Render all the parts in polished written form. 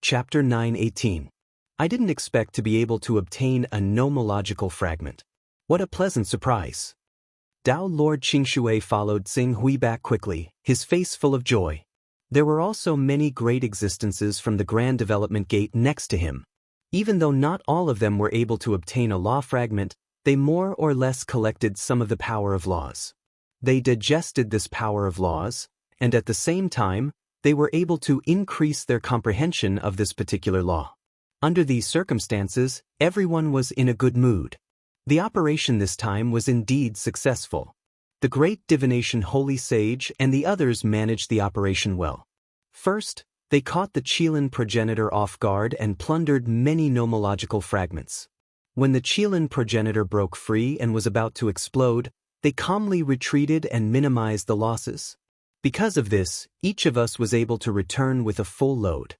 Chapter 9:18. I didn't expect to be able to obtain a nomological fragment. What a pleasant surprise. Tao Lord Qingshui followed Xing Hui back quickly, his face full of joy. There were also many great existences from the Grand Development Gate next to him. Even though not all of them were able to obtain a law fragment, they more or less collected some of the power of laws. They digested this power of laws, and at the same time, they were able to increase their comprehension of this particular law. Under these circumstances, everyone was in a good mood. The operation this time was indeed successful. The great divination holy sage and the others managed the operation well. First, they caught the Qilin progenitor off guard and plundered many nomological fragments. When the Qilin progenitor broke free and was about to explode, they calmly retreated and minimized the losses. Because of this, each of us was able to return with a full load.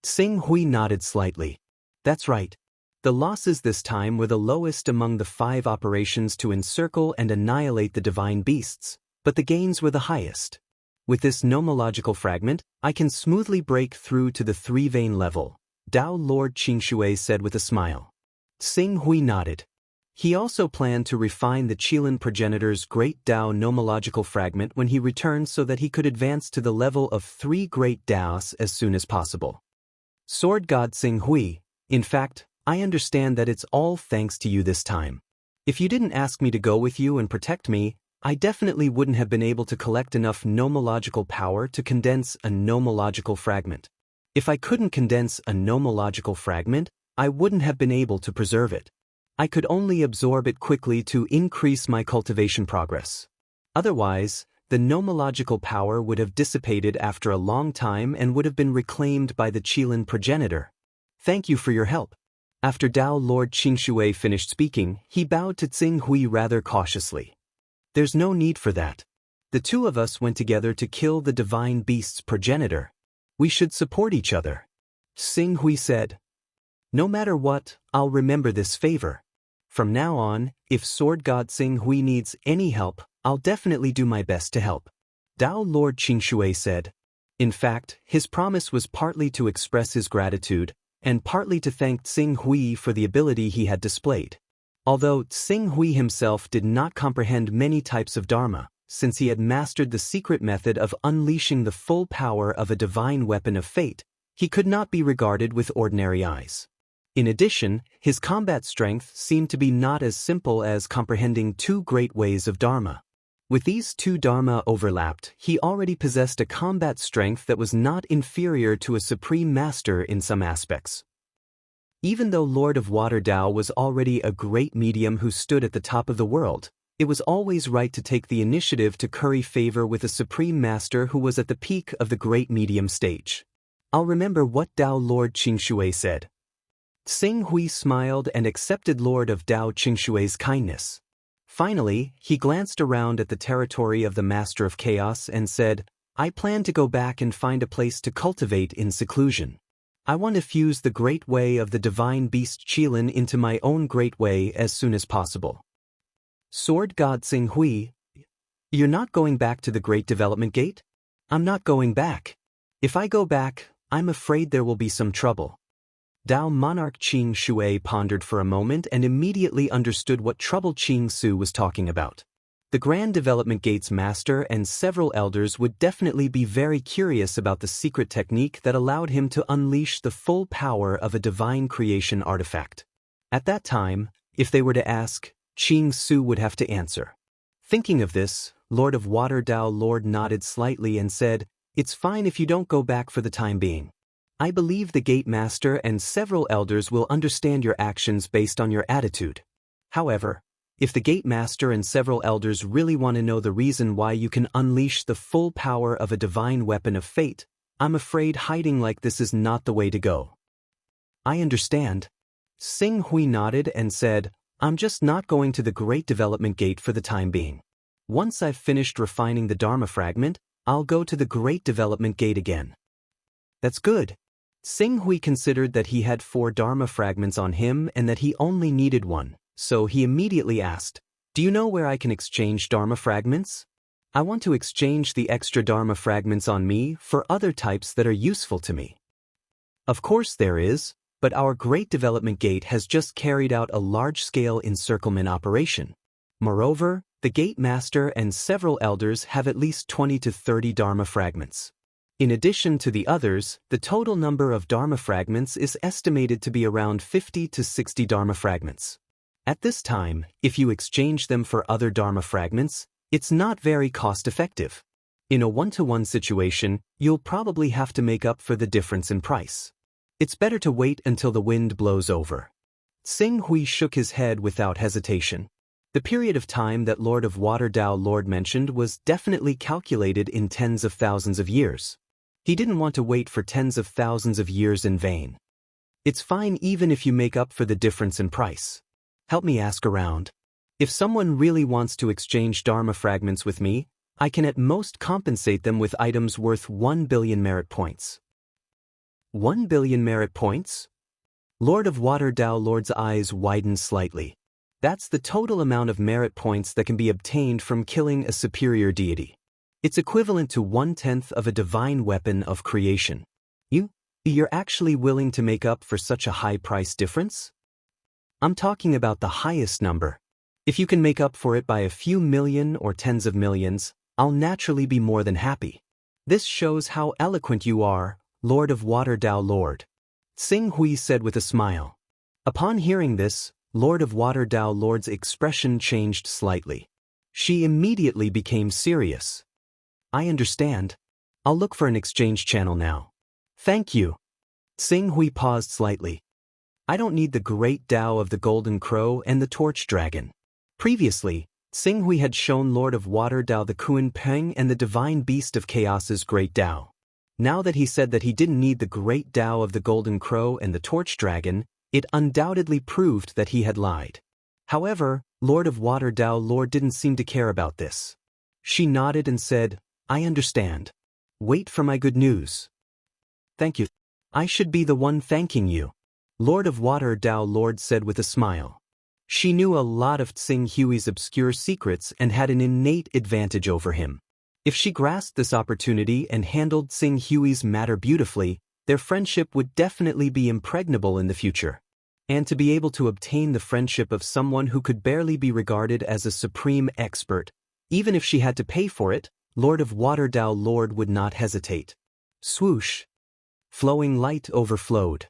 Xing Hui nodded slightly. That's right. The losses this time were the lowest among the 5 operations to encircle and annihilate the divine beasts, but the gains were the highest. With this nomological fragment, I can smoothly break through to the 3-vein level, Tao Lord Qingshui said with a smile. Xing Hui nodded. He also planned to refine the Qilin progenitor's great Tao nomological fragment when he returned so that he could advance to the level of 3 great Taos as soon as possible. Sword God Xing Hui, in fact, I understand that it's all thanks to you this time. If you didn't ask me to go with you and protect me, I definitely wouldn't have been able to collect enough nomological power to condense a nomological fragment. If I couldn't condense a nomological fragment, I wouldn't have been able to preserve it. I could only absorb it quickly to increase my cultivation progress. Otherwise, the nomological power would have dissipated after a long time and would have been reclaimed by the Qilin progenitor. Thank you for your help. After Tao Lord Qingshui finished speaking, he bowed to Xing Hui rather cautiously. There's no need for that. The two of us went together to kill the divine beast's progenitor. We should support each other. Xing Hui said. No matter what, I'll remember this favor. From now on, if Sword God Xing Hui needs any help, I'll definitely do my best to help. Tao Lord Qingshui said. In fact, his promise was partly to express his gratitude, and partly to thank Xing Hui for the ability he had displayed. Although Xing Hui himself did not comprehend many types of Dharma, since he had mastered the secret method of unleashing the full power of a divine weapon of fate, he could not be regarded with ordinary eyes. In addition, his combat strength seemed to be not as simple as comprehending 2 great ways of Dharma. With these 2 Dharma overlapped, he already possessed a combat strength that was not inferior to a supreme master in some aspects. Even though Lord of Water Tao was already a great medium who stood at the top of the world, it was always right to take the initiative to curry favor with a supreme master who was at the peak of the great medium stage. I'll remember what Tao Lord Qingshui said. Xing Hui smiled and accepted Lord of Tao Qingshui's kindness. Finally, he glanced around at the territory of the Master of Chaos and said, I plan to go back and find a place to cultivate in seclusion. I want to fuse the great way of the divine beast Qilin into my own great way as soon as possible. Sword God Xing Hui, you're not going back to the Great Development Gate? I'm not going back. If I go back, I'm afraid there will be some trouble. Tao Monarch Qing Shui pondered for a moment and immediately understood what trouble Qing Su was talking about. The Grand Development Gate's master and several elders would definitely be very curious about the secret technique that allowed him to unleash the full power of a divine creation artifact. At that time, if they were to ask, Qing Su would have to answer. Thinking of this, Lord of Water Tao Lord nodded slightly and said, It's fine if you don't go back for the time being. I believe the Gate Master and several elders will understand your actions based on your attitude. However, if the Gate Master and several elders really want to know the reason why you can unleash the full power of a divine weapon of fate, I'm afraid hiding like this is not the way to go. I understand. Xing Hui nodded and said, I'm just not going to the Great Development Gate for the time being. Once I've finished refining the Dharma fragment, I'll go to the Great Development Gate again. That's good. Xing Hui considered that he had 4 Dharma fragments on him and that he only needed 1, so he immediately asked, Do you know where I can exchange Dharma fragments? I want to exchange the extra Dharma fragments on me for other types that are useful to me. Of course there is, but our Great Development Gate has just carried out a large-scale encirclement operation. Moreover, the Gate Master and several elders have at least 20 to 30 Dharma fragments. In addition to the others, the total number of Dharma fragments is estimated to be around 50 to 60 Dharma fragments. At this time, if you exchange them for other Dharma fragments, it's not very cost-effective. In a one-to-one situation, you'll probably have to make up for the difference in price. It's better to wait until the wind blows over. Xing Hui shook his head without hesitation. The period of time that Lord of Water Dao Lord mentioned was definitely calculated in tens of thousands of years. He didn't want to wait for tens of thousands of years in vain. It's fine even if you make up for the difference in price. Help me ask around. If someone really wants to exchange Dharma fragments with me, I can at most compensate them with items worth 1 billion merit points. 1 billion merit points? Lord of Water Dao Lord's eyes widened slightly. That's the total amount of merit points that can be obtained from killing a superior deity. It's equivalent to 1/10 of a divine weapon of creation. You're actually willing to make up for such a high price difference? I'm talking about the highest number. If you can make up for it by a few million or tens of millions, I'll naturally be more than happy. This shows how eloquent you are, Lord of Water Dao Lord. Xing Hui said with a smile. Upon hearing this, Lord of Water Dao Lord's expression changed slightly. She immediately became serious. I understand. I'll look for an exchange channel now. Thank you. Xing Hui paused slightly. I don't need the great Tao of the Golden Crow and the Torch Dragon. Previously, Xing Hui had shown Lord of Water Dao the Kuan Peng and the Divine Beast of Chaos's great Tao. Now that he said that he didn't need the great Tao of the Golden Crow and the Torch Dragon, it undoubtedly proved that he had lied. However, Lord of Water Dao Lord didn't seem to care about this. She nodded and said, I understand. Wait for my good news. Thank you. I should be the one thanking you. Lord of Water Dao Lord said with a smile. She knew a lot of Xing Hui's obscure secrets and had an innate advantage over him. If she grasped this opportunity and handled Xing Hui's matter beautifully, their friendship would definitely be impregnable in the future. And to be able to obtain the friendship of someone who could barely be regarded as a supreme expert, even if she had to pay for it, Lord of Water Dao Lord would not hesitate. Swoosh. Flowing light overflowed.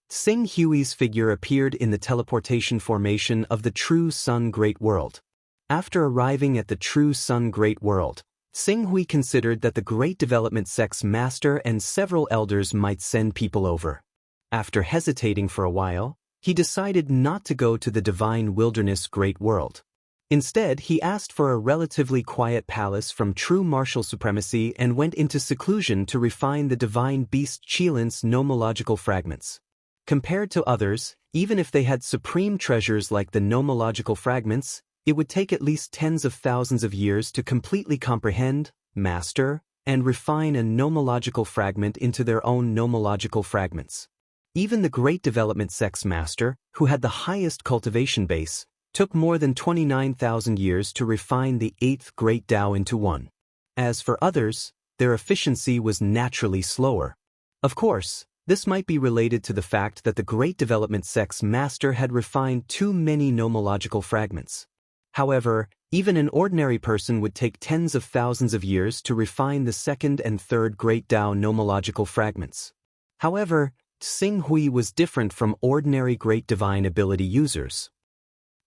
Xing Hui's figure appeared in the teleportation formation of the True Sun Great World. After arriving at the True Sun Great World, Xing Hui considered that the Great Development Sect's master and several elders might send people over. After hesitating for a while, he decided not to go to the Divine Wilderness Great World. Instead, he asked for a relatively quiet palace from true martial supremacy and went into seclusion to refine the Divine Beast Qilin's nomological fragments. Compared to others, even if they had supreme treasures like the nomological fragments, it would take at least tens of thousands of years to completely comprehend, master, and refine a nomological fragment into their own nomological fragments. Even the Great Development Sect's master, who had the highest cultivation base, took more than 29,000 years to refine the 8th Great Tao into one. As for others, their efficiency was naturally slower. Of course, this might be related to the fact that the Great Development Sect's master had refined too many nomological fragments. However, even an ordinary person would take tens of thousands of years to refine the 2nd and 3rd Great Tao nomological fragments. However, Xing Hui was different from ordinary Great Divine Ability users.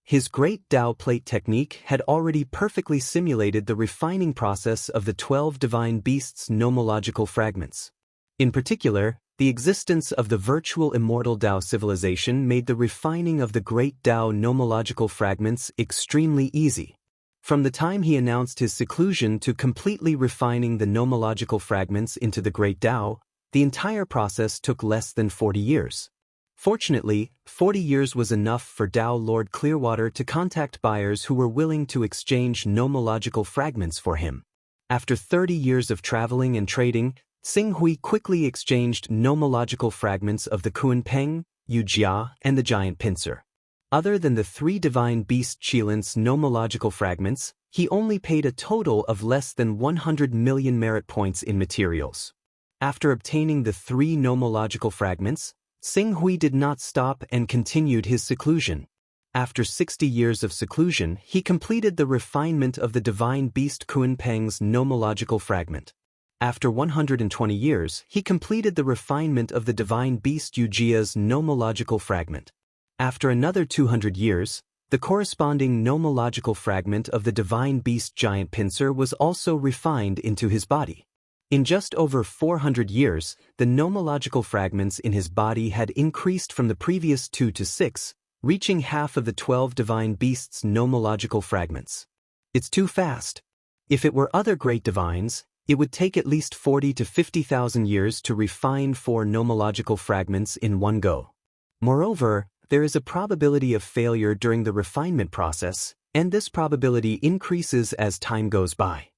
His Great Tao Plate technique had already perfectly simulated the refining process of the 12 Divine Beasts' nomological fragments. In particular, the existence of the virtual immortal Tao civilization made the refining of the Great Tao nomological fragments extremely easy. From the time he announced his seclusion to completely refining the nomological fragments into the Great Tao, the entire process took less than 40 years. Fortunately, 40 years was enough for Tao Lord Clearwater to contact buyers who were willing to exchange nomological fragments for him. After 30 years of traveling and trading, Xing Hui quickly exchanged nomological fragments of the Kuan Peng, Yu Jia, and the Giant Pincer. Other than the 3 Divine Beast Qilin's nomological fragments, he only paid a total of less than 100 million merit points in materials. After obtaining the 3 nomological fragments, Xing Hui did not stop and continued his seclusion. After 60 years of seclusion, he completed the refinement of the divine beast Kunpeng's nomological fragment. After 120 years, he completed the refinement of the divine beast Yujia's nomological fragment. After another 200 years, the corresponding nomological fragment of the divine beast giant pincer was also refined into his body. In just over 400 years, the nomological fragments in his body had increased from the previous 2 to 6, reaching half of the 12 divine beasts' nomological fragments. It's too fast. If it were other great divines, it would take at least 40 to 50,000 years to refine 4 nomological fragments in one go. Moreover, there is a probability of failure during the refinement process, and this probability increases as time goes by.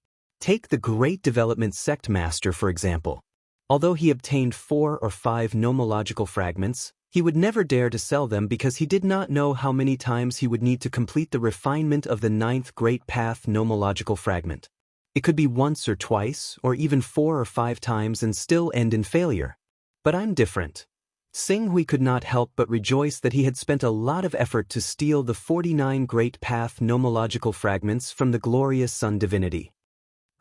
Take the Great Development Sect Master for example. Although he obtained 4 or 5 nomological fragments, he would never dare to sell them because he did not know how many times he would need to complete the refinement of the 9th Great Path nomological fragment. It could be once or twice, or even 4 or 5 times and still end in failure. But I'm different. Xing Hui could not help but rejoice that he had spent a lot of effort to steal the 49 Great Path nomological fragments from the glorious Sun Divinity.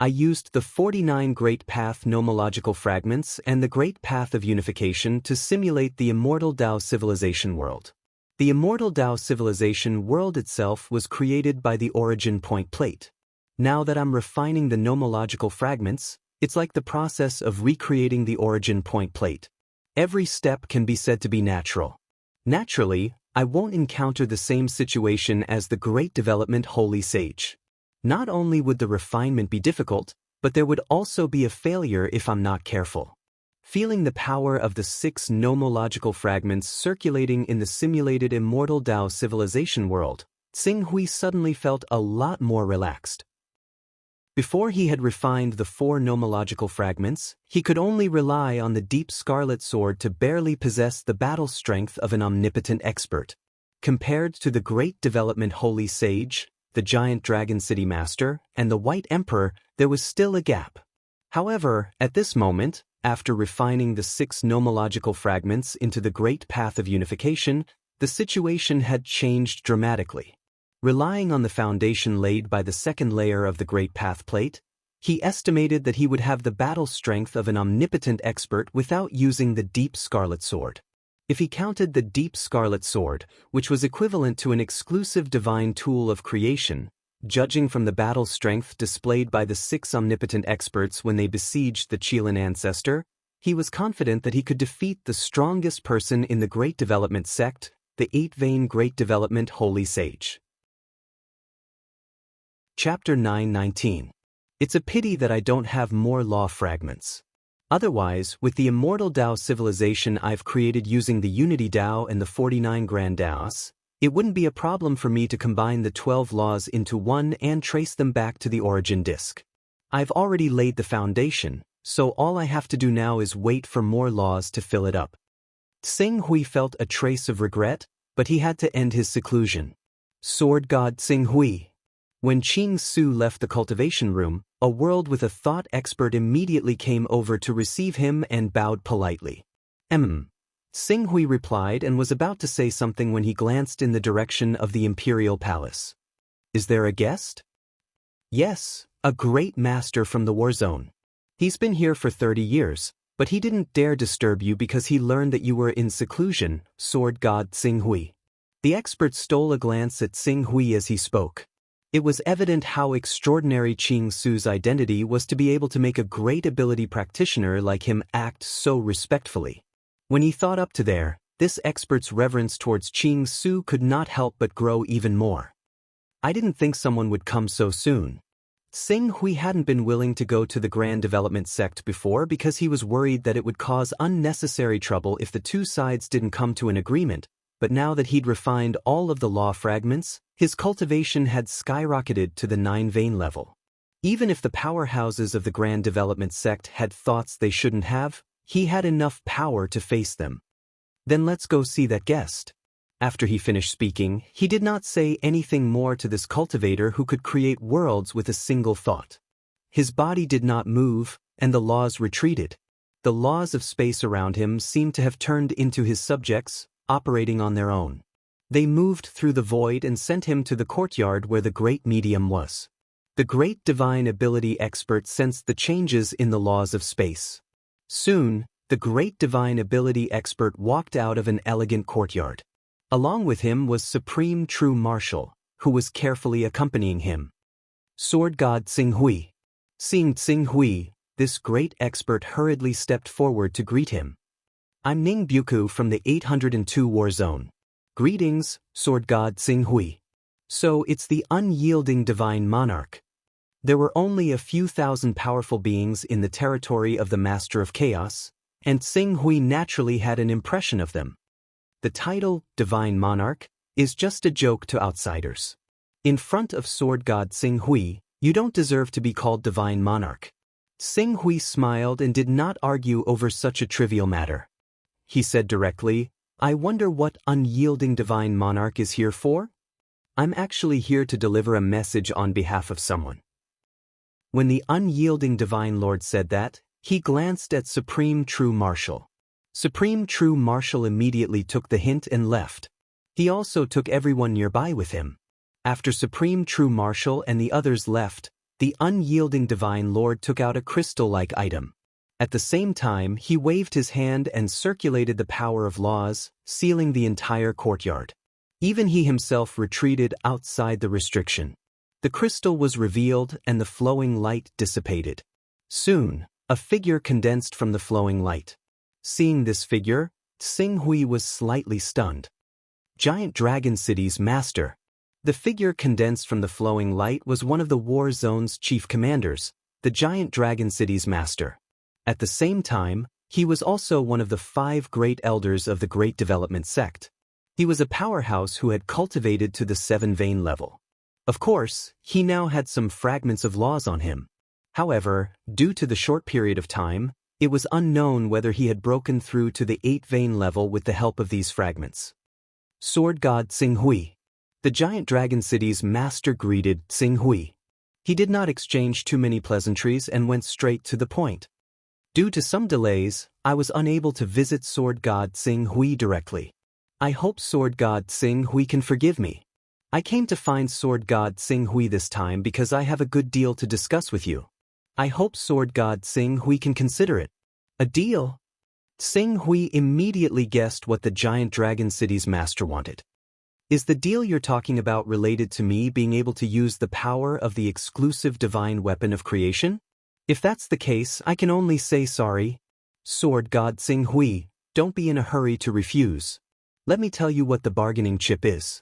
I used the 49 Great Path nomological fragments and the Great Path of Unification to simulate the immortal Dao civilization world. The immortal Dao civilization world itself was created by the origin point plate. Now that I'm refining the nomological fragments, it's like the process of recreating the origin point plate. Every step can be said to be natural. Naturally, I won't encounter the same situation as the Great Development Holy Sage. Not only would the refinement be difficult, but there would also be a failure if I'm not careful. Feeling the power of the 6 nomological fragments circulating in the simulated immortal Dao civilization world, Xing Hui suddenly felt a lot more relaxed. Before he had refined the 4 nomological fragments, he could only rely on the deep scarlet sword to barely possess the battle strength of an omnipotent expert. Compared to the Great Development Holy Sage, the Giant Dragon City Master, and the White Emperor, there was still a gap. However, at this moment, after refining the 6 nomological fragments into the Great Path of Unification, the situation had changed dramatically. Relying on the foundation laid by the 2nd layer of the Great Path plate, he estimated that he would have the battle strength of an omnipotent expert without using the Deep Scarlet Sword. If he counted the Deep Scarlet Sword, which was equivalent to an exclusive divine tool of creation, judging from the battle strength displayed by the 6 omnipotent experts when they besieged the Qilin ancestor, he was confident that he could defeat the strongest person in the Great Development Sect, the 8-Vein Great Development Holy Sage. Chapter 9:19. It's a pity that I don't have more law fragments. Otherwise, with the immortal Dao civilization I've created using the Unity Dao and the 49 Grand Daos, it wouldn't be a problem for me to combine the 12 laws into one and trace them back to the origin disk. I've already laid the foundation, so all I have to do now is wait for more laws to fill it up. Xing Hui felt a trace of regret, but he had to end his seclusion. Sword God Xing Hui. When Qing Su left the cultivation room, a world with a thought expert immediately came over to receive him and bowed politely. Xing Hui replied and was about to say something when he glanced in the direction of the Imperial Palace. Is there a guest? Yes, a great master from the war zone. He's been here for 30 years, but he didn't dare disturb you because he learned that you were in seclusion, Sword God Xing Hui. The expert stole a glance at Xing Hui as he spoke. It was evident how extraordinary Qing Su's identity was to be able to make a great ability practitioner like him act so respectfully. When he thought up to there, this expert's reverence towards Qing Su could not help but grow even more. I didn't think someone would come so soon. Xing Hui hadn't been willing to go to the Grand Development Sect before because he was worried that it would cause unnecessary trouble if the two sides didn't come to an agreement, but now that he'd refined all of the law fragments, his cultivation had skyrocketed to the 9-vein level. Even if the powerhouses of the Grand Development Sect had thoughts they shouldn't have, he had enough power to face them. Then let's go see that guest. After he finished speaking, he did not say anything more to this cultivator who could create worlds with a single thought. His body did not move, and the laws retreated. The laws of space around him seemed to have turned into his subjects, operating on their own. They moved through the void and sent him to the courtyard where the great medium was. The great divine ability expert sensed the changes in the laws of space. Soon, the great divine ability expert walked out of an elegant courtyard. Along with him was Supreme True Marshal, who was carefully accompanying him. Sword God Tsing Hui. Seeing Tsing Hui, this great expert hurriedly stepped forward to greet him. I'm Ning Buku from the 802 War Zone. Greetings, Sword God Tsing Hui. So it's the unyielding divine monarch. There were only a few thousand powerful beings in the territory of the Master of Chaos, and Tsing Hui naturally had an impression of them. The title, Divine Monarch, is just a joke to outsiders. In front of Sword God Tsing Hui, you don't deserve to be called Divine Monarch. Tsing Hui smiled and did not argue over such a trivial matter. He said directly, I wonder what unyielding divine monarch is here for? I'm actually here to deliver a message on behalf of someone. When the unyielding divine lord said that, he glanced at Supreme True Marshal. Supreme True Marshal immediately took the hint and left. He also took everyone nearby with him. After Supreme True Marshal and the others left, the unyielding divine lord took out a crystal-like item. At the same time, he waved his hand and circulated the power of laws, sealing the entire courtyard. Even he himself retreated outside the restriction. The crystal was revealed and the flowing light dissipated. Soon, a figure condensed from the flowing light. Seeing this figure, Tsing Hui was slightly stunned. Giant Dragon City's master. The figure condensed from the flowing light was one of the war zone's chief commanders, the Giant Dragon City's master. At the same time, he was also one of the 5 great elders of the Great Development Sect. He was a powerhouse who had cultivated to the 7 vein level. Of course, he now had some fragments of laws on him. However, due to the short period of time, it was unknown whether he had broken through to the 8 vein level with the help of these fragments. Sword God Tsing Hui. The Giant Dragon City's master greeted Tsing Hui. He did not exchange too many pleasantries and went straight to the point. Due to some delays, I was unable to visit Sword God Tsing Hui directly. I hope Sword God Tsing Hui can forgive me. I came to find Sword God Tsing Hui this time because I have a good deal to discuss with you. I hope Sword God Tsing Hui can consider it. A deal? Tsing Hui immediately guessed what the Giant Dragon City's master wanted. Is the deal you're talking about related to me being able to use the power of the exclusive divine weapon of creation? If that's the case, I can only say sorry. Sword God Tsing Hui, don't be in a hurry to refuse. Let me tell you what the bargaining chip is.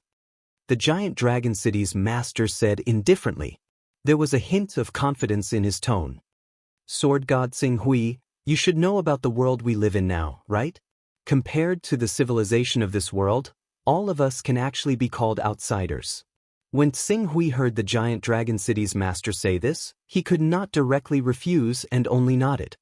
The Giant Dragon City's master said indifferently. There was a hint of confidence in his tone. Sword God Tsing Hui, you should know about the world we live in now, right? Compared to the civilization of this world, all of us can actually be called outsiders. When Tsing Hui heard the Giant Dragon City's master say this, he could not directly refuse and only nodded.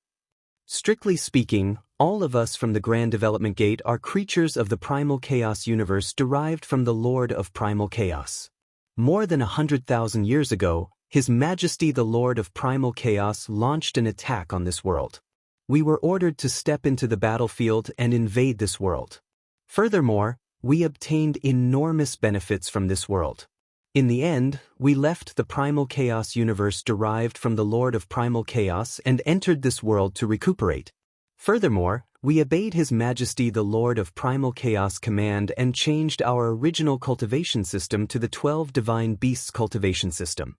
Strictly speaking, all of us from the Grand Development Gate are creatures of the Primal Chaos universe derived from the Lord of Primal Chaos. More than 100,000 years ago, His Majesty the Lord of Primal Chaos launched an attack on this world. We were ordered to step into the battlefield and invade this world. Furthermore, we obtained enormous benefits from this world. In the end, we left the Primal Chaos universe derived from the Lord of Primal Chaos and entered this world to recuperate. Furthermore, we obeyed His Majesty the Lord of Primal Chaos command and changed our original cultivation system to the 12 Divine Beasts cultivation system.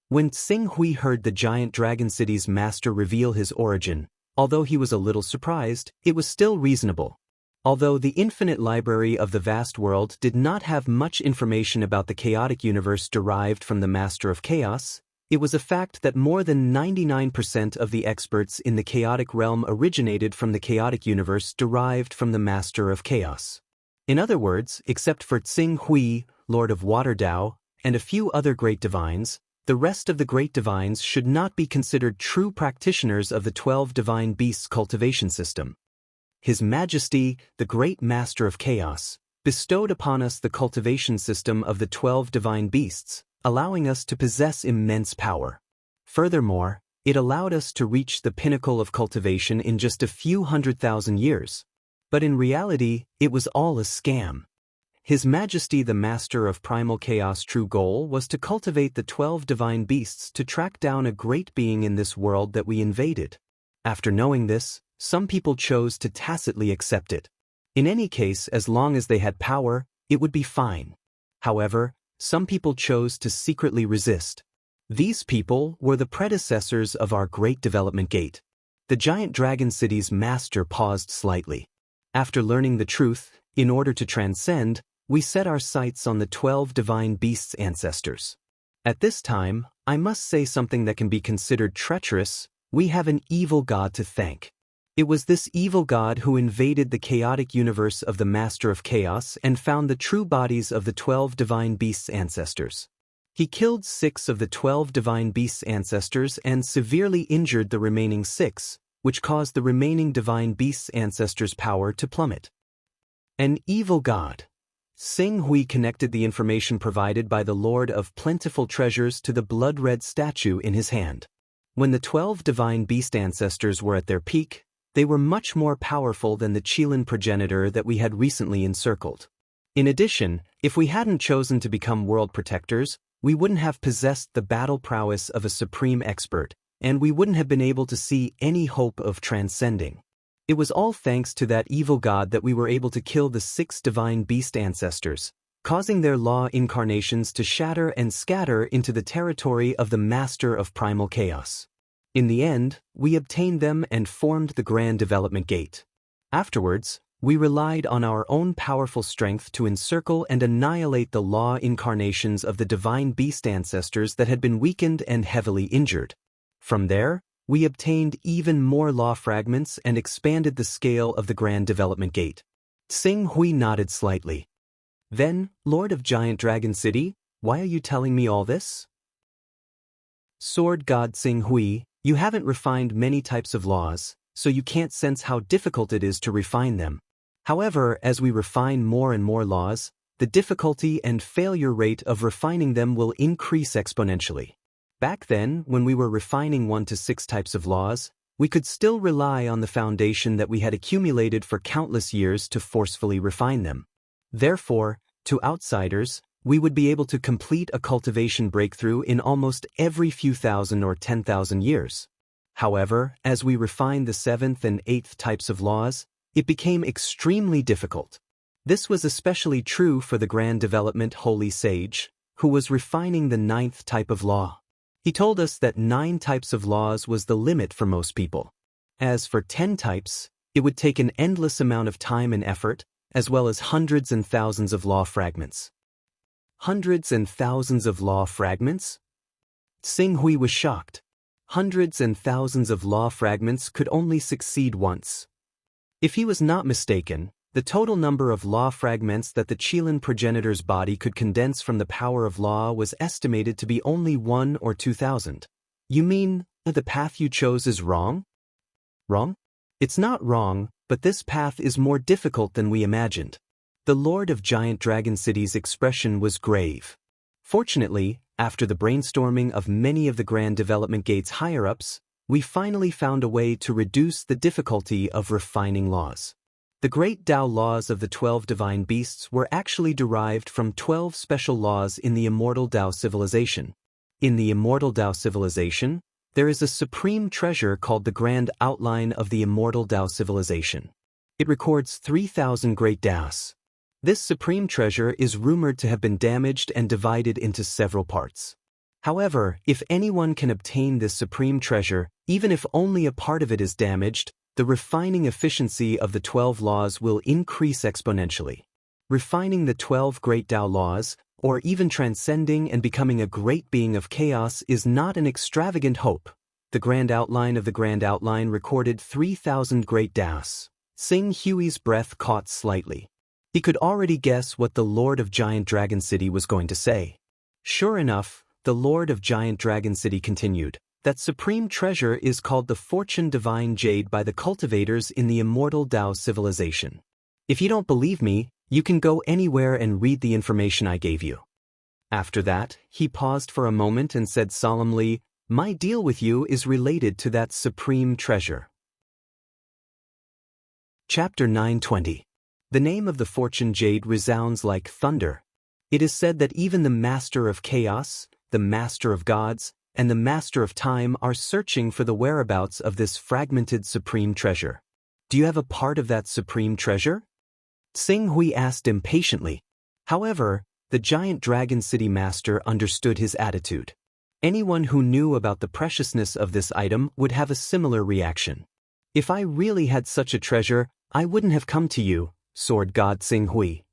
When Tsing Hui heard the Giant Dragon City's master reveal his origin, although he was a little surprised, it was still reasonable. Although the infinite library of the vast world did not have much information about the chaotic universe derived from the Master of Chaos, it was a fact that more than 99% of the experts in the chaotic realm originated from the chaotic universe derived from the Master of Chaos. In other words, except for Tsing Hui, Lord of Water Dao, and a few other great divines, the rest of the great divines should not be considered true practitioners of the 12 Divine Beasts cultivation system. His Majesty, the Great Master of Chaos, bestowed upon us the cultivation system of the 12 Divine Beasts, allowing us to possess immense power. Furthermore, It allowed us to reach the pinnacle of cultivation in just a few 100,000 years. But in reality, it was all a scam. His Majesty the Master of Primal Chaos' true goal was to cultivate the 12 divine beasts to track down a great being in this world that we invaded. After knowing this, some people chose to tacitly accept it. In any case, as long as they had power, it would be fine. However, some people chose to secretly resist. These people were the predecessors of our Great Development Gate. The giant dragon city's master paused slightly. After learning the truth, in order to transcend, we set our sights on the 12 divine beasts' ancestors. At this time, I must say something that can be considered treacherous. We have an evil god to thank. It was this evil god who invaded the chaotic universe of the Master of Chaos and found the true bodies of the 12 divine beasts' ancestors. He killed 6 of the 12 divine beasts' ancestors and severely injured the remaining 6, which caused the remaining divine beasts' ancestors' power to plummet. An evil god. Sing Hui connected the information provided by the Lord of Plentiful Treasures to the blood-red statue in his hand. When the 12 divine beast ancestors were at their peak, they were much more powerful than the Qilin progenitor that we had recently encircled. In addition, if we hadn't chosen to become world protectors, we wouldn't have possessed the battle prowess of a supreme expert, and we wouldn't have been able to see any hope of transcending. It was all thanks to that evil god that we were able to kill the 6 divine beast ancestors, causing their law incarnations to shatter and scatter into the territory of the Master of Primal Chaos. In the end, we obtained them and formed the Grand Development Gate. Afterwards, we relied on our own powerful strength to encircle and annihilate the law incarnations of the divine beast ancestors that had been weakened and heavily injured. From there, we obtained even more law fragments and expanded the scale of the Grand Development Gate. Sing Hui nodded slightly. Then, Lord of Giant Dragon City, why are you telling me all this? Sword God Sing Hui, you haven't refined many types of laws, so you can't sense how difficult it is to refine them. However, as we refine more and more laws, the difficulty and failure rate of refining them will increase exponentially. Back then, when we were refining 1 to 6 types of laws, we could still rely on the foundation that we had accumulated for countless years to forcefully refine them. Therefore, to outsiders, we would be able to complete a cultivation breakthrough in almost every few thousand or 10,000 years. However, as we refined the 7th and 8th types of laws, it became extremely difficult. This was especially true for the Grand Development Holy Sage, who was refining the 9th type of law. He told us that 9 types of laws was the limit for most people. As for 10 types, it would take an endless amount of time and effort, as well as hundreds and thousands of law fragments. Hundreds and thousands of law fragments? Sing Hui was shocked. Hundreds and thousands of law fragments could only succeed once. If he was not mistaken, the total number of law fragments that the Qilin progenitor's body could condense from the power of law was estimated to be only 1 or 2,000. You mean that the path you chose is wrong? Wrong? It's not wrong, but this path is more difficult than we imagined. The Lord of Giant Dragon City's expression was grave. Fortunately, after the brainstorming of many of the Grand Development Gate's higher-ups, we finally found a way to reduce the difficulty of refining laws. The great Tao laws of the 12 divine beasts were actually derived from 12 special laws in the immortal Tao civilization. In the immortal Tao civilization, there is a supreme treasure called the Grand Outline of the immortal Tao civilization. It records 3,000 great Taos. This supreme treasure is rumored to have been damaged and divided into several parts. However, if anyone can obtain this supreme treasure, even if only a part of it is damaged, the refining efficiency of the 12 laws will increase exponentially. Refining the 12 great Tao laws, or even transcending and becoming a great being of chaos, is not an extravagant hope. The Grand Outline of the Grand Outline recorded 3,000 great Taos. Sing Hui's breath caught slightly. He could already guess what the Lord of Giant Dragon City was going to say. Sure enough, the Lord of Giant Dragon City continued, that supreme treasure is called the Fortune Divine Jade by the cultivators in the immortal Tao civilization. If you don't believe me, you can go anywhere and read the information I gave you. After that, he paused for a moment and said solemnly, My deal with you is related to that supreme treasure. Chapter 920. The name of the fortune jade resounds like thunder. It is said that even the master of chaos, the master of gods, and the master of time are searching for the whereabouts of this fragmented supreme treasure. Do you have a part of that supreme treasure? Tsing Hui asked impatiently. However, the giant Dragon City master understood his attitude. Anyone who knew about the preciousness of this item would have a similar reaction. If I really had such a treasure, I wouldn't have come to you, sword god Tsing Hui.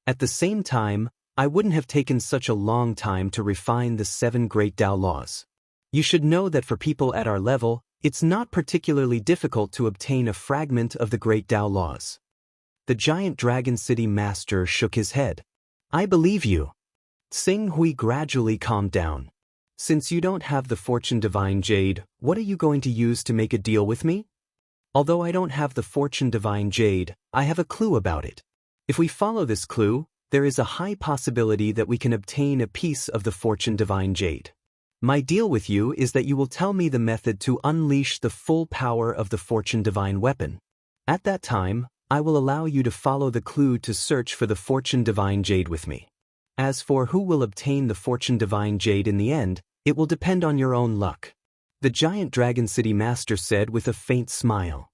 At the same time, I wouldn't have taken such a long time to refine the 7 great Tao laws. You should know that for people at our level, it's not particularly difficult to obtain a fragment of the great Tao laws. The giant Dragon City master shook his head. I believe you. Tsing Hui gradually calmed down. Since you don't have the Fortune Divine Jade, what are you going to use to make a deal with me? Although I don't have the Fortune Divine Jade, I have a clue about it. If we follow this clue, there is a high possibility that we can obtain a piece of the Fortune Divine Jade. My deal with you is that you will tell me the method to unleash the full power of the Fortune Divine weapon. At that time, I will allow you to follow the clue to search for the Fortune Divine Jade with me. As for who will obtain the Fortune Divine Jade in the end, it will depend on your own luck. The giant Dragon City master said with a faint smile.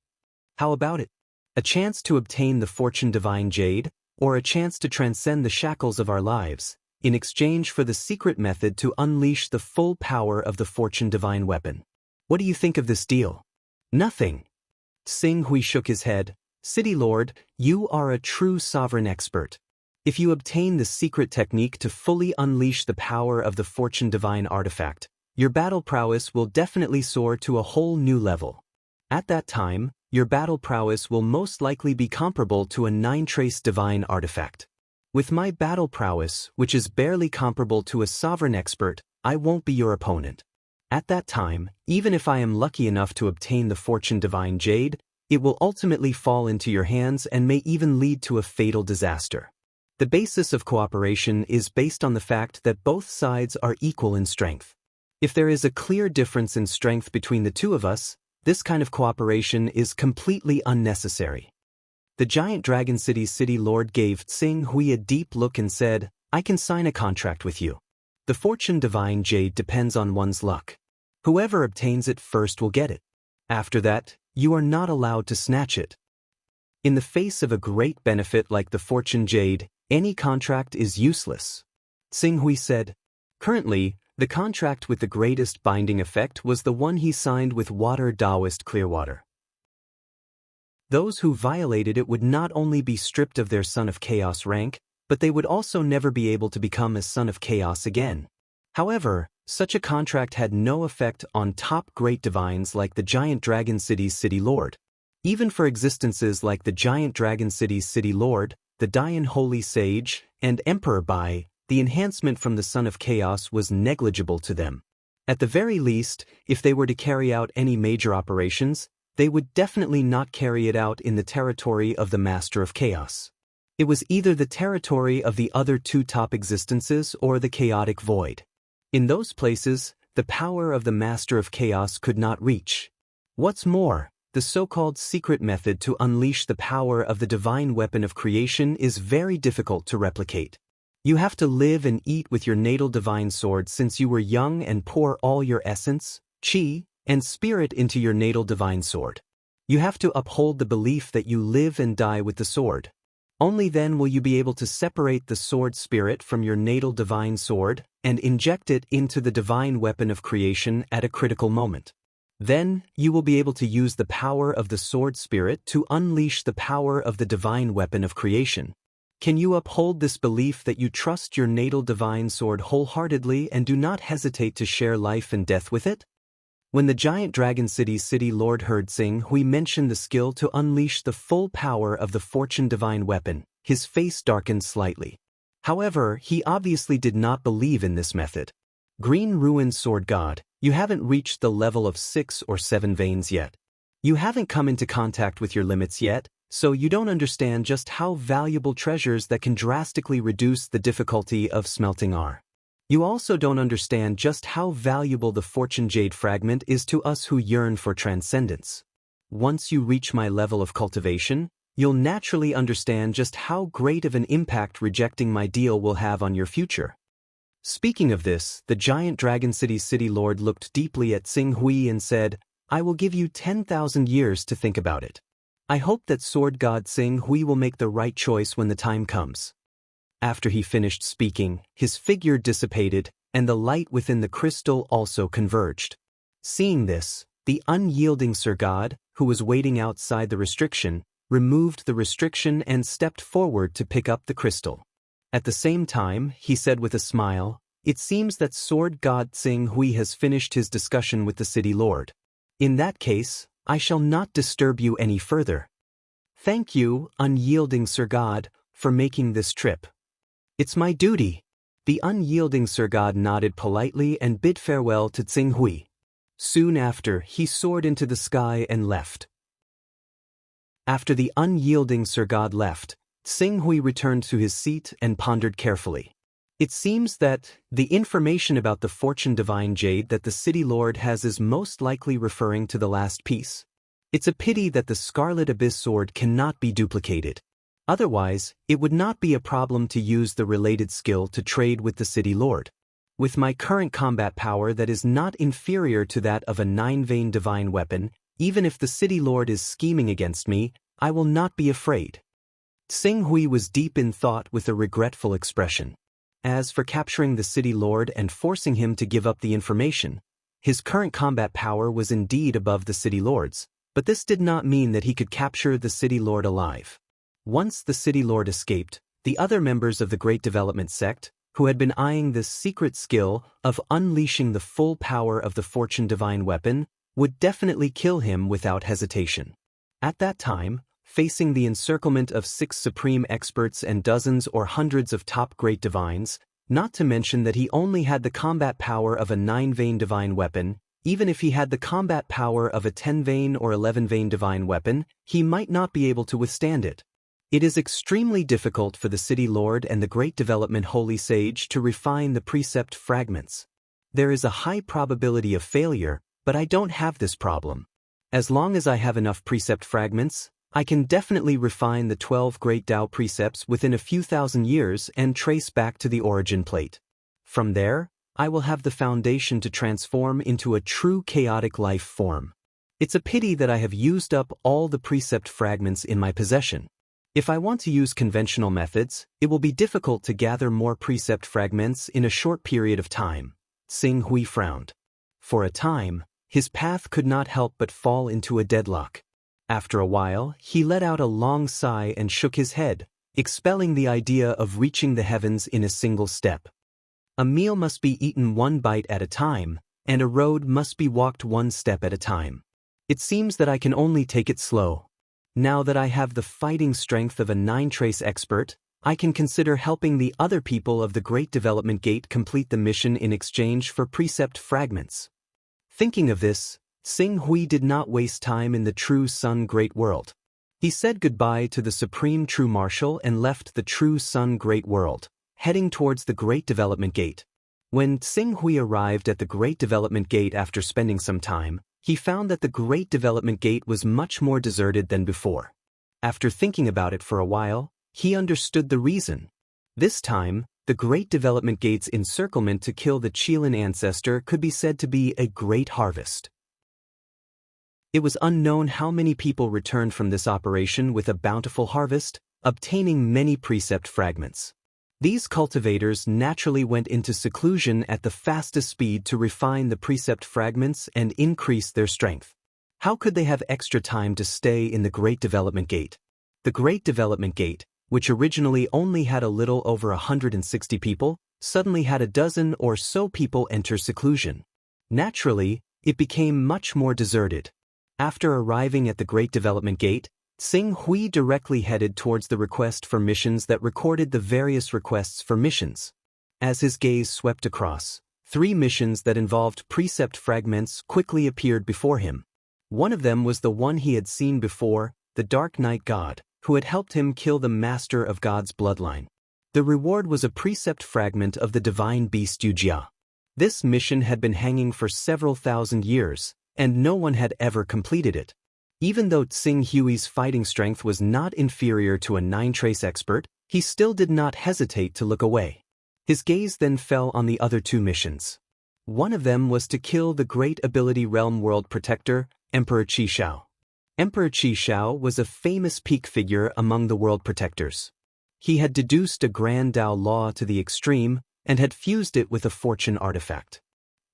How about it? A chance to obtain the Fortune Divine Jade, or a chance to transcend the shackles of our lives, in exchange for the secret method to unleash the full power of the Fortune Divine weapon. What do you think of this deal? Nothing. Tsing Hui shook his head. City Lord, you are a true sovereign expert. If you obtain the secret technique to fully unleash the power of the Fortune Divine artifact, your battle prowess will definitely soar to a whole new level. At that time, your battle prowess will most likely be comparable to a 9-trace divine artifact. With my battle prowess, which is barely comparable to a sovereign expert, I won't be your opponent. At that time, even if I am lucky enough to obtain the Fortune Divine Jade, it will ultimately fall into your hands and may even lead to a fatal disaster. The basis of cooperation is based on the fact that both sides are equal in strength. If there is a clear difference in strength between the two of us, this kind of cooperation is completely unnecessary. The giant Dragon City's city lord gave Tsing Hui a deep look and said, I can sign a contract with you. The Fortune Divine Jade depends on one's luck. Whoever obtains it first will get it. After that, you are not allowed to snatch it. In the face of a great benefit like the Fortune Jade, any contract is useless. Tsing Hui said, currently, the contract with the greatest binding effect was the one he signed with Water Taoist Clearwater. Those who violated it would not only be stripped of their Son of Chaos rank, but they would also never be able to become a Son of Chaos again. However, such a contract had no effect on top great divines like the giant Dragon City's city lord. Even for existences like the giant Dragon City's city lord, the Dayan Holy Sage, and Emperor Bai, the enhancement from the Son of Chaos was negligible to them. At the very least, if they were to carry out any major operations, they would definitely not carry it out in the territory of the Master of Chaos. It was either the territory of the other 2 top existences or the chaotic void. In those places, the power of the Master of Chaos could not reach. What's more, the so-called secret method to unleash the power of the divine weapon of creation is very difficult to replicate. You have to live and eat with your natal divine sword since you were young and pour all your essence, chi, and spirit into your natal divine sword. You have to uphold the belief that you live and die with the sword. Only then will you be able to separate the sword spirit from your natal divine sword and inject it into the divine weapon of creation at a critical moment. Then, you will be able to use the power of the sword spirit to unleash the power of the divine weapon of creation. Can you uphold this belief that you trust your natal divine sword wholeheartedly and do not hesitate to share life and death with it? When the giant Dragon City's city lord heard Tsing Hui mention the skill to unleash the full power of the Fortune Divine weapon, his face darkened slightly. However, he obviously did not believe in this method. Green Ruin Sword God, you haven't reached the level of 6 or 7 veins yet. You haven't come into contact with your limits yet, so you don't understand just how valuable treasures that can drastically reduce the difficulty of smelting are. You also don't understand just how valuable the Fortune Jade fragment is to us who yearn for transcendence. Once you reach my level of cultivation, you'll naturally understand just how great of an impact rejecting my deal will have on your future. Speaking of this, the giant Dragon City's city lord looked deeply at Xing Hui and said, I will give you 10,000 years to think about it. I hope that sword god Xing Hui will make the right choice when the time comes. After he finished speaking, his figure dissipated, and the light within the crystal also converged. Seeing this, the unyielding Sir God, who was waiting outside the restriction, removed the restriction and stepped forward to pick up the crystal. At the same time, he said with a smile, It seems that sword god Xing Hui has finished his discussion with the city lord. In that case, I shall not disturb you any further. Thank you, unyielding Sir God, for making this trip. It's my duty. The unyielding Sir God nodded politely and bid farewell to Xing Hui. Soon after, he soared into the sky and left. After the unyielding Sir God left, Xing Hui returned to his seat and pondered carefully. It seems that the information about the Fortune Divine Jade that the City Lord has is most likely referring to the last piece. It's a pity that the Scarlet Abyss Sword cannot be duplicated. Otherwise, it would not be a problem to use the related skill to trade with the City Lord. With my current combat power that is not inferior to that of a 9-vein divine weapon, even if the City Lord is scheming against me, I will not be afraid. Xing Hui was deep in thought with a regretful expression. As for capturing the City Lord and forcing him to give up the information, his current combat power was indeed above the City Lord's, but this did not mean that he could capture the City Lord alive. Once the City Lord escaped, the other members of the Great Development Sect, who had been eyeing this secret skill of unleashing the full power of the Fortune Divine Weapon, would definitely kill him without hesitation. At that time, facing the encirclement of 6 supreme experts and dozens or hundreds of top great divines, not to mention that he only had the combat power of a 9-vein divine weapon, even if he had the combat power of a 10-vein or 11-vein divine weapon, he might not be able to withstand it. It is extremely difficult for the City Lord and the Great Development Holy Sage to refine the precept fragments. There is a high probability of failure, but I don't have this problem. As long as I have enough precept fragments, I can definitely refine the 12 great Tao precepts within a few thousand years and trace back to the origin plate. From there, I will have the foundation to transform into a true chaotic life form. It's a pity that I have used up all the precept fragments in my possession. If I want to use conventional methods, it will be difficult to gather more precept fragments in a short period of time. Xing Hui frowned. For a time, his path could not help but fall into a deadlock. After a while, he let out a long sigh and shook his head, expelling the idea of reaching the heavens in a single step. A meal must be eaten one bite at a time, and a road must be walked one step at a time. It seems that I can only take it slow. Now that I have the fighting strength of a 9-trace expert, I can consider helping the other people of the Great Development Gate complete the mission in exchange for precept fragments. Thinking of this, Xing Hui did not waste time in the True Sun Great World. He said goodbye to the Supreme True Marshal and left the True Sun Great World, heading towards the Great Development Gate. When Xing Hui arrived at the Great Development Gate after spending some time, he found that the Great Development Gate was much more deserted than before. After thinking about it for a while, he understood the reason. This time, the Great Development Gate's encirclement to kill the Qilin ancestor could be said to be a great harvest. It was unknown how many people returned from this operation with a bountiful harvest, obtaining many precept fragments. These cultivators naturally went into seclusion at the fastest speed to refine the precept fragments and increase their strength. How could they have extra time to stay in the Great Development Gate? The Great Development Gate, which originally only had a little over 160 people, suddenly had a dozen or so people enter seclusion. Naturally, it became much more deserted. After arriving at the Great Development Gate, Xing Hui directly headed towards the request for missions that recorded the various requests for missions. As his gaze swept across, 3 missions that involved precept fragments quickly appeared before him. One of them was the one he had seen before, the Dark Knight God, who had helped him kill the Master of God's bloodline. The reward was a precept fragment of the divine beast Yujia. This mission had been hanging for several thousand years, and no one had ever completed it. Even though Tsing Hui's fighting strength was not inferior to a 9-trace expert, he still did not hesitate to look away. His gaze then fell on the other 2 missions. One of them was to kill the Great Ability Realm World Protector, Emperor Qi Shao. Emperor Qi Shao was a famous peak figure among the world protectors. He had deduced a grand Tao law to the extreme and had fused it with a fortune artifact.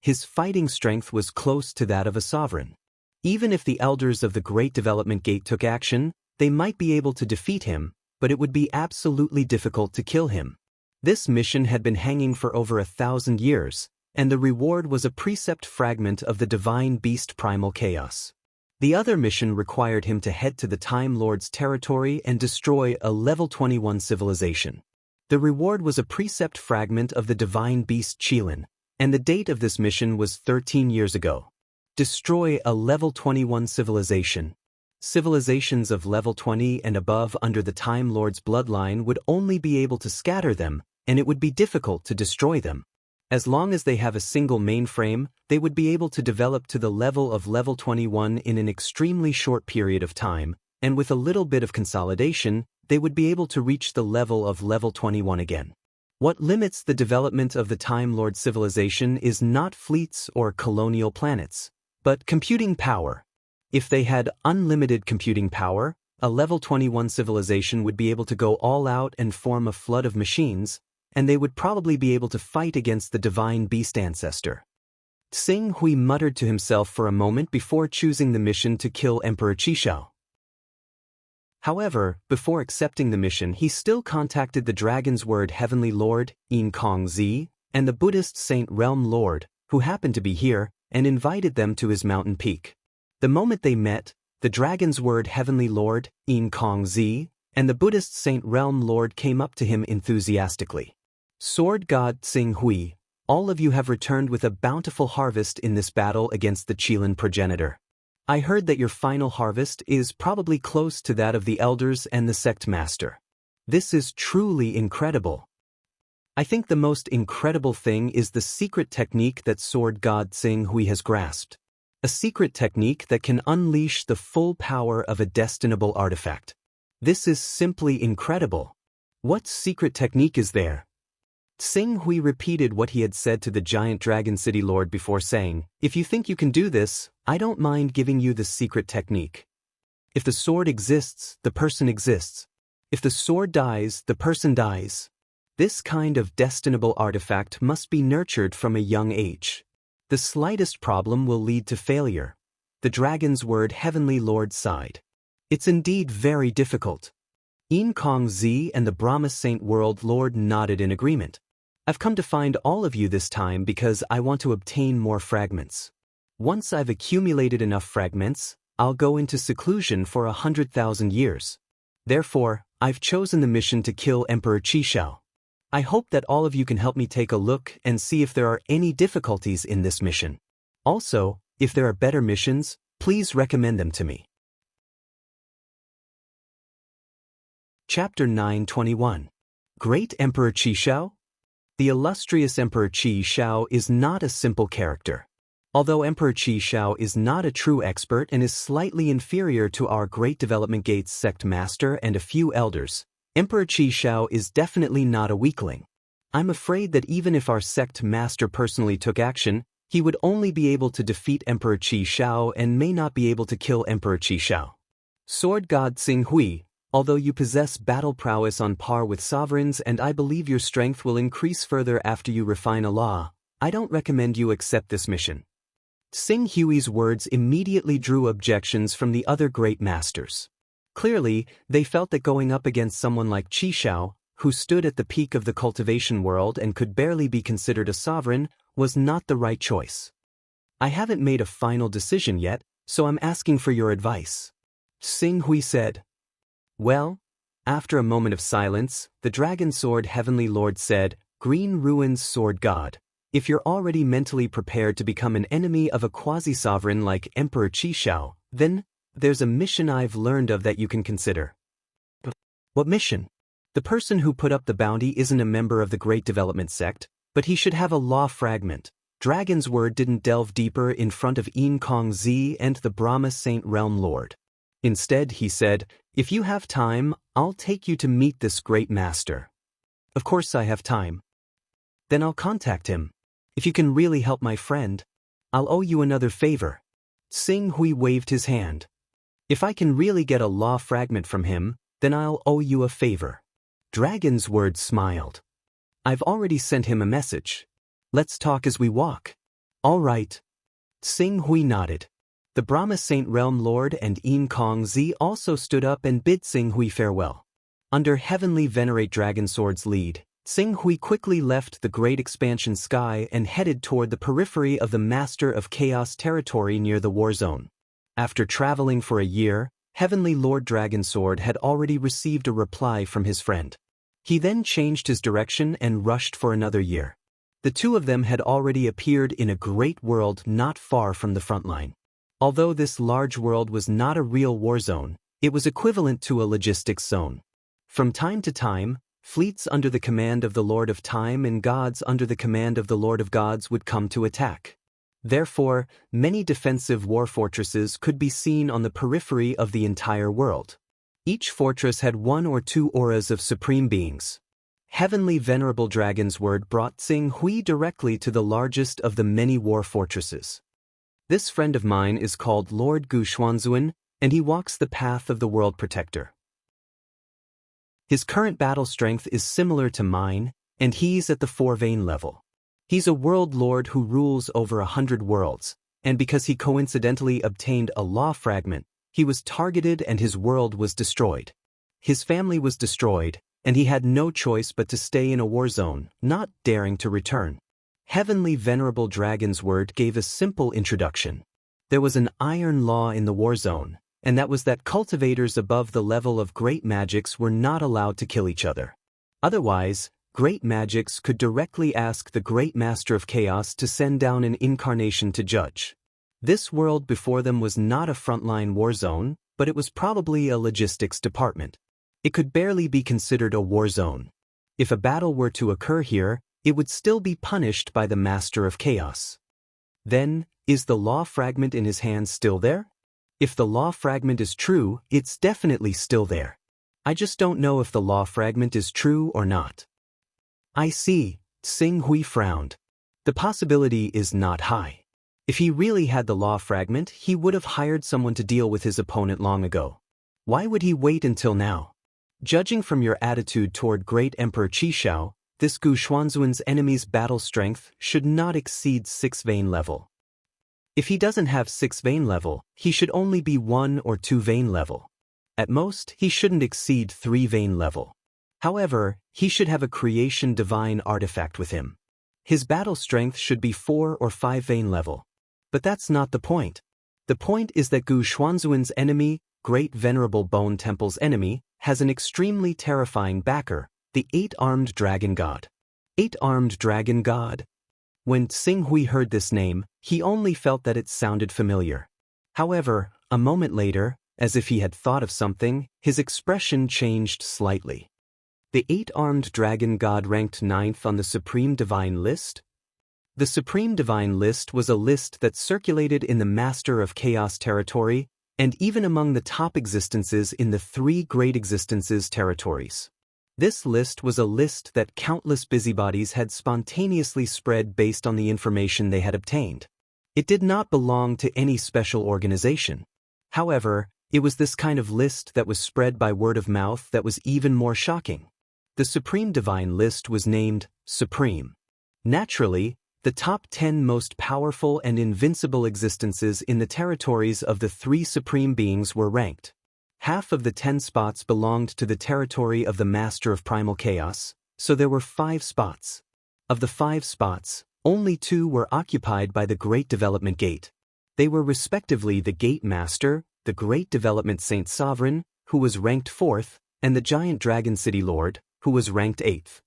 His fighting strength was close to that of a sovereign. Even if the elders of the Great Development Gate took action, they might be able to defeat him, but it would be absolutely difficult to kill him. This mission had been hanging for over 1,000 years, and the reward was a precept fragment of the divine beast Primal Chaos. The other mission required him to head to the Time Lord's territory and destroy a level 21 civilization. The reward was a precept fragment of the divine beast Qilin, and the date of this mission was 13 years ago. Destroy a level 21 civilization. Civilizations of level 20 and above under the Time Lord's bloodline would only be able to scatter them, and it would be difficult to destroy them. As long as they have a single mainframe, they would be able to develop to the level of level 21 in an extremely short period of time, and with a little bit of consolidation, they would be able to reach the level of level 21 again. What limits the development of the Time Lord civilization is not fleets or colonial planets, but computing power. If they had unlimited computing power, a level 21 civilization would be able to go all out and form a flood of machines, and they would probably be able to fight against the divine beast ancestor. Tsing Hui muttered to himself for a moment before choosing the mission to kill Emperor Qi Shao. However, before accepting the mission, he still contacted the Dragon's Word Heavenly Lord, Yin Kong Zi, and the Buddhist Saint Realm Lord, who happened to be here, and invited them to his mountain peak. The moment they met, the Dragon's Word Heavenly Lord, Yin Kong Zi, and the Buddhist Saint Realm Lord came up to him enthusiastically. Sword God Tsing Hui, all of you have returned with a bountiful harvest in this battle against the Qilin progenitor. I heard that your final harvest is probably close to that of the elders and the sect master. This is truly incredible. I think the most incredible thing is the secret technique that Sword God Tsing Hui has grasped. A secret technique that can unleash the full power of a destinable artifact. This is simply incredible. What secret technique is there? Tsing Hui repeated what he had said to the giant Dragon City Lord before saying, "If you think you can do this, I don't mind giving you the secret technique. If the sword exists, the person exists. If the sword dies, the person dies. This kind of destinable artifact must be nurtured from a young age. The slightest problem will lead to failure." The Dragon's Word Heavenly Lord sighed. It's indeed very difficult. Yin Kong Zi and the Brahma Saint World Lord nodded in agreement. I've come to find all of you this time because I want to obtain more fragments. Once I've accumulated enough fragments, I'll go into seclusion for 100,000 years. Therefore, I've chosen the mission to kill Emperor Qi Shao. I hope that all of you can help me take a look and see if there are any difficulties in this mission. Also, if there are better missions, please recommend them to me. Chapter 921. Great Emperor Qi Shao? The illustrious Emperor Qi Shao is not a simple character. Although Emperor Qi Shao is not a true expert and is slightly inferior to our Great Development Gate's sect master and a few elders, Emperor Qi Shao is definitely not a weakling. I'm afraid that even if our sect master personally took action, he would only be able to defeat Emperor Qi Shao and may not be able to kill Emperor Qi Shao. Sword God Tsing Hui, although you possess battle prowess on par with sovereigns and I believe your strength will increase further after you refine a law, I don't recommend you accept this mission. Tsing Hui's words immediately drew objections from the other great masters. Clearly, they felt that going up against someone like Qi Shao, who stood at the peak of the cultivation world and could barely be considered a sovereign, was not the right choice. I haven't made a final decision yet, so I'm asking for your advice. Tsing Hui said. Well, after a moment of silence, the Dragon Sword Heavenly Lord said, Green Ruins Sword God, if you're already mentally prepared to become an enemy of a quasi-sovereign like Emperor Qi Shao, then there's a mission I've learned of that you can consider. What mission? The person who put up the bounty isn't a member of the Great Development Sect, but he should have a law fragment. Dragon's word didn't delve deeper in front of Een Kong Z and the Brahma Saint Realm Lord. Instead, he said, "If you have time, I'll take you to meet this great master." "Of course I have time." "Then I'll contact him. If you can really help my friend, I'll owe you another favor." Sing Hui waved his hand. "If I can really get a law fragment from him, then I'll owe you a favor." Dragon's word smiled. "I've already sent him a message. Let's talk as we walk." "All right." Sing Hui nodded. The Brahma Saint Realm Lord and Een Kong Z also stood up and bid Sing Hui farewell. Under Heavenly Venerate Dragon Sword's lead, Sing Hui quickly left the Great Expansion Sky and headed toward the periphery of the Master of Chaos territory near the war zone. After traveling for a year, Heavenly Lord Dragonsword had already received a reply from his friend. He then changed his direction and rushed for another year. The two of them had already appeared in a great world not far from the front line. Although this large world was not a real war zone, it was equivalent to a logistics zone. From time to time, fleets under the command of the Lord of Time and gods under the command of the Lord of Gods would come to attack. Therefore, many defensive war fortresses could be seen on the periphery of the entire world. Each fortress had one or two auras of supreme beings. Heavenly Venerable Dragon's word brought Sing Hui directly to the largest of the many war fortresses. "This friend of mine is called Lord Gu Xuanzuan, and he walks the path of the World Protector. His current battle strength is similar to mine, and he's at the 4-vein level. He's a world lord who rules over 100 worlds, and because he coincidentally obtained a law fragment, he was targeted and his world was destroyed. His family was destroyed, and he had no choice but to stay in a war zone, not daring to return." Heavenly Venerable Dragon's word gave a simple introduction. There was an iron law in the war zone, and that was that cultivators above the level of great magics were not allowed to kill each other. Otherwise, great magics could directly ask the Great Master of Chaos to send down an incarnation to judge. This world before them was not a frontline war zone, but it was probably a logistics department. It could barely be considered a war zone. If a battle were to occur here, it would still be punished by the Master of Chaos. Then, is the law fragment in his hands still there? If the law fragment is true, it's definitely still there. I just don't know if the law fragment is true or not. I see, Sing Hui frowned. The possibility is not high. If he really had the law fragment, he would have hired someone to deal with his opponent long ago. Why would he wait until now? Judging from your attitude toward Great Emperor Qishao, this Gu Xuanzuan's enemy's battle strength should not exceed 6-vein level. If he doesn't have 6-vein level, he should only be 1 or 2-vein level. At most, he shouldn't exceed 3-vein level. However, he should have a creation divine artifact with him. His battle strength should be 4 or 5-vein level. But that's not the point. The point is that Gu Xuanzuan's enemy, Great Venerable Bone Temple's enemy, has an extremely terrifying backer, the 8-armed dragon god. 8-armed dragon god. When Sing Hui heard this name, he only felt that it sounded familiar. However, a moment later, as if he had thought of something, his expression changed slightly. The 8-armed dragon god ranked 9th on the Supreme Divine List? The Supreme Divine List was a list that circulated in the Master of Chaos territory, and even among the top existences in the 3 Great Existences territories. This list was a list that countless busybodies had spontaneously spread based on the information they had obtained. It did not belong to any special organization. However, it was this kind of list that was spread by word of mouth that was even more shocking. The Supreme Divine List was named Supreme. Naturally, the top 10 most powerful and invincible existences in the territories of the 3 Supreme Beings were ranked. Half of the 10 spots belonged to the territory of the Master of Primal Chaos, so there were 5 spots. Of the 5 spots, only 2 were occupied by the Great Development Gate. They were respectively the Gate Master, the Great Development Saint Sovereign, who was ranked 4th, and the Giant Dragon City Lord, who was ranked 8th.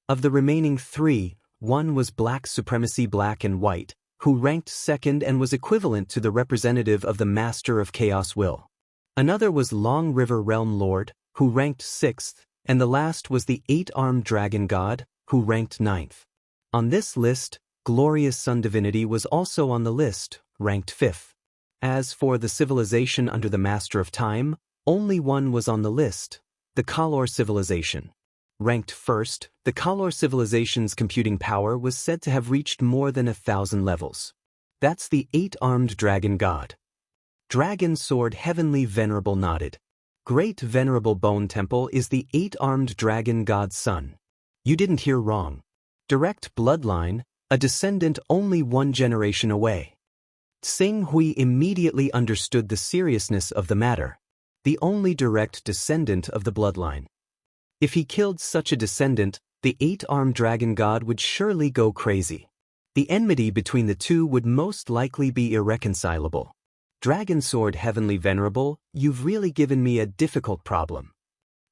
Of the remaining 3, one was Black Supremacy Black and White, who ranked 2nd and was equivalent to the representative of the Master of Chaos Will. Another was Long River Realm Lord, who ranked 6th, and the last was the 8-armed dragon god, who ranked 9th. On this list, Glorious Sun Divinity was also on the list, ranked 5th. As for the civilization under the Master of Time, only one was on the list, the Kalor civilization. Ranked 1st, the Kalor civilization's computing power was said to have reached more than 1,000 levels. That's the 8-armed dragon god. Dragon Sword Heavenly Venerable nodded. Great Venerable Bone Temple is the 8-armed dragon god's son. You didn't hear wrong. Direct bloodline, a descendant only one generation away. Tsing Hui immediately understood the seriousness of the matter. The only direct descendant of the bloodline. If he killed such a descendant, the 8-armed dragon god would surely go crazy. The enmity between the two would most likely be irreconcilable. Dragon Sword Heavenly Venerable, you've really given me a difficult problem.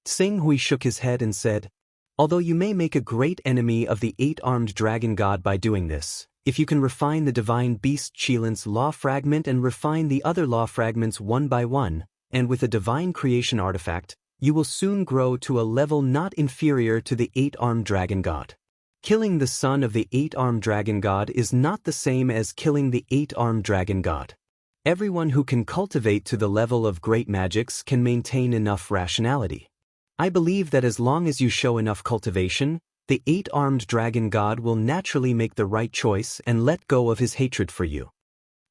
Tsing Hui shook his head and said, although you may make a great enemy of the 8-armed dragon god by doing this, if you can refine the divine beast Qilin's law fragment and refine the other law fragments one by one, and with a divine creation artifact, you will soon grow to a level not inferior to the 8-armed dragon god. Killing the son of the 8-armed dragon god is not the same as killing the 8-armed dragon god. Everyone who can cultivate to the level of great magics can maintain enough rationality. I believe that as long as you show enough cultivation, the 8-armed dragon god will naturally make the right choice and let go of his hatred for you.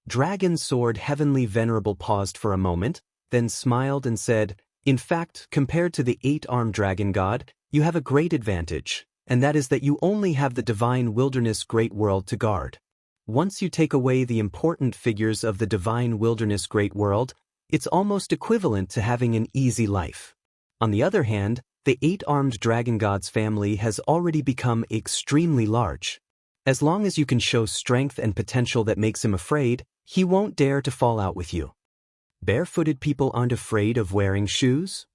Dragon Sword Heavenly Venerable paused for a moment, then smiled and said, in fact, compared to the 8-armed dragon god, you have a great advantage, and that is that you only have the divine wilderness great world to guard. Once you take away the important figures of the divine wilderness great world, it's almost equivalent to having an easy life. On the other hand, the 8-armed dragon god's family has already become extremely large. As long as you can show strength and potential that makes him afraid, he won't dare to fall out with you. Barefooted people aren't afraid of wearing shoes?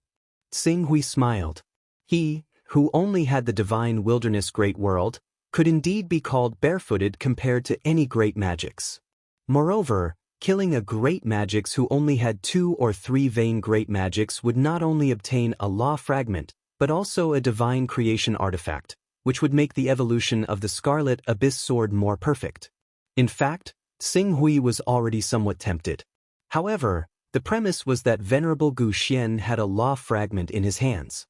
Tsing Hui smiled. He, who only had the divine wilderness great world, could indeed be called barefooted compared to any great magics. Moreover, killing a great magics who only had 2 or 3 vain great magics would not only obtain a law fragment, but also a divine creation artifact, which would make the evolution of the Scarlet Abyss Sword more perfect. In fact, Tsing Hui was already somewhat tempted. However, the premise was that Venerable Gu Xian had a law fragment in his hands.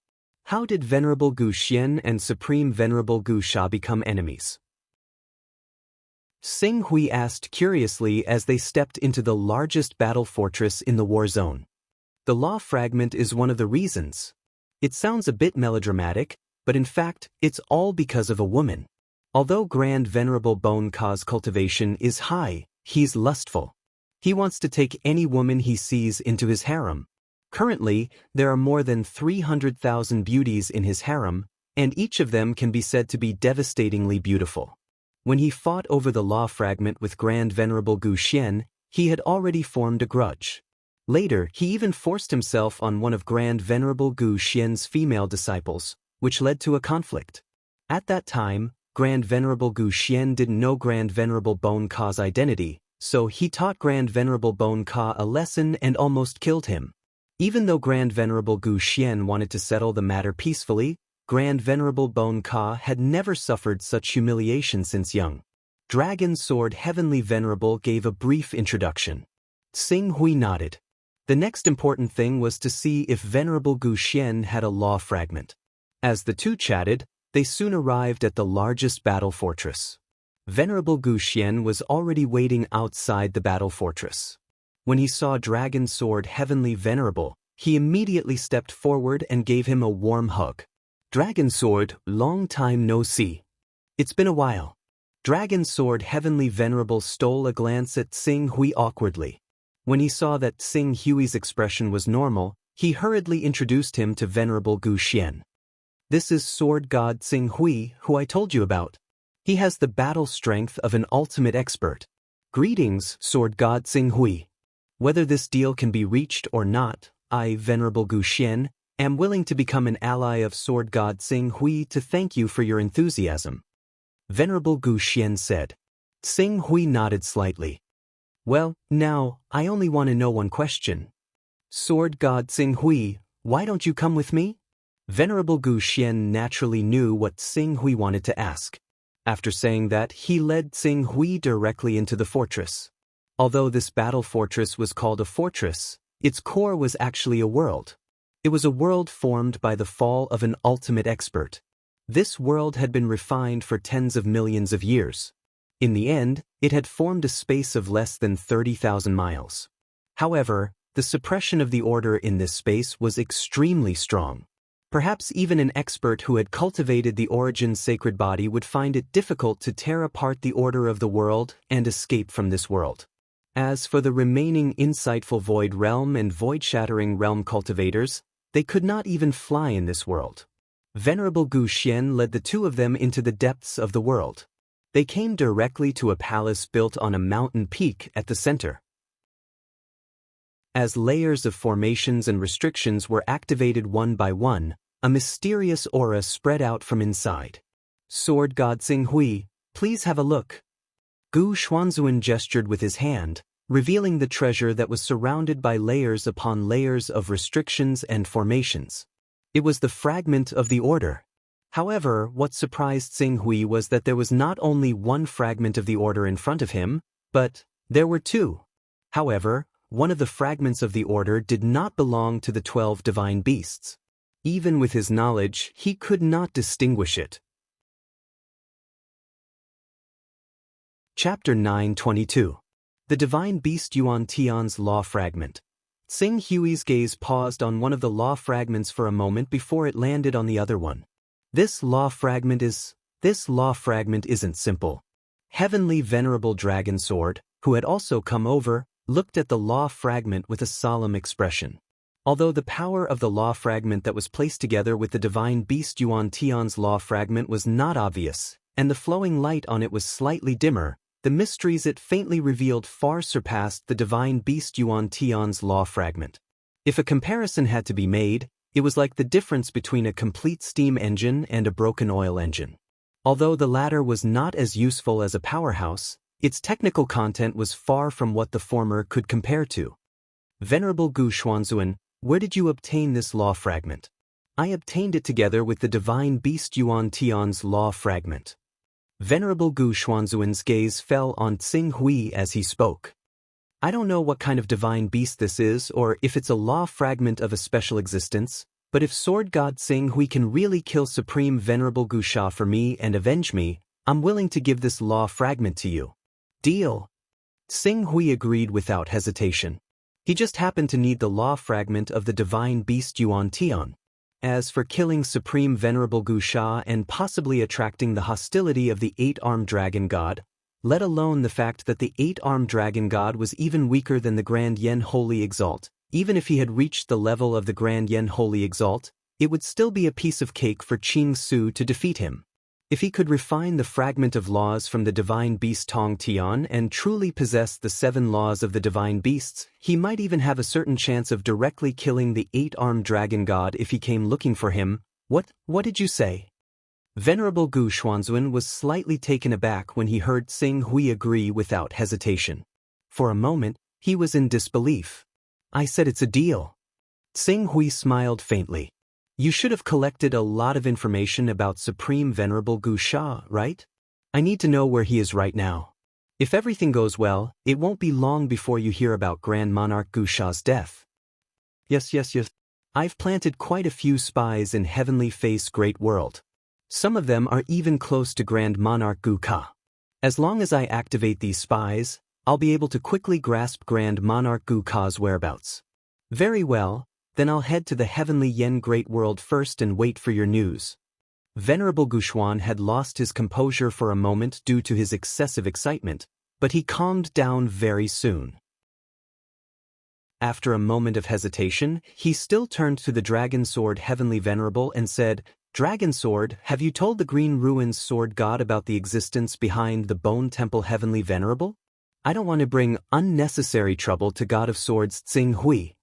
How did Venerable Gu Xian and Supreme Venerable Gu Sha become enemies? Tsing Hui asked curiously as they stepped into the largest battle fortress in the war zone. The law fragment is one of the reasons. It sounds a bit melodramatic, but in fact, it's all because of a woman. Although Grand Venerable Bone Ka's cultivation is high, he's lustful. He wants to take any woman he sees into his harem. Currently, there are more than 300,000 beauties in his harem, and each of them can be said to be devastatingly beautiful. When he fought over the law fragment with Grand Venerable Gu Xian, he had already formed a grudge. Later, he even forced himself on one of Grand Venerable Gu Xian's female disciples, which led to a conflict. At that time, Grand Venerable Gu Xian didn't know Grand Venerable Bone Ka's identity, so he taught Grand Venerable Bone Ka a lesson and almost killed him. Even though Grand Venerable Gu Xian wanted to settle the matter peacefully, Grand Venerable Bone Ka had never suffered such humiliation since young. Dragon Sword Heavenly Venerable gave a brief introduction. Tsing Hui nodded. The next important thing was to see if Venerable Gu Xian had a law fragment. As the two chatted, they soon arrived at the largest battle fortress. Venerable Gu Xian was already waiting outside the battle fortress. When he saw Dragon Sword Heavenly Venerable, he immediately stepped forward and gave him a warm hug. Dragon Sword, long time no see. It's been a while. Dragon Sword Heavenly Venerable stole a glance at Tsing Hui awkwardly. When he saw that Tsing Hui's expression was normal, he hurriedly introduced him to Venerable Gu Xian. This is Sword God Tsing Hui, who I told you about. He has the battle strength of an ultimate expert. Greetings, Sword God Tsing Hui. Whether this deal can be reached or not, I, Venerable Gu Xian, am willing to become an ally of Sword God Tsing Hui to thank you for your enthusiasm. Venerable Gu Xian said. Tsing Hui nodded slightly. Well, now, I only want to know one question. Sword God Tsing Hui, Why don't you come with me? Venerable Gu Xian naturally knew what Xing Hui wanted to ask. After saying that, he led Xing Hui directly into the fortress. Although this battle fortress was called a fortress, its core was actually a world. It was a world formed by the fall of an ultimate expert. This world had been refined for tens of millions of years. In the end, it had formed a space of less than 30,000 miles. However, the suppression of the order in this space was extremely strong. Perhaps even an expert who had cultivated the Origin's sacred body would find it difficult to tear apart the order of the world and escape from this world. As for the remaining insightful Void Realm and Void-Shattering Realm cultivators, they could not even fly in this world. Venerable Gu Xian led the two of them into the depths of the world. They came directly to a palace built on a mountain peak at the center. As layers of formations and restrictions were activated one by one, a mysterious aura spread out from inside. Sword God Xing Hui, please have a look. Gu Xuanzuan gestured with his hand, revealing the treasure that was surrounded by layers upon layers of restrictions and formations. It was the fragment of the order. However, what surprised Xing Hui was that there was not only one fragment of the order in front of him, but there were two. However, one of the fragments of the order did not belong to the 12 divine beasts. Even with his knowledge, he could not distinguish it. Chapter 9:22. The Divine Beast Yuan Tian's Law Fragment. Xing Hui's gaze paused on one of the law fragments for a moment before it landed on the other one. This law fragment isn't simple. Heavenly Venerable Dragon Sword, who had also come over, looked at the law fragment with a solemn expression. Although the power of the law fragment that was placed together with the Divine Beast Yuan Tian's law fragment was not obvious, and the flowing light on it was slightly dimmer, the mysteries it faintly revealed far surpassed the Divine Beast Yuan Tian's law fragment. If a comparison had to be made, it was like the difference between a complete steam engine and a broken oil engine. Although the latter was not as useful as a powerhouse, its technical content was far from what the former could compare to. Venerable Gu Xuanzuan, where did you obtain this law fragment? I obtained it together with the Divine Beast Yuan Tian's law fragment. Venerable Gu Xuanzuan's gaze fell on Xing Hui as he spoke. I don't know what kind of divine beast this is or if it's a law fragment of a special existence, but if Sword God Xing Hui can really kill Supreme Venerable Gu Sha for me and avenge me, I'm willing to give this law fragment to you. Deal. Xing Hui agreed without hesitation. He just happened to need the law fragment of the Divine Beast Yuan Tian. As for killing Supreme Venerable Gu Sha and possibly attracting the hostility of the 8-armed dragon god, let alone the fact that the 8-armed dragon god was even weaker than the Grand Yen Holy Exalt, even if he had reached the level of the Grand Yen Holy Exalt, it would still be a piece of cake for Qing Su to defeat him. If he could refine the fragment of laws from the Divine Beast Tong Tian and truly possess the 7 laws of the Divine Beasts, he might even have a certain chance of directly killing the 8-armed dragon god if he came looking for him. What did you say? Venerable Gu Xuanzuan was slightly taken aback when he heard Xing Hui agree without hesitation. For a moment, he was in disbelief. I said it's a deal. Xing Hui smiled faintly. You should have collected a lot of information about Supreme Venerable Gu Sha, right? I need to know where he is right now. If everything goes well, it won't be long before you hear about Grand Monarch Gu Sha's death. Yes. I've planted quite a few spies in Heavenly Face Great World. Some of them are even close to Grand Monarch Gu Ka. As long as I activate these spies, I'll be able to quickly grasp Grand Monarch Gu Ka's whereabouts. Very well. Then I'll head to the Heavenly Yen Great World first and wait for your news. Venerable Gu Xuan had lost his composure for a moment due to his excessive excitement, but he calmed down very soon. After a moment of hesitation, he still turned to the Dragon Sword Heavenly Venerable and said, Dragon Sword, have you told the Green Ruins Sword God about the existence behind the Bone Temple Heavenly Venerable? I don't want to bring unnecessary trouble to God of Swords Xing Hui.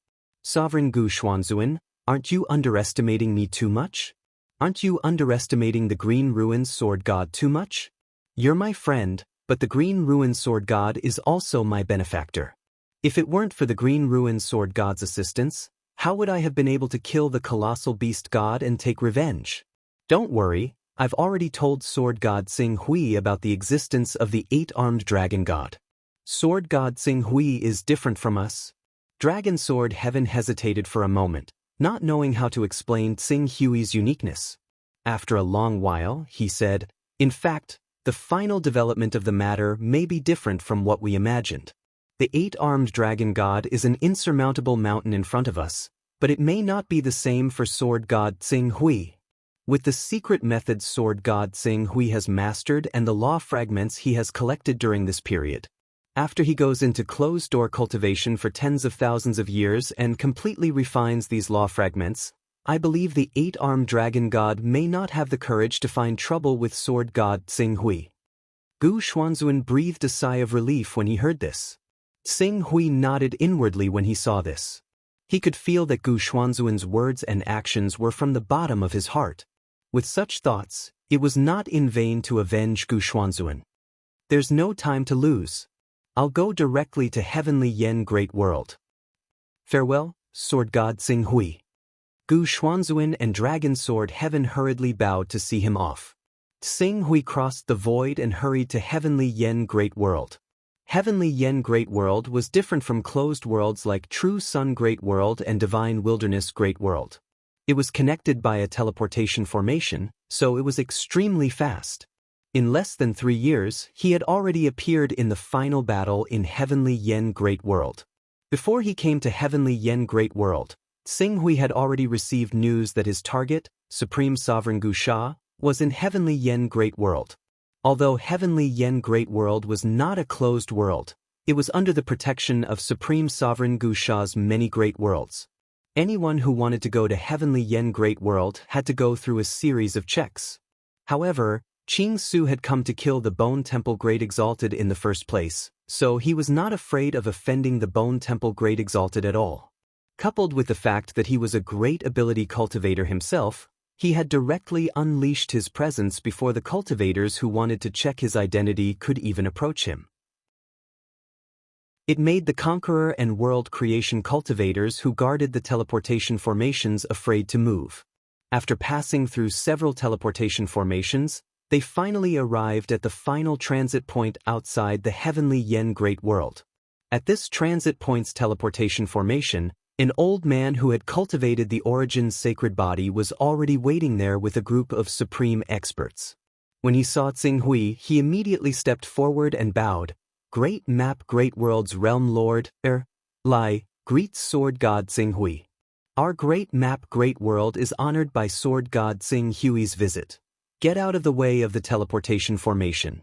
Sovereign Gu Xuanzuan, aren't you underestimating me too much? Aren't you underestimating the Green Ruins Sword God too much? You're my friend, but the Green Ruins Sword God is also my benefactor. If it weren't for the Green Ruins Sword God's assistance, How would I have been able to kill the colossal beast god and take revenge? Don't worry, I've already told Sword God Tsing Hui about the existence of the 8-armed dragon god. Sword God Tsing Hui is different from us. Dragon Sword Heaven hesitated for a moment, not knowing how to explain Tsing Hui's uniqueness. After a long while, he said, "In fact, the final development of the matter may be different from what we imagined. The 8-armed dragon god is an insurmountable mountain in front of us, but it may not be the same for Sword God Tsing Hui. With the secret methods Sword God Tsing Hui has mastered and the law fragments he has collected during this period, after he goes into closed-door cultivation for tens of thousands of years and completely refines these law fragments, I believe the 8-armed dragon god may not have the courage to find trouble with Sword God Tsing Hui." Gu Xuanzun breathed a sigh of relief when he heard this. Tsing Hui nodded inwardly when he saw this. He could feel that Gu Xuanzun's words and actions were from the bottom of his heart. With such thoughts, it was not in vain to avenge Gu Xuanzun. "There's no time to lose. I'll go directly to Heavenly Yen Great World. Farewell, Sword God Tsing Hui." Gu Xuanzun and Dragon Sword Heaven hurriedly bowed to see him off. Tsing Hui crossed the void and hurried to Heavenly Yen Great World. Heavenly Yen Great World was different from closed worlds like True Sun Great World and Divine Wilderness Great World. It was connected by a teleportation formation, so it was extremely fast. In less than 3 years, he had already appeared in the final battle in Heavenly Yen Great World. Before he came to Heavenly Yen Great World, Tsing Hui had already received news that his target, Supreme Sovereign Gu Sha, was in Heavenly Yen Great World. Although Heavenly Yen Great World was not a closed world, it was under the protection of Supreme Sovereign Gu Sha's many great worlds. Anyone who wanted to go to Heavenly Yen Great World had to go through a series of checks. However, Qing Su had come to kill the Bone Temple Great Exalted in the first place, so he was not afraid of offending the Bone Temple Great Exalted at all. Coupled with the fact that he was a great ability cultivator himself, he had directly unleashed his presence before the cultivators who wanted to check his identity could even approach him. It made the Conqueror and World Creation cultivators who guarded the teleportation formations afraid to move. After passing through several teleportation formations, they finally arrived at the final transit point outside the Heavenly Yen Great World. At this transit point's teleportation formation, an old man who had cultivated the Origin's sacred body was already waiting there with a group of supreme experts. When he saw Tsing Hui, he immediately stepped forward and bowed. "Great Map Great World's Realm Lord, Lai, greets Sword God Tsing Hui. Our Great Map Great World is honored by Sword God Tsing Hui's visit. Get out of the way of the teleportation formation."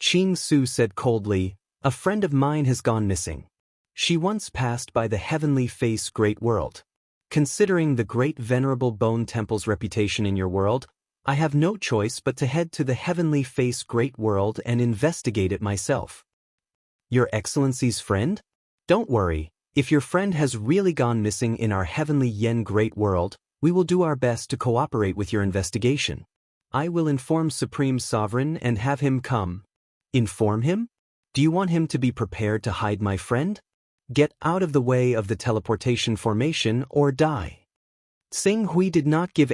Qing Su said coldly, "A friend of mine has gone missing. She once passed by the Heavenly Face Great World. Considering the great venerable Bone Temple's reputation in your world, I have no choice but to head to the Heavenly Face Great World and investigate it myself." "Your Excellency's friend? Don't worry, if your friend has really gone missing in our Heavenly Yen Great World, we will do our best to cooperate with your investigation. I will inform Supreme Sovereign and have him come." "Inform him? Do you want him to be prepared to hide my friend? Get out of the way of the teleportation formation or die." Tsing Hui did not give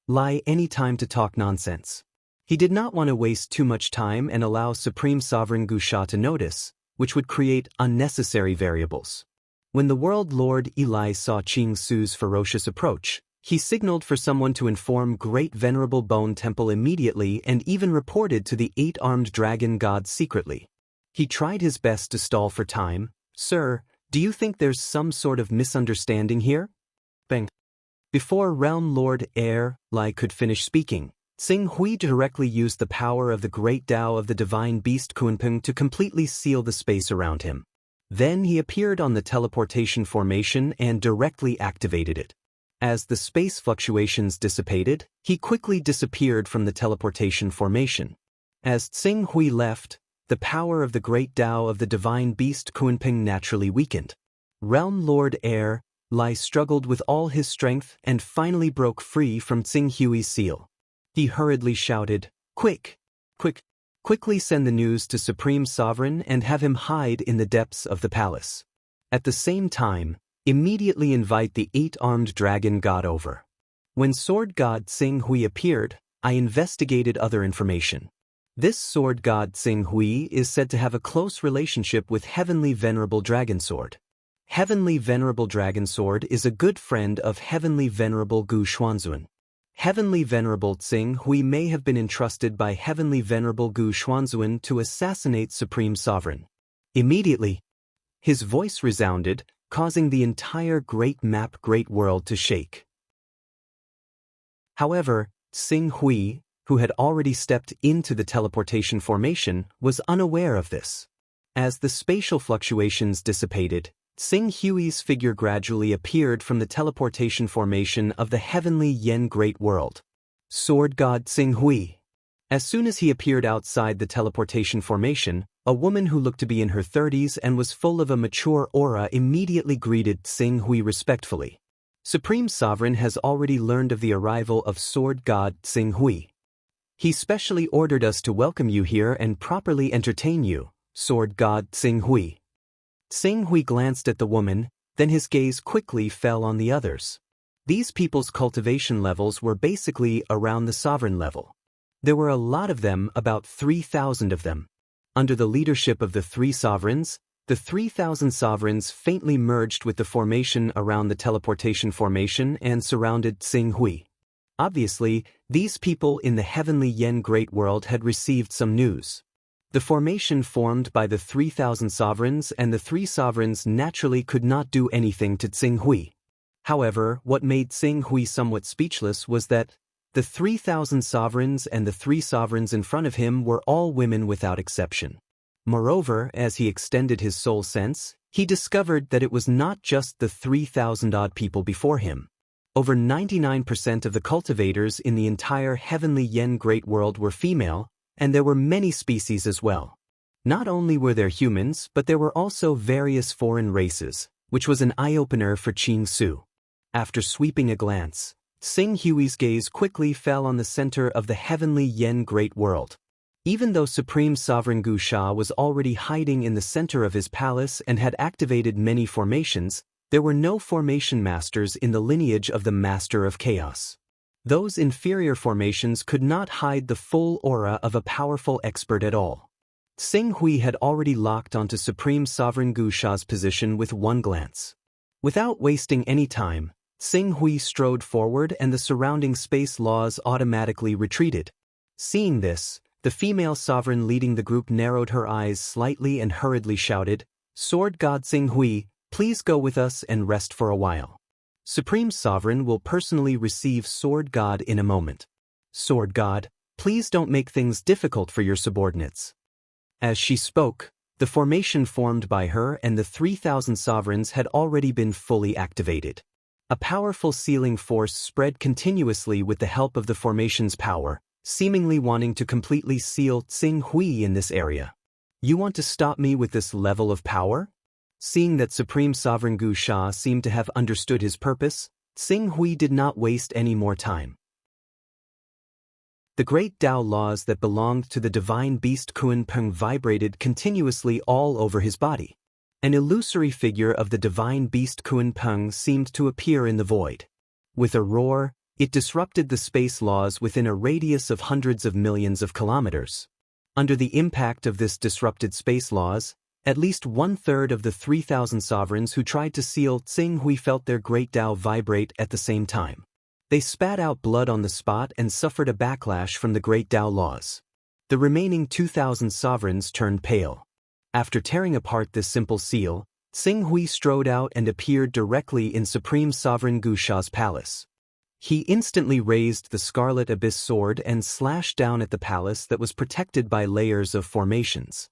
Lai any time to talk nonsense. He did not want to waste too much time and allow Supreme Sovereign Gu Sha to notice, which would create unnecessary variables. When the World Lord Eli saw Qing Su's ferocious approach, he signaled for someone to inform Great Venerable Bone Temple immediately and even reported to the 8-armed dragon god secretly. He tried his best to stall for time. "Sir, do you think there's some sort of misunderstanding here?" Bang. Before Realm Lord Lai could finish speaking, Tsing Hui directly used the power of the great Tao of the divine beast Kunpeng to completely seal the space around him. Then he appeared on the teleportation formation and directly activated it. As the space fluctuations dissipated, he quickly disappeared from the teleportation formation. As Tsing Hui left, the power of the great Tao of the divine beast Kunpeng naturally weakened. Realm Lord Lai struggled with all his strength and finally broke free from Tsing Hui's seal. He hurriedly shouted, "Quick! Quickly send the news to Supreme Sovereign and have him hide in the depths of the palace." At the same time, Immediately invite the 8-armed dragon god over. When sword god Tsing Hui appeared, I investigated other information. This sword god Tsing Hui is said to have a close relationship with Heavenly Venerable Dragon Sword. Heavenly Venerable Dragon Sword is a good friend of Heavenly Venerable Gu Xuanzun. Heavenly Venerable Tsing Hui may have been entrusted by Heavenly Venerable Gu Xuanzun to assassinate Supreme Sovereign. Immediately, his voice resounded, causing the entire Great Map Great World to shake. However, Tsing Hui, who had already stepped into the teleportation formation, was unaware of this. As the spatial fluctuations dissipated, Tsing Hui's figure gradually appeared from the teleportation formation of the Heavenly Yen Great World. Sword God Tsing Hui. As soon as he appeared outside the teleportation formation, a woman who looked to be in her 30s and was full of a mature aura immediately greeted Tsing Hui respectfully. Supreme Sovereign has already learned of the arrival of Sword God Tsing Hui. He specially ordered us to welcome you here and properly entertain you, Sword God Tsing Hui. Tsing Hui glanced at the woman, then his gaze quickly fell on the others. These people's cultivation levels were basically around the sovereign level. There were a lot of them, about 3,000 of them. Under the leadership of the 3 sovereigns, the 3,000 sovereigns faintly merged with the formation around the teleportation formation and surrounded Tsing Hui. Obviously, these people in the Heavenly Yen Great World had received some news. The formation formed by the 3,000 sovereigns and the 3 sovereigns naturally could not do anything to Tsing Hui. However, what made Tsing Hui somewhat speechless was that the 3,000 sovereigns and the 3 sovereigns in front of him were all women without exception. Moreover, as he extended his soul sense, he discovered that it was not just the 3,000-odd people before him. Over 99% of the cultivators in the entire Heavenly Yen Great World were female, and there were many species as well. Not only were there humans, but there were also various foreign races, which was an eye-opener for Qing Su. After sweeping a glance, Tsing Hui's gaze quickly fell on the center of the Heavenly Yen Great World. Even though Supreme Sovereign Gu Sha was already hiding in the center of his palace and had activated many formations, there were no formation masters in the lineage of the Master of Chaos. Those inferior formations could not hide the full aura of a powerful expert at all. Tsing Hui had already locked onto Supreme Sovereign Gu Sha's position with one glance. Without wasting any time, Tsing Hui strode forward and the surrounding space laws automatically retreated. Seeing this, the female sovereign leading the group narrowed her eyes slightly and hurriedly shouted, "Sword God Tsing Hui, please go with us and rest for a while. Supreme Sovereign will personally receive Sword God in a moment. Sword God, please don't make things difficult for your subordinates." As she spoke, the formation formed by her and the 3,000 sovereigns had already been fully activated. A powerful sealing force spread continuously with the help of the formation's power, seemingly wanting to completely seal Tsing Hui in this area. "You want to stop me with this level of power?" Seeing that Supreme Sovereign Gu Sha seemed to have understood his purpose, Tsing Hui did not waste any more time. The great Tao laws that belonged to the divine beast Kun Peng vibrated continuously all over his body. An illusory figure of the divine beast Kun Peng seemed to appear in the void. With a roar, it disrupted the space laws within a radius of hundreds of millions of kilometers. Under the impact of this disrupted space laws, at least 1/3 of the 3,000 sovereigns who tried to seal Tsing Hui felt their great Tao vibrate at the same time. They spat out blood on the spot and suffered a backlash from the great Tao laws. The remaining 2,000 sovereigns turned pale. After tearing apart this simple seal, Tsing Hui strode out and appeared directly in Supreme Sovereign Gu Sha's palace. He instantly raised the Scarlet Abyss sword and slashed down at the palace that was protected by layers of formations.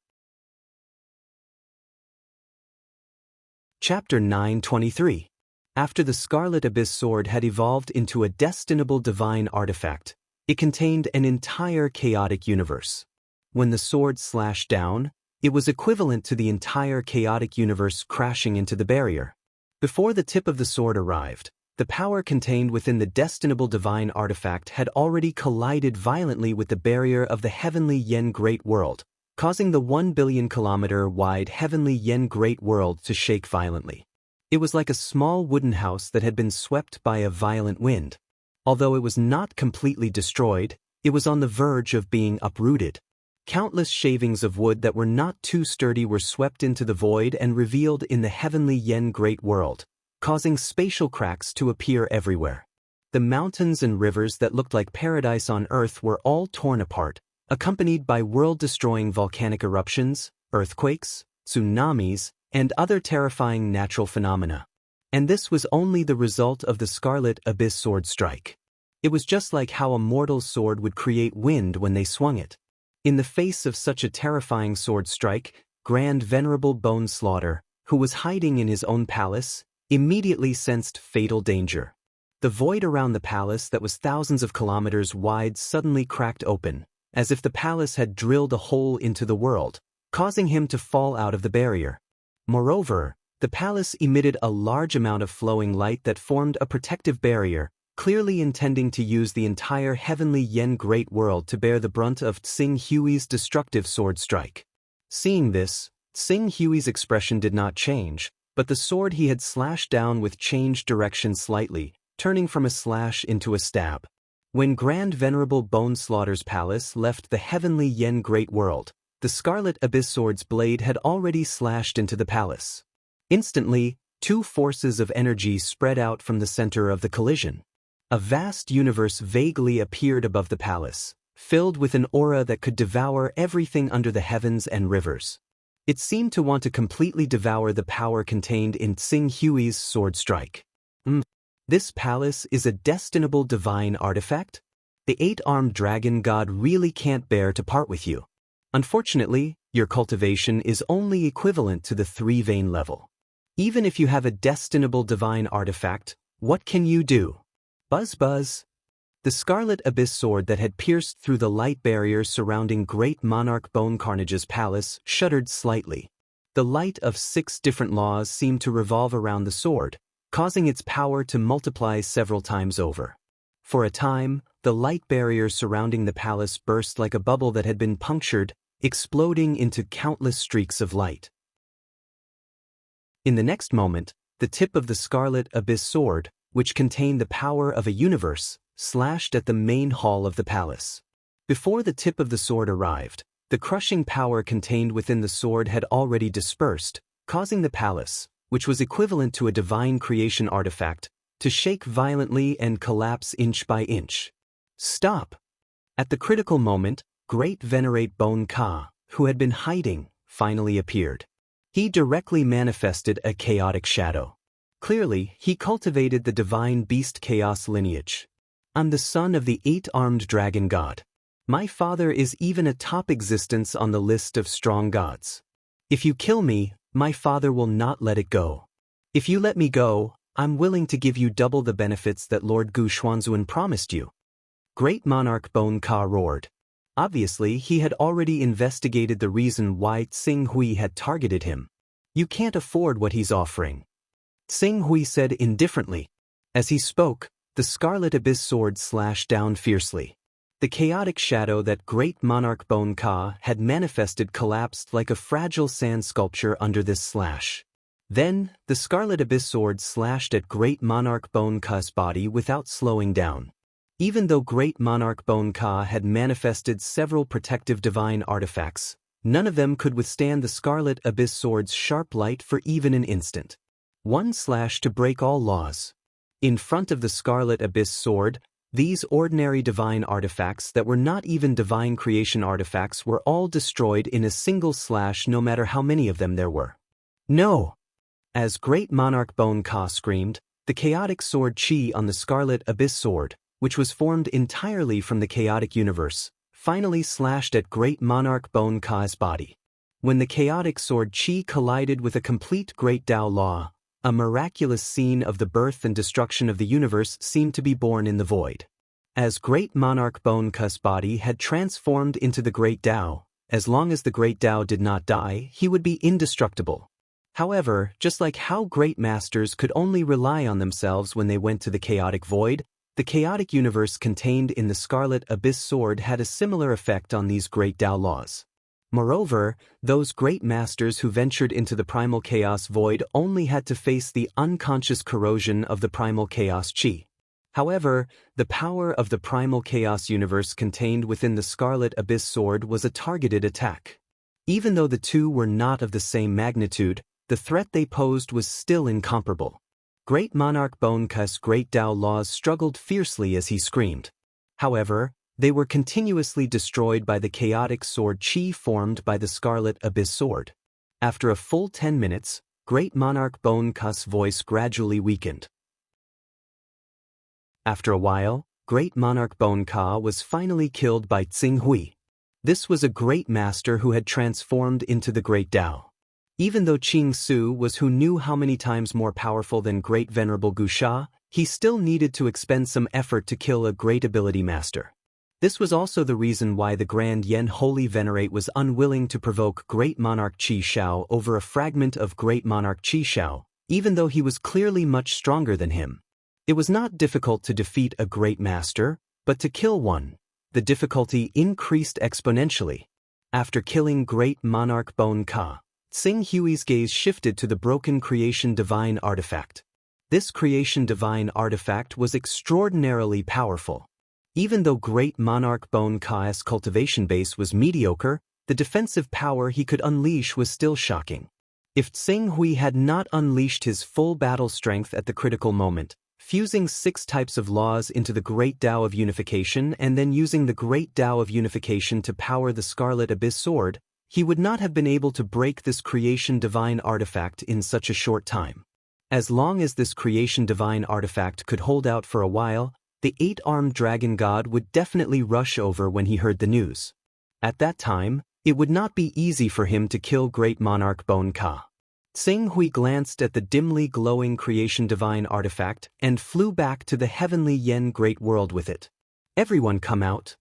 Chapter 923. After the Scarlet Abyss sword had evolved into a destinable divine artifact, it contained an entire chaotic universe. When the sword slashed down, it was equivalent to the entire chaotic universe crashing into the barrier. Before the tip of the sword arrived, the power contained within the destinable divine artifact had already collided violently with the barrier of the Heavenly Yen Great World, causing the 1 billion kilometer wide Heavenly Yen Great World to shake violently. It was like a small wooden house that had been swept by a violent wind. Although it was not completely destroyed, it was on the verge of being uprooted. Countless shavings of wood that were not too sturdy were swept into the void and revealed in the heavenly Yen Great World, causing spatial cracks to appear everywhere. The mountains and rivers that looked like paradise on Earth were all torn apart, accompanied by world-destroying volcanic eruptions, earthquakes, tsunamis, and other terrifying natural phenomena. And this was only the result of the Scarlet Abyss sword strike. It was just like how a mortal's sword would create wind when they swung it. In the face of such a terrifying sword strike, Grand Venerable Bone Slaughter, who was hiding in his own palace, immediately sensed fatal danger. The void around the palace that was thousands of kilometers wide suddenly cracked open, as if the palace had drilled a hole into the world, causing him to fall out of the barrier. Moreover, the palace emitted a large amount of flowing light that formed a protective barrier, clearly intending to use the entire heavenly Yen Great World to bear the brunt of Tsing Hui's destructive sword strike. Seeing this, Tsing Hui's expression did not change, but the sword he had slashed down with changed direction slightly, turning from a slash into a stab. When Grand Venerable Bone Slaughter's palace left the heavenly Yen Great World, the Scarlet Abyss sword's blade had already slashed into the palace. Instantly, two forces of energy spread out from the center of the collision. A vast universe vaguely appeared above the palace, filled with an aura that could devour everything under the heavens and rivers. It seemed to want to completely devour the power contained in Tsing Hui's sword strike. This palace is a destinable divine artifact? The 8-armed dragon god really can't bear to part with you. Unfortunately, your cultivation is only equivalent to the 3-vein level. Even if you have a destinable divine artifact, what can you do? Buzz buzz. The Scarlet Abyss sword that had pierced through the light barrier surrounding Great Monarch Bone Carnage's palace shuddered slightly. The light of 6 different laws seemed to revolve around the sword, causing its power to multiply several times over. For a time, the light barrier surrounding the palace burst like a bubble that had been punctured, exploding into countless streaks of light. In the next moment, the tip of the Scarlet Abyss sword, which contained the power of a universe, slashed at the main hall of the palace. Before the tip of the sword arrived, the crushing power contained within the sword had already dispersed, causing the palace, which was equivalent to a divine creation artifact, to shake violently and collapse inch by inch. Stop! At the critical moment, Great Venerate Bone Ka, who had been hiding, finally appeared. He directly manifested a chaotic shadow. Clearly, he cultivated the divine beast chaos lineage. I'm the son of the 8-armed dragon god. My father is even a top existence on the list of strong gods. If you kill me, my father will not let it go. If you let me go, I'm willing to give you double the benefits that Lord Gu Xuanzuan promised you. Great Monarch Bone Ka roared. Obviously, he had already investigated the reason why Tsing Hui had targeted him. You can't afford what he's offering. Tsing Hui said indifferently. As he spoke, the Scarlet Abyss sword slashed down fiercely. The chaotic shadow that Great Monarch Bone Ka had manifested collapsed like a fragile sand sculpture under this slash. Then, the Scarlet Abyss sword slashed at Great Monarch Bone Ka's body without slowing down. Even though Great Monarch Bone Ka had manifested several protective divine artifacts, none of them could withstand the Scarlet Abyss sword's sharp light for even an instant. One slash to break all laws. In front of the Scarlet Abyss sword, these ordinary divine artifacts that were not even divine creation artifacts were all destroyed in a single slash, no matter how many of them there were. No! As Great Monarch Bone Ka screamed, the chaotic sword Qi on the Scarlet Abyss sword, which was formed entirely from the chaotic universe, finally slashed at Great Monarch Bone Ka's body. When the chaotic sword Qi collided with a complete Great Tao Law, a miraculous scene of the birth and destruction of the universe seemed to be born in the void. As Great Monarch Bone Ka's body had transformed into the Great Tao, as long as the Great Tao did not die, he would be indestructible. However, just like how great masters could only rely on themselves when they went to the chaotic void, the chaotic universe contained in the Scarlet Abyss sword had a similar effect on these Great Tao laws. Moreover, those great masters who ventured into the primal chaos void only had to face the unconscious corrosion of the primal chaos chi. However, the power of the primal chaos universe contained within the Scarlet Abyss sword was a targeted attack. Even though the two were not of the same magnitude, the threat they posed was still incomparable. Great Monarch Bone Ka's great Tao laws struggled fiercely as he screamed. However, they were continuously destroyed by the chaotic sword chi formed by the Scarlet Abyss sword. After a full 10 minutes, Great Monarch Bone Ka's voice gradually weakened. After a while, Great Monarch Bone Ka was finally killed by Tsing Hui. This was a great master who had transformed into the Great Tao. Even though Qing Su was who knew how many times more powerful than Great Venerable Gu Sha, he still needed to expend some effort to kill a great ability master. This was also the reason why the Grand Yen Holy Venerate was unwilling to provoke Great Monarch Qi Shao over a fragment of Great Monarch Qi Shao, even though he was clearly much stronger than him. It was not difficult to defeat a great master, but to kill one, the difficulty increased exponentially. After killing Great Monarch Bone Ka, Tsing Hui's gaze shifted to the broken Creation Divine artifact. This Creation Divine artifact was extraordinarily powerful. Even though Great Monarch Bone Ka's cultivation base was mediocre, the defensive power he could unleash was still shocking. If Tsing Hui had not unleashed his full battle strength at the critical moment, fusing 6 types of laws into the Great Tao of Unification and then using the Great Tao of Unification to power the Scarlet Abyss sword, he would not have been able to break this Creation Divine artifact in such a short time. As long as this Creation Divine artifact could hold out for a while, the 8-armed dragon god would definitely rush over when he heard the news. At that time, it would not be easy for him to kill Great Monarch Bone Ka. Tsing Hui glanced at the dimly glowing Creation Divine artifact and flew back to the Heavenly Yen Great World with it. "Everyone come out,"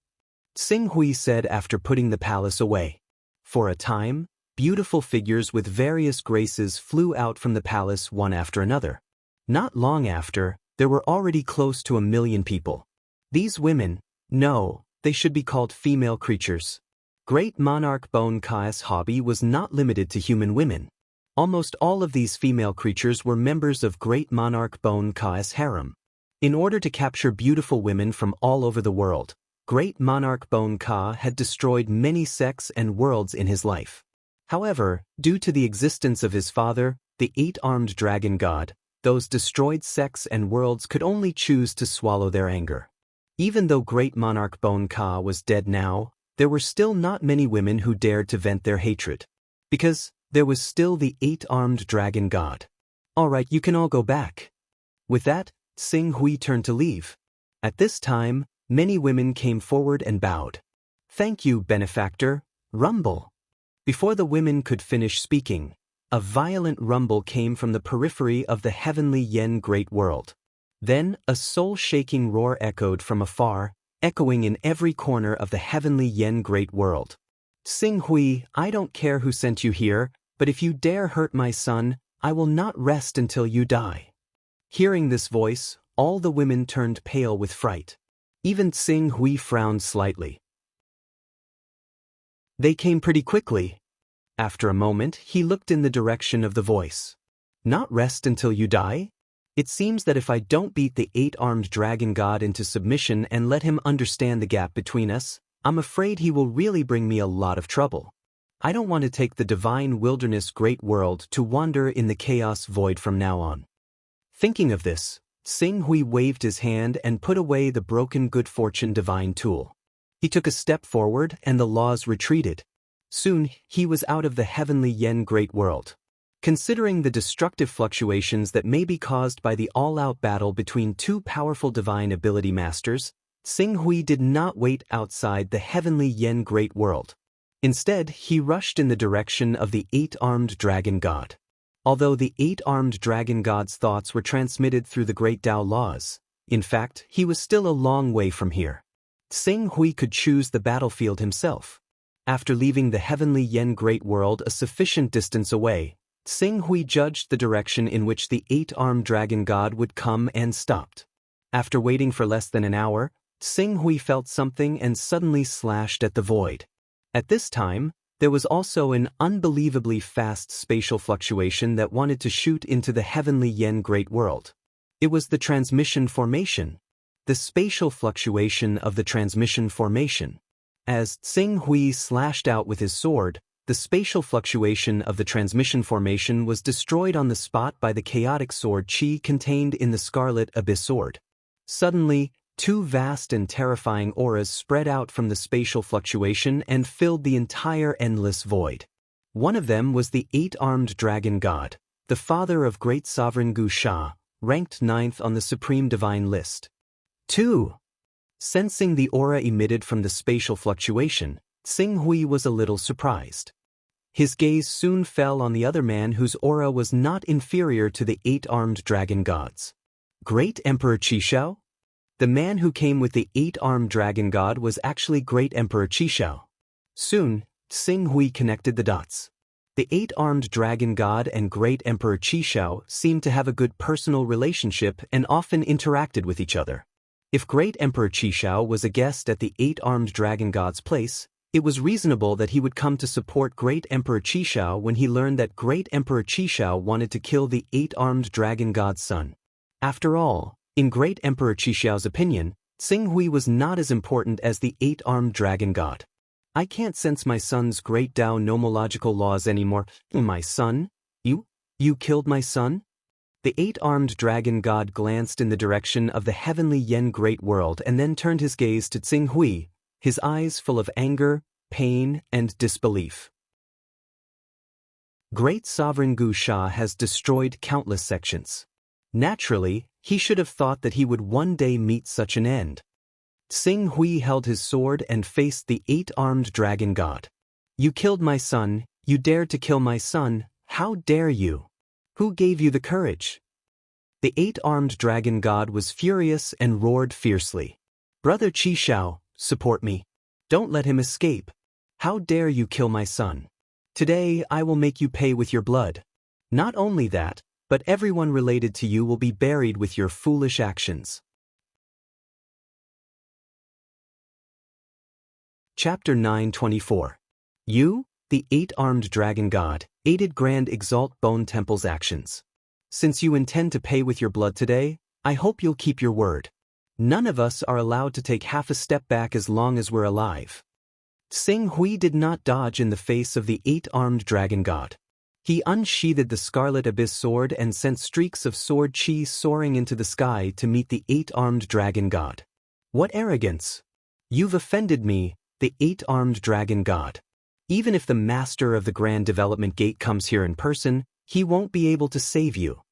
Tsing Hui said after putting the palace away. For a time, beautiful figures with various graces flew out from the palace one after another. Not long after, there were already close to 1 million people. These women, no, they should be called female creatures. Great Monarch Bone Ka's hobby was not limited to human women. Almost all of these female creatures were members of Great Monarch Bone Ka's harem. In order to capture beautiful women from all over the world, Great Monarch Bone Ka had destroyed many sects and worlds in his life. However, due to the existence of his father, the 8-armed dragon god, those destroyed sects and worlds could only choose to swallow their anger. Even though Great Monarch Bone Ka was dead now, there were still not many women who dared to vent their hatred. Because there was still the 8-armed dragon god. "Alright, you can all go back." With that, Tsing Hui turned to leave. At this time, many women came forward and bowed. "Thank you, benefactor, rumble." Before the women could finish speaking, a violent rumble came from the periphery of the Heavenly Yen Great World. Then, a soul-shaking roar echoed from afar, echoing in every corner of the Heavenly Yen Great World. "Tsing Hui, I don't care who sent you here, but if you dare hurt my son, I will not rest until you die." Hearing this voice, all the women turned pale with fright. Even Tsing Hui frowned slightly. "They came pretty quickly." After a moment, he looked in the direction of the voice. "Not rest until you die? It seems that if I don't beat the 8-armed dragon god into submission and let him understand the gap between us, I'm afraid he will really bring me a lot of trouble. I don't want to take the divine wilderness great world to wander in the chaos void from now on." Thinking of this, Tsing Hui waved his hand and put away the broken good fortune divine tool. He took a step forward and the laws retreated. Soon, he was out of the Heavenly Yen Great World. Considering the destructive fluctuations that may be caused by the all-out battle between 2 powerful divine ability masters, Tsing Hui did not wait outside the Heavenly Yen Great World. Instead, he rushed in the direction of the 8-armed dragon god. Although the 8-armed dragon god's thoughts were transmitted through the Great Tao laws, in fact, he was still a long way from here. Tsing Hui could choose the battlefield himself. After leaving the Heavenly Yen Great World a sufficient distance away, Tsing Hui judged the direction in which the 8-armed dragon god would come and stopped. After waiting for less than an hour, Tsing Hui felt something and suddenly slashed at the void. At this time, There was also an unbelievably fast spatial fluctuation that wanted to shoot into the heavenly Yen Great World. It was the transmission formation. The spatial fluctuation of the transmission formation. As Tsing Hui slashed out with his sword, the spatial fluctuation of the transmission formation was destroyed on the spot by the chaotic sword chi contained in the Scarlet Abyss sword. Suddenly, two vast and terrifying auras spread out from the spatial fluctuation and filled the entire endless void. One of them was the eight-armed dragon god, the father of great sovereign Gu Sha, ranked 9th on the supreme divine list. 2. Sensing the aura emitted from the spatial fluctuation, Tsing Hui was a little surprised. His gaze soon fell on the other man whose aura was not inferior to the eight-armed dragon gods. Great Emperor Qishao? The man who came with the eight-armed dragon god was actually Great Emperor Qishao. Soon, Tsing Hui connected the dots. The eight-armed dragon god and Great Emperor Qishao seemed to have a good personal relationship and often interacted with each other. If Great Emperor Qishao was a guest at the eight-armed dragon god's place, it was reasonable that he would come to support Great Emperor Qishao when he learned that Great Emperor Qishao wanted to kill the eight-armed dragon god's son. After all, in Great Emperor Qishao's opinion, Tsing Hui was not as important as the eight-armed dragon god. I can't sense my son's great Tao nomological laws anymore. My son? You killed my son? The eight-armed dragon god glanced in the direction of the heavenly Yen Great World and then turned his gaze to Tsing Hui, his eyes full of anger, pain, and disbelief. Great Sovereign Gu Sha has destroyed countless sections. Naturally, he should have thought that he would one day meet such an end. Tsing Hui held his sword and faced the eight-armed dragon god. You killed my son, you dared to kill my son, how dare you? Who gave you the courage? The eight-armed dragon god was furious and roared fiercely. Brother Qishao, support me. Don't let him escape. How dare you kill my son? Today I will make you pay with your blood. Not only that, but everyone related to you will be buried with your foolish actions. Chapter 9:24. You, the eight-armed dragon god, aided Grand Exalt Bone Temple's actions. Since you intend to pay with your blood today, I hope you'll keep your word. None of us are allowed to take half a step back as long as we're alive. Tsing Hui did not dodge in the face of the eight-armed dragon god. He unsheathed the Scarlet Abyss sword and sent streaks of sword chi soaring into the sky to meet the eight-armed dragon god. What arrogance! You've offended me, the eight-armed dragon god. Even if the master of the Grand Development Gate comes here in person, he won't be able to save you.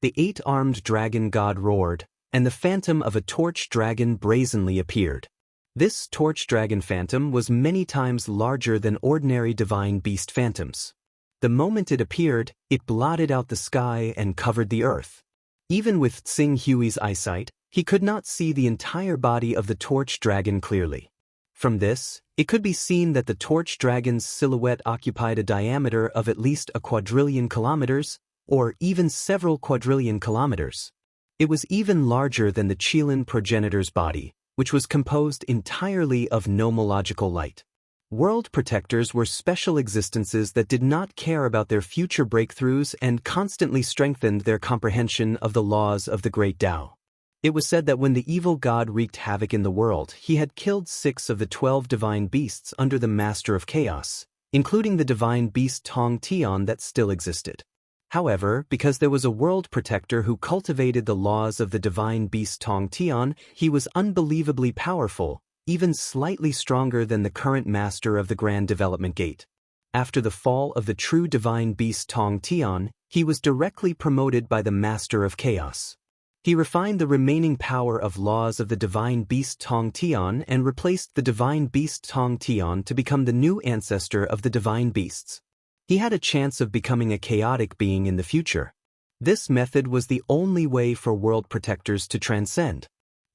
The eight-armed dragon god roared, and the phantom of a torch dragon brazenly appeared. This torch dragon phantom was many times larger than ordinary divine beast phantoms. The moment it appeared, it blotted out the sky and covered the earth. Even with Tsing Hui's eyesight, he could not see the entire body of the torch dragon clearly. From this, it could be seen that the torch dragon's silhouette occupied a diameter of at least a quadrillion kilometers, or even several quadrillion kilometers. It was even larger than the Qilin progenitor's body, which was composed entirely of nomological light. World protectors were special existences that did not care about their future breakthroughs and constantly strengthened their comprehension of the laws of the Great Tao. It was said that when the evil god wreaked havoc in the world, he had killed 6 of the 12 divine beasts under the Master of Chaos, including the divine beast Tong Tian that still existed. However, because there was a world protector who cultivated the laws of the divine beast Tong Tian, he was unbelievably powerful, even slightly stronger than the current master of the Grand Development Gate. After the fall of the true divine beast Tong Tian, he was directly promoted by the Master of Chaos. He refined the remaining power of laws of the divine beast Tong Tian and replaced the divine beast Tong Tian to become the new ancestor of the divine beasts. He had a chance of becoming a chaotic being in the future. This method was the only way for world protectors to transcend.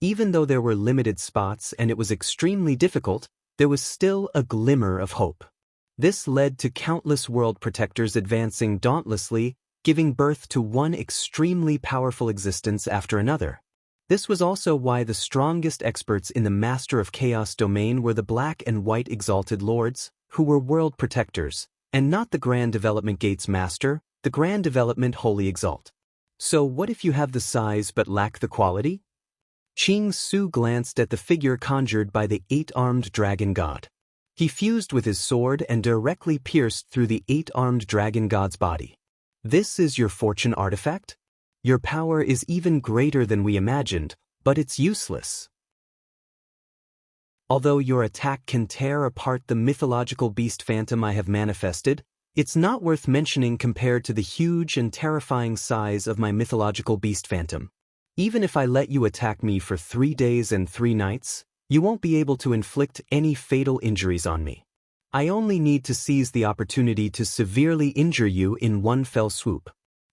Even though there were limited spots and it was extremely difficult, there was still a glimmer of hope. This led to countless world protectors advancing dauntlessly, giving birth to one extremely powerful existence after another. This was also why the strongest experts in the Master of Chaos domain were the Black and White Exalted Lords, who were world protectors, and not the Grand Development Gate's master, the Grand Development Holy Exalt. So what if you have the size but lack the quality? Qing Su glanced at the figure conjured by the eight-armed dragon god. He fused with his sword and directly pierced through the eight-armed dragon god's body. This is your fortune artifact? Your power is even greater than we imagined, but it's useless. Although your attack can tear apart the mythological beast phantom I have manifested, it's not worth mentioning compared to the huge and terrifying size of my mythological beast phantom. Even if I let you attack me for 3 days and 3 nights, you won't be able to inflict any fatal injuries on me. I only need to seize the opportunity to severely injure you in one fell swoop.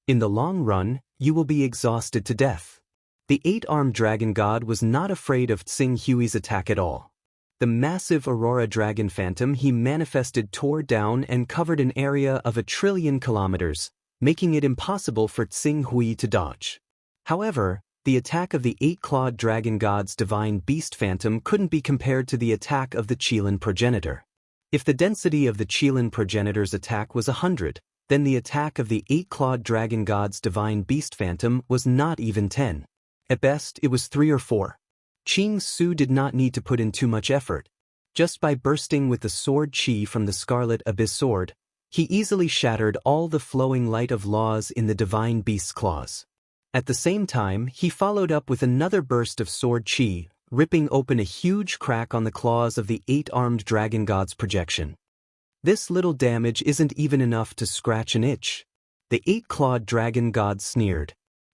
In the long run, you will be exhausted to death. The eight-armed dragon god was not afraid of Tsing Hui's attack at all. The massive Aurora Dragon Phantom he manifested tore down and covered an area of 1 trillion kilometers, making it impossible for Tsing Hui to dodge. However, the attack of the eight-clawed dragon god's divine beast phantom couldn't be compared to the attack of the Qilin progenitor. If the density of the Qilin progenitor's attack was 100, then the attack of the eight-clawed dragon god's divine beast phantom was not even 10. At best, it was 3 or 4. Qing Su did not need to put in too much effort. Just by bursting with the sword qi from the Scarlet Abyss sword, he easily shattered all the flowing light of laws in the divine beast's claws. At the same time, he followed up with another burst of sword qi, ripping open a huge crack on the claws of the eight-armed dragon god's projection. This little damage isn't even enough to scratch an itch. The eight-clawed dragon god sneered.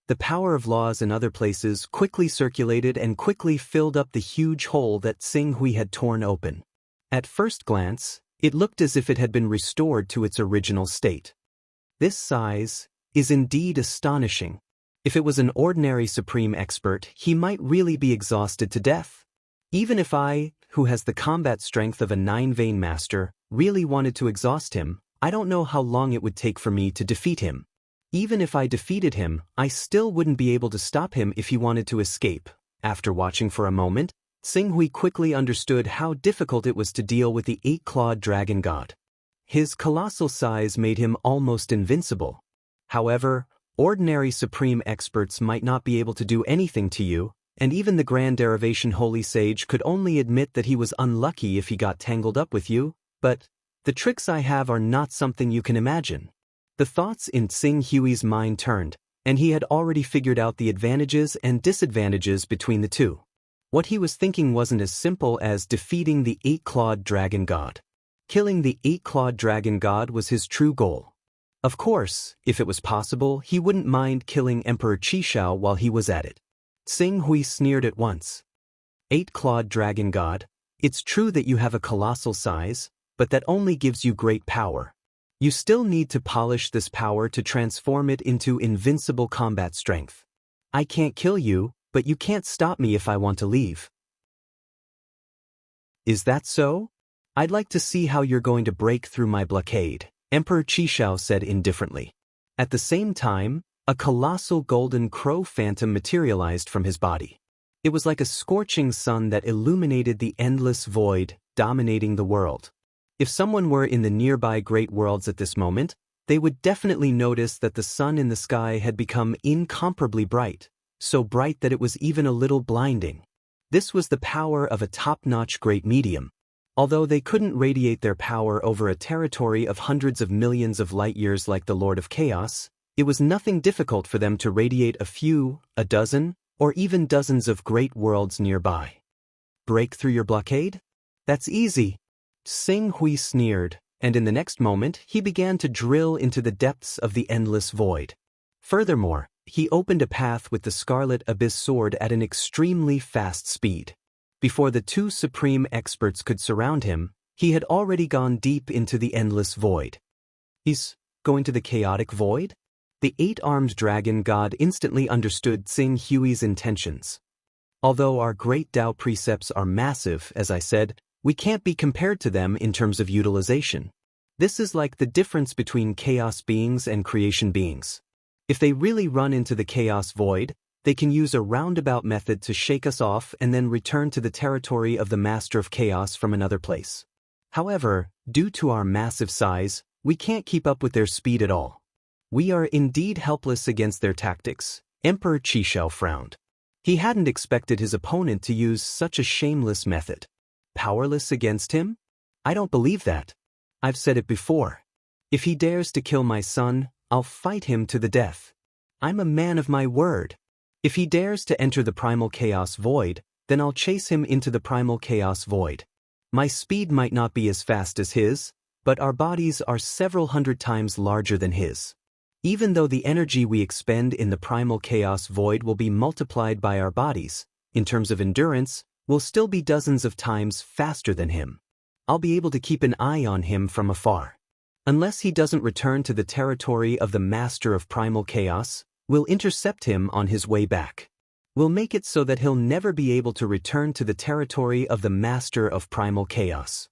The power of laws in other places quickly circulated and quickly filled up the huge hole that Tsing Hui had torn open. At first glance, it looked as if it had been restored to its original state. This size is indeed astonishing. If it was an ordinary supreme expert, he might really be exhausted to death. Even if I, who has the combat strength of a 9-vein master, really wanted to exhaust him, I don't know how long it would take for me to defeat him. Even if I defeated him, I still wouldn't be able to stop him if he wanted to escape. After watching for a moment, Tsing Hui quickly understood how difficult it was to deal with the eight-clawed dragon god. His colossal size made him almost invincible. However, ordinary supreme experts might not be able to do anything to you, and even the Grand Derivation Holy Sage could only admit that he was unlucky if he got tangled up with you, but the tricks I have are not something you can imagine. The thoughts in Tsing Hui's mind turned, and he had already figured out the advantages and disadvantages between the two. What he was thinking wasn't as simple as defeating the eight-clawed dragon god. Killing the eight-clawed dragon god was his true goal. Of course, if it was possible, he wouldn't mind killing Emperor Qishao while he was at it. Tsing Hui sneered at once. Eight-clawed dragon god, it's true that you have a colossal size, but that only gives you great power. You still need to polish this power to transform it into invincible combat strength. I can't kill you, but you can't stop me if I want to leave. Is that so? I'd like to see how you're going to break through my blockade, Emperor Qishao said indifferently. At the same time, a colossal golden crow phantom materialized from his body. It was like a scorching sun that illuminated the endless void, dominating the world. If someone were in the nearby great worlds at this moment, they would definitely notice that the sun in the sky had become incomparably bright, so bright that it was even a little blinding. This was the power of a top-notch great medium. Although they couldn't radiate their power over a territory of hundreds of millions of light-years like the Lord of Chaos, it was nothing difficult for them to radiate a few, a dozen, or even dozens of great worlds nearby. Break through your blockade? That's easy. Tsing Hui sneered, and in the next moment he began to drill into the depths of the endless void. Furthermore, he opened a path with the Scarlet Abyss sword at an extremely fast speed. Before the two supreme experts could surround him, he had already gone deep into the endless void. He's going to the chaotic void? The eight-armed dragon god instantly understood Tsing Hui's intentions. Although our great Tao precepts are massive, as I said, we can't be compared to them in terms of utilization. This is like the difference between chaos beings and creation beings. If they really run into the chaos void, they can use a roundabout method to shake us off and then return to the territory of the Master of Chaos from another place. However, due to our massive size, we can't keep up with their speed at all. We are indeed helpless against their tactics. Emperor Qishao frowned. He hadn't expected his opponent to use such a shameless method. Powerless against him? I don't believe that. I've said it before. If he dares to kill my son, I'll fight him to the death. I'm a man of my word. If he dares to enter the primal chaos void, then I'll chase him into the primal chaos void. My speed might not be as fast as his, but our bodies are several hundred times larger than his. Even though the energy we expend in the primal chaos void will be multiplied by our bodies, in terms of endurance, we'll still be dozens of times faster than him. I'll be able to keep an eye on him from afar. Unless he doesn't return to the territory of the Master of Primal Chaos, we'll intercept him on his way back. We'll make it so that he'll never be able to return to the territory of the Master of Primal Chaos.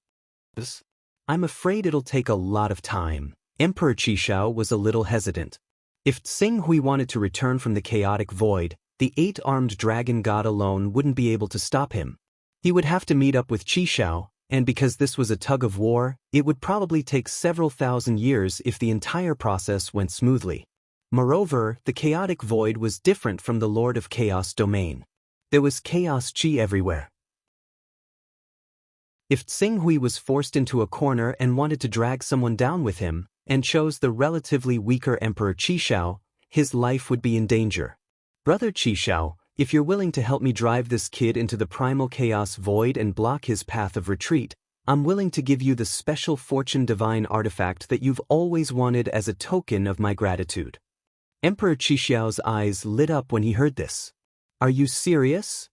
I'm afraid it'll take a lot of time. Emperor Qishao was a little hesitant. If Tsing Hui wanted to return from the chaotic void, the 8-armed dragon god alone wouldn't be able to stop him. He would have to meet up with Qishao, and because this was a tug-of-war, it would probably take several thousand years if the entire process went smoothly. Moreover, the chaotic void was different from the Lord of Chaos domain. There was chaos chi everywhere. If Tsing Hui was forced into a corner and wanted to drag someone down with him, and chose the relatively weaker Emperor Qishao, his life would be in danger. Brother Qishao, if you're willing to help me drive this kid into the primal chaos void and block his path of retreat, I'm willing to give you the special fortune divine artifact that you've always wanted as a token of my gratitude. Emperor Qishao's eyes lit up when he heard this. Are you serious?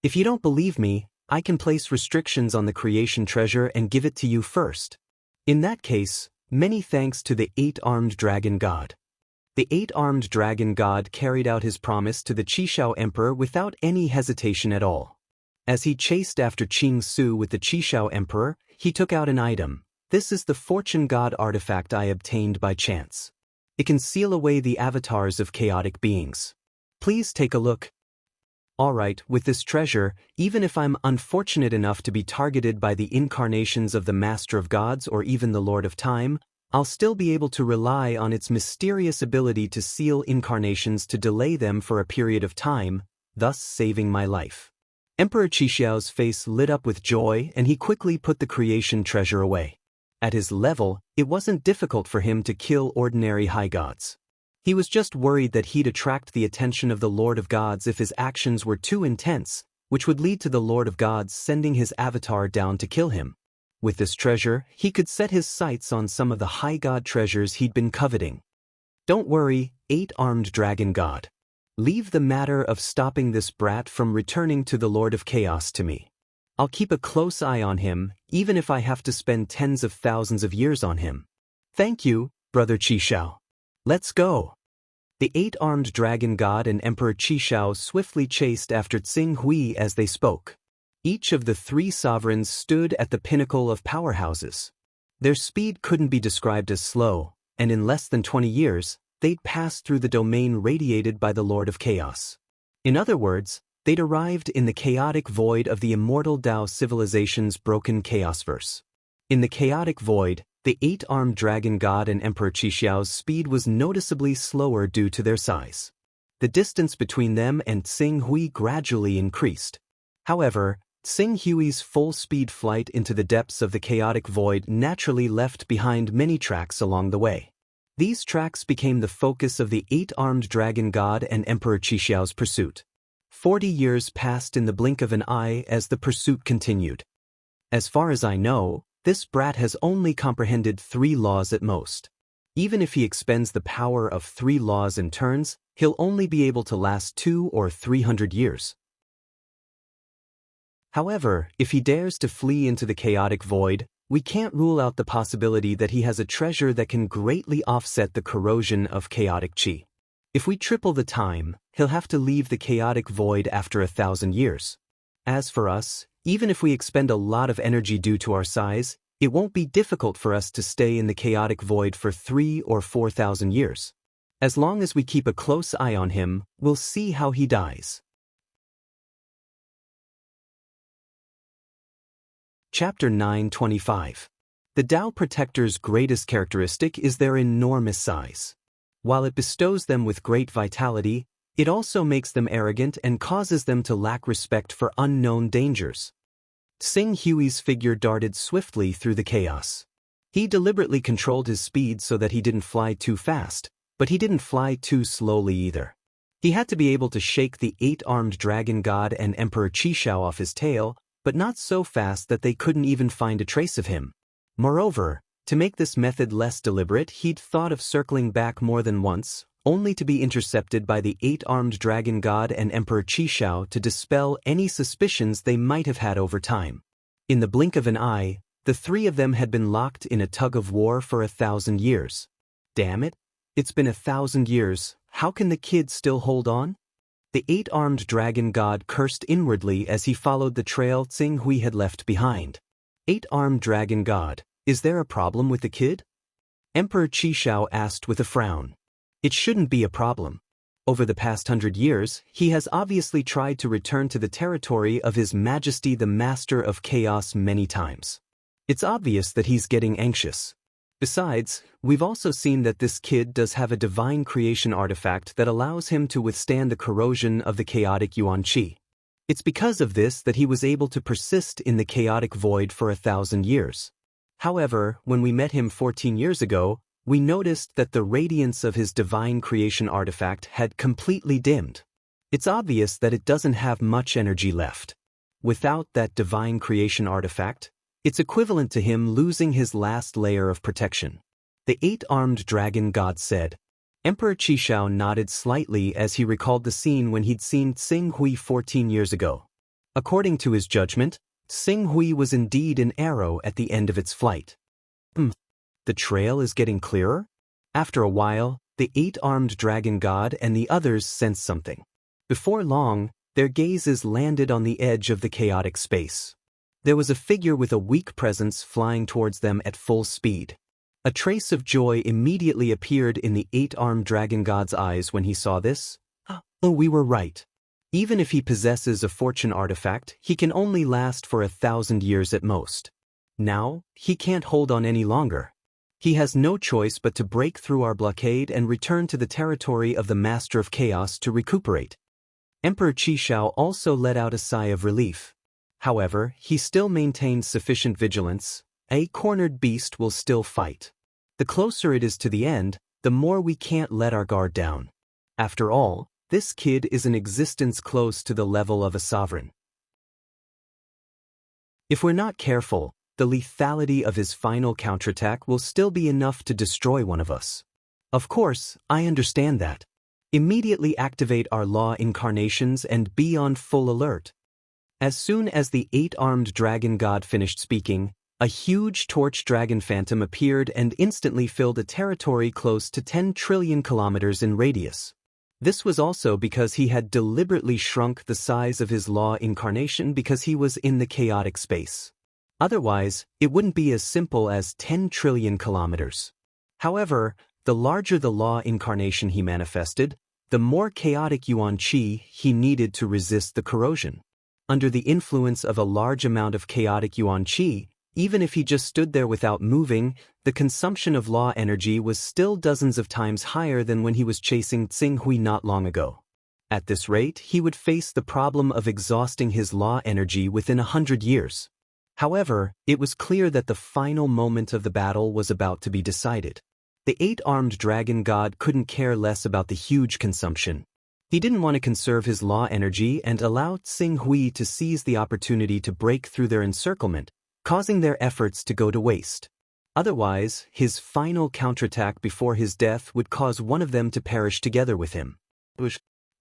If you don't believe me, I can place restrictions on the creation treasure and give it to you first. In that case, many thanks to the 8-armed dragon god. The 8-armed dragon god carried out his promise to the Qishao emperor without any hesitation at all. As he chased after Qing Su with the Qishao emperor, he took out an item. This is the fortune god artifact I obtained by chance. It can seal away the avatars of chaotic beings. Please take a look. Alright, with this treasure, even if I'm unfortunate enough to be targeted by the incarnations of the Master of Gods or even the Lord of Time, I'll still be able to rely on its mysterious ability to seal incarnations to delay them for a period of time, thus saving my life. Emperor Qishao's face lit up with joy and he quickly put the creation treasure away. At his level, it wasn't difficult for him to kill ordinary high gods. He was just worried that he'd attract the attention of the Lord of Gods if his actions were too intense, which would lead to the Lord of Gods sending his avatar down to kill him. With this treasure, he could set his sights on some of the high god treasures he'd been coveting. Don't worry, 8-armed dragon god. Leave the matter of stopping this brat from returning to the Lord of Chaos to me. I'll keep a close eye on him, even if I have to spend tens of thousands of years on him. Thank you, Brother Qishao. Let's go. The 8-armed dragon god and Emperor Qishao swiftly chased after Tsing Hui as they spoke. Each of the 3 sovereigns stood at the pinnacle of powerhouses. Their speed couldn't be described as slow, and in less than 20 years, they'd passed through the domain radiated by the Lord of Chaos. In other words, they'd arrived in the chaotic void of the immortal Tao civilization's broken chaosverse. In the chaotic void, the 8-armed dragon god and Emperor Qishao's speed was noticeably slower due to their size. The distance between them and Tsing Hui gradually increased. However, Tsing Hui's full-speed flight into the depths of the chaotic void naturally left behind many tracks along the way. These tracks became the focus of the 8-armed dragon god and Emperor Qishao's pursuit. 40 years passed in the blink of an eye as the pursuit continued. As far as I know, this brat has only comprehended 3 laws at most. Even if he expends the power of 3 laws in turns, he'll only be able to last 200 or 300 years. However, if he dares to flee into the chaotic void, we can't rule out the possibility that he has a treasure that can greatly offset the corrosion of chaotic chi. If we triple the time, he'll have to leave the chaotic void after 1,000 years. As for us, even if we expend a lot of energy due to our size, it won't be difficult for us to stay in the chaotic void for 3,000 or 4,000 years. As long as we keep a close eye on him, we'll see how he dies. Chapter 925. The Tao Protector's greatest characteristic is their enormous size. While it bestows them with great vitality, it also makes them arrogant and causes them to lack respect for unknown dangers. Tsing Hui's figure darted swiftly through the chaos. He deliberately controlled his speed so that he didn't fly too fast, but he didn't fly too slowly either. He had to be able to shake the 8-armed dragon god and Emperor Qishao off his tail, but not so fast that they couldn't even find a trace of him. Moreover, to make this method less deliberate, he'd thought of circling back more than once, only to be intercepted by the 8-armed dragon god and Emperor Qishao to dispel any suspicions they might have had over time. In the blink of an eye, the three of them had been locked in a tug-of-war for 1,000 years. Damn it, it's been 1,000 years, how can the kid still hold on? The 8-armed dragon god cursed inwardly as he followed the trail Tsing Hui had left behind. 8-armed dragon god, is there a problem with the kid? Emperor Qishao asked with a frown. It shouldn't be a problem. Over the past 100 years, he has obviously tried to return to the territory of His Majesty the Master of Chaos many times. It's obvious that he's getting anxious. Besides, we've also seen that this kid does have a divine creation artifact that allows him to withstand the corrosion of the chaotic Yuan Qi. It's because of this that he was able to persist in the chaotic void for 1,000 years. However, when we met him 14 years ago, we noticed that the radiance of his divine creation artifact had completely dimmed. It's obvious that it doesn't have much energy left. Without that divine creation artifact, it's equivalent to him losing his last layer of protection. The 8-armed dragon god said. Emperor Qishao nodded slightly as he recalled the scene when he'd seen Tsing Hui 14 years ago. According to his judgment, Tsing Hui was indeed an arrow at the end of its flight. The trail is getting clearer? After a while, the 8-armed dragon god and the others sensed something. Before long, their gazes landed on the edge of the chaotic space. There was a figure with a weak presence flying towards them at full speed. A trace of joy immediately appeared in the 8-armed dragon god's eyes when he saw this. Oh, we were right. Even if he possesses a fortune artifact, he can only last for 1,000 years at most. Now, he can't hold on any longer. He has no choice but to break through our blockade and return to the territory of the Master of Chaos to recuperate. Emperor Qishao also let out a sigh of relief. However, he still maintained sufficient vigilance. A cornered beast will still fight. The closer it is to the end, the more we can't let our guard down. After all, this kid is an existence close to the level of a sovereign. If we're not careful, the lethality of his final counterattack will still be enough to destroy one of us. Of course, I understand that. Immediately activate our law incarnations and be on full alert. As soon as the 8-armed dragon god finished speaking, a huge torch dragon phantom appeared and instantly filled a territory close to 10 trillion kilometers in radius. This was also because he had deliberately shrunk the size of his law incarnation because he was in the chaotic space. Otherwise, it wouldn't be as simple as 10 trillion kilometers. However, the larger the law incarnation he manifested, the more chaotic Yuan Qi he needed to resist the corrosion. Under the influence of a large amount of chaotic Yuan Qi, even if he just stood there without moving, the consumption of law energy was still dozens of times higher than when he was chasing Tsing Hui not long ago. At this rate, he would face the problem of exhausting his law energy within 100 years. However, it was clear that the final moment of the battle was about to be decided. The 8-armed dragon god couldn't care less about the huge consumption. He didn't want to conserve his law energy and allow Tsing Hui to seize the opportunity to break through their encirclement, causing their efforts to go to waste. Otherwise, his final counterattack before his death would cause one of them to perish together with him.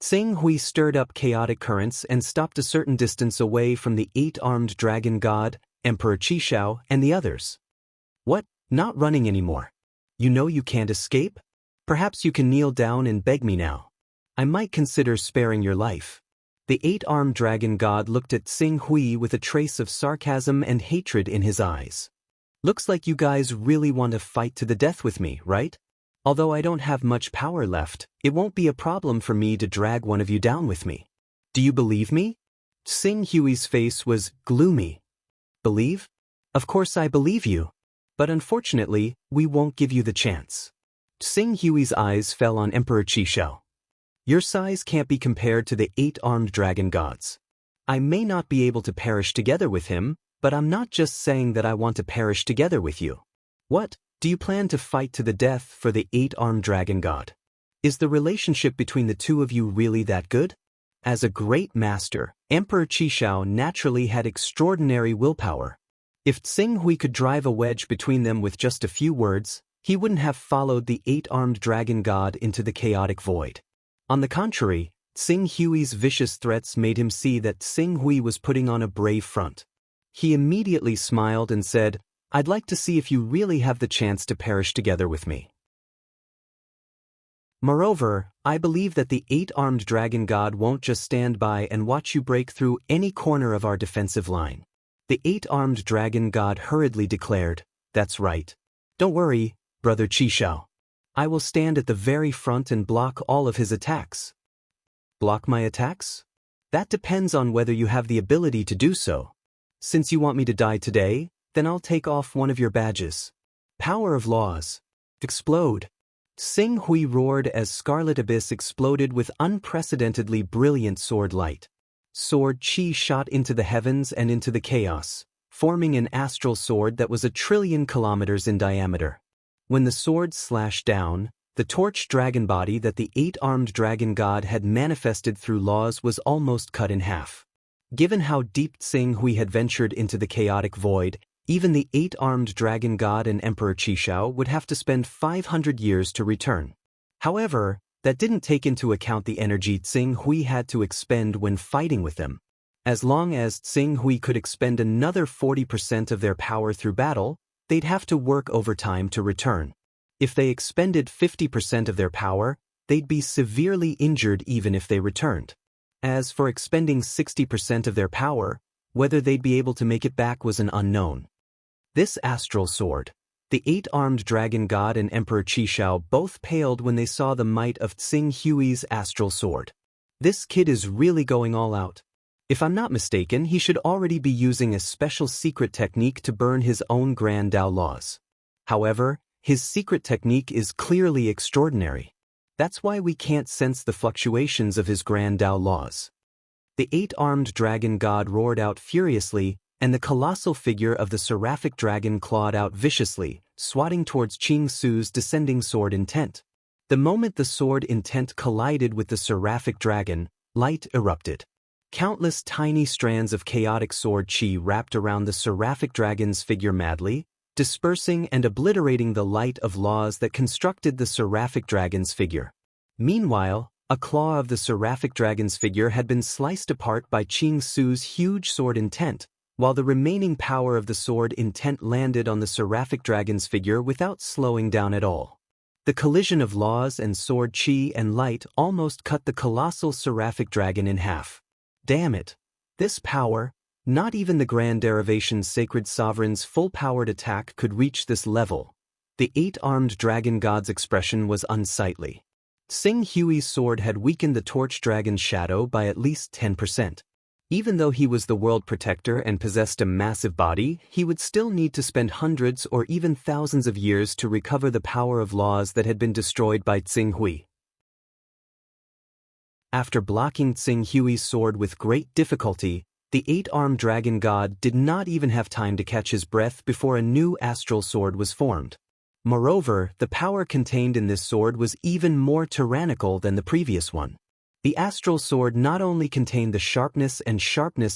Tsing Hui stirred up chaotic currents and stopped a certain distance away from the 8-armed dragon god, Emperor Qishao, and the others. What? Not running anymore? You know you can't escape? Perhaps you can kneel down and beg me now. I might consider sparing your life. The 8-armed dragon god looked at Tsing Hui with a trace of sarcasm and hatred in his eyes. Looks like you guys really want to fight to the death with me, right? Although I don't have much power left, it won't be a problem for me to drag one of you down with me. Do you believe me? Tsing Hui's face was gloomy. Believe? Of course I believe you. But unfortunately, we won't give you the chance. Tsing Hui's eyes fell on Emperor Qishao. Your size can't be compared to the 8-armed dragon gods. I may not be able to perish together with him, but I'm not just saying that I want to perish together with you. What, do you plan to fight to the death for the 8-armed dragon god? Is the relationship between the two of you really that good? As a great master, Emperor Qishao naturally had extraordinary willpower. If Tsing Hui could drive a wedge between them with just a few words, he wouldn't have followed the 8-armed dragon god into the chaotic void. On the contrary, Tsing Hui's vicious threats made him see that Tsing Hui was putting on a brave front. He immediately smiled and said, I'd like to see if you really have the chance to perish together with me. Moreover, I believe that the 8-armed dragon god won't just stand by and watch you break through any corner of our defensive line. The 8-armed dragon god hurriedly declared, That's right. Don't worry, Brother Qishao. I will stand at the very front and block all of his attacks. Block my attacks? That depends on whether you have the ability to do so. Since you want me to die today, then I'll take off one of your badges. Power of laws. Explode. Tsing Hui roared as Scarlet Abyss exploded with unprecedentedly brilliant sword light. Sword chi shot into the heavens and into the chaos, forming an astral sword that was 1,000,000,000,000 kilometers in diameter. When the sword slashed down, the torch dragon body that the 8-armed dragon god had manifested through laws was almost cut in half. Given how deep Tsing Hui had ventured into the chaotic void, even the 8-armed dragon god and Emperor Qishao would have to spend 500 years to return. However, that didn't take into account the energy Tsing Hui had to expend when fighting with them. As long as Tsing Hui could expend another 40% of their power through battle, they'd have to work overtime to return. If they expended 50% of their power, they'd be severely injured even if they returned. As for expending 60% of their power, whether they'd be able to make it back was an unknown. This astral sword, the 8-armed dragon god and Emperor Qishao both paled when they saw the might of Tsing Hui's astral sword. This kid is really going all out. If I'm not mistaken, he should already be using a special secret technique to burn his own Grand Dao laws. However, his secret technique is clearly extraordinary. That's why we can't sense the fluctuations of his Grand Dao laws. The 8-armed dragon god roared out furiously, and the colossal figure of the seraphic dragon clawed out viciously, swatting towards Qing Su's descending sword intent. The moment the sword intent collided with the seraphic dragon, light erupted. Countless tiny strands of chaotic sword chi wrapped around the seraphic dragon's figure madly, dispersing and obliterating the light of laws that constructed the seraphic dragon's figure. Meanwhile, a claw of the seraphic dragon's figure had been sliced apart by Qing Su's huge sword intent, while the remaining power of the sword intent landed on the seraphic dragon's figure without slowing down at all. The collision of laws and sword chi and light almost cut the colossal seraphic dragon in half. Damn it! This power, not even the Grand Derivation's sacred sovereign's full-powered attack could reach this level. The 8-armed dragon god's expression was unsightly. Tsing Hui's sword had weakened the torch dragon's shadow by at least 10%. Even though he was the world protector and possessed a massive body, he would still need to spend hundreds or even thousands of years to recover the power of laws that had been destroyed by Tsing Hui. After blocking Tsing Hui's sword with great difficulty, the 8-armed dragon god did not even have time to catch his breath before a new astral sword was formed. Moreover, the power contained in this sword was even more tyrannical than the previous one. The astral sword not only contained the sharpness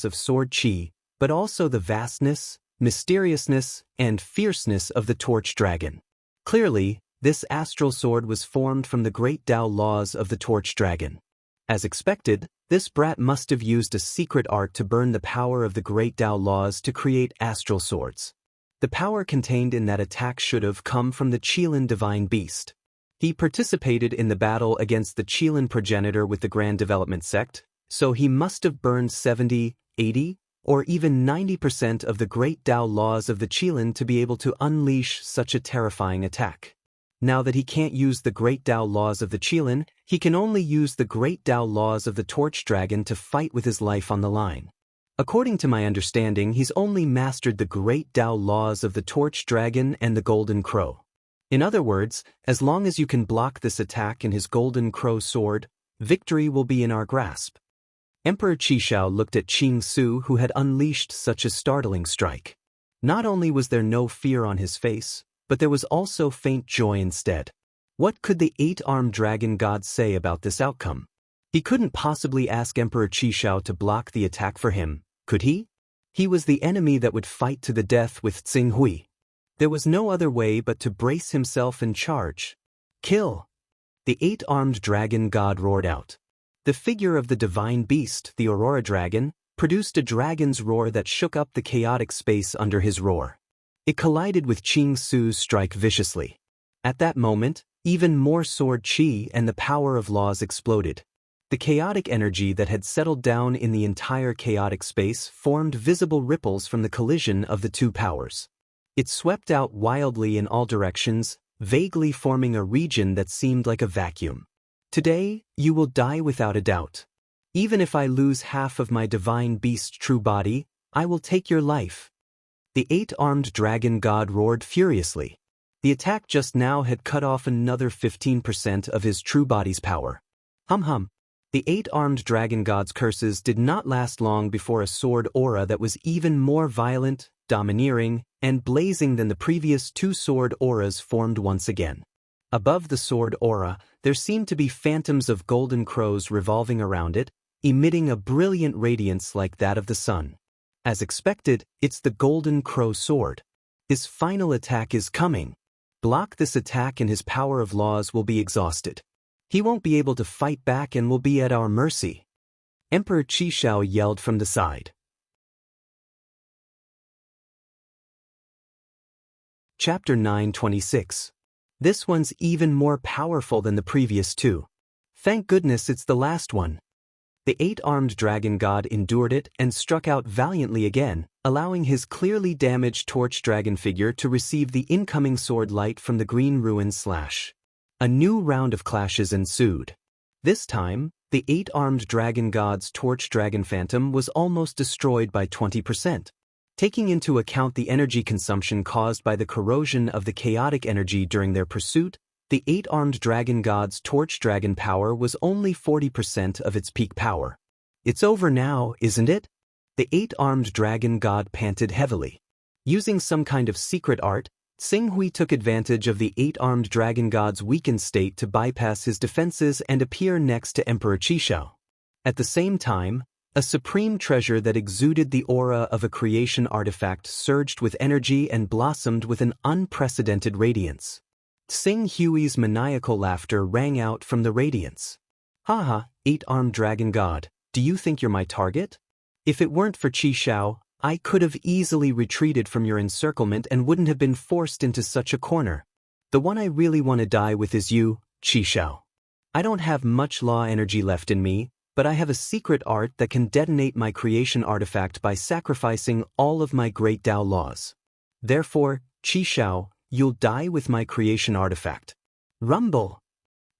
of sword chi, but also the vastness, mysteriousness, and fierceness of the torch dragon. Clearly, this astral sword was formed from the great Tao laws of the torch dragon. As expected, this brat must have used a secret art to burn the power of the great Tao laws to create astral swords. The power contained in that attack should have come from the Qilin divine beast. He participated in the battle against the Qilin progenitor with the Grand Development Sect, so he must have burned 70, 80, or even 90% of the great Tao laws of the Qilin to be able to unleash such a terrifying attack. Now that he can't use the great Tao laws of the Qilin, he can only use the great Tao laws of the Torch Dragon to fight with his life on the line. According to my understanding, he's only mastered the great Tao laws of the Torch Dragon and the Golden Crow. In other words, as long as you can block this attack in his Golden Crow sword, victory will be in our grasp. Emperor Qishao looked at Qing Su, who had unleashed such a startling strike. Not only was there no fear on his face, but there was also faint joy instead. What could the eight-armed dragon god say about this outcome? He couldn't possibly ask Emperor Qishao to block the attack for him, could he? He was the enemy that would fight to the death with Tsing Hui. There was no other way but to brace himself and charge. Kill! The eight-armed dragon god roared out. The figure of the divine beast, the Aurora Dragon, produced a dragon's roar that shook up the chaotic space under his roar. It collided with Qing Su's strike viciously. At that moment, even more sword chi and the power of laws exploded. The chaotic energy that had settled down in the entire chaotic space formed visible ripples from the collision of the two powers. It swept out wildly in all directions, vaguely forming a region that seemed like a vacuum. Today, you will die without a doubt. Even if I lose half of my divine beast true body, I will take your life. The eight-armed dragon god roared furiously. The attack just now had cut off another 15% of his true body's power. Hum. The eight-armed dragon god's curses did not last long before a sword aura that was even more violent, domineering, and blazing than the previous two sword auras formed once again. Above the sword aura, there seemed to be phantoms of golden crows revolving around it, emitting a brilliant radiance like that of the sun. As expected, it's the Golden Crow sword. His final attack is coming. Block this attack and his power of laws will be exhausted. He won't be able to fight back and will be at our mercy. Emperor Qishao yelled from the side. Chapter 9:26. This one's even more powerful than the previous two. Thank goodness it's the last one. The eight-armed dragon god endured it and struck out valiantly again, allowing his clearly damaged torch dragon figure to receive the incoming sword light from the green ruin slash. A new round of clashes ensued. This time, the eight-armed dragon god's torch dragon phantom was almost destroyed by 20%. Taking into account the energy consumption caused by the corrosion of the chaotic energy during their pursuit, the eight-armed dragon god's torch dragon power was only 40% of its peak power. It's over now, isn't it? The eight-armed dragon god panted heavily. Using some kind of secret art, Tsing Hui took advantage of the eight-armed dragon god's weakened state to bypass his defenses and appear next to Emperor Qishao. At the same time, a supreme treasure that exuded the aura of a creation artifact surged with energy and blossomed with an unprecedented radiance. Tsing Hui's maniacal laughter rang out from the radiance. Haha, eight-armed dragon god, do you think you're my target? If it weren't for Qishao, I could have easily retreated from your encirclement and wouldn't have been forced into such a corner. The one I really want to die with is you, Qishao. I don't have much law energy left in me, but I have a secret art that can detonate my creation artifact by sacrificing all of my great Tao laws. Therefore, Qishao, you'll die with my creation artifact. Rumble!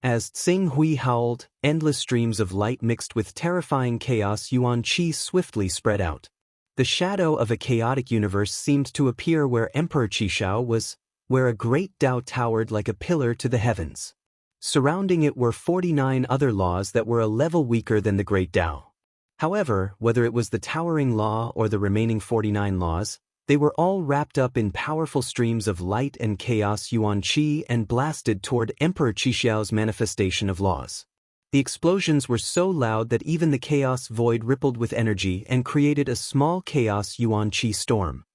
As Tsing Hui howled, endless streams of light mixed with terrifying chaos Yuan Qi swiftly spread out. The shadow of a chaotic universe seemed to appear where Emperor Qishao was, where a great Tao towered like a pillar to the heavens. Surrounding it were 49 other laws that were a level weaker than the Great Tao. However, whether it was the towering law or the remaining 49 laws, they were all wrapped up in powerful streams of light and chaos Yuan Qi and blasted toward Emperor Qishao's manifestation of laws. The explosions were so loud that even the chaos void rippled with energy and created a small chaos Yuan Qi storm.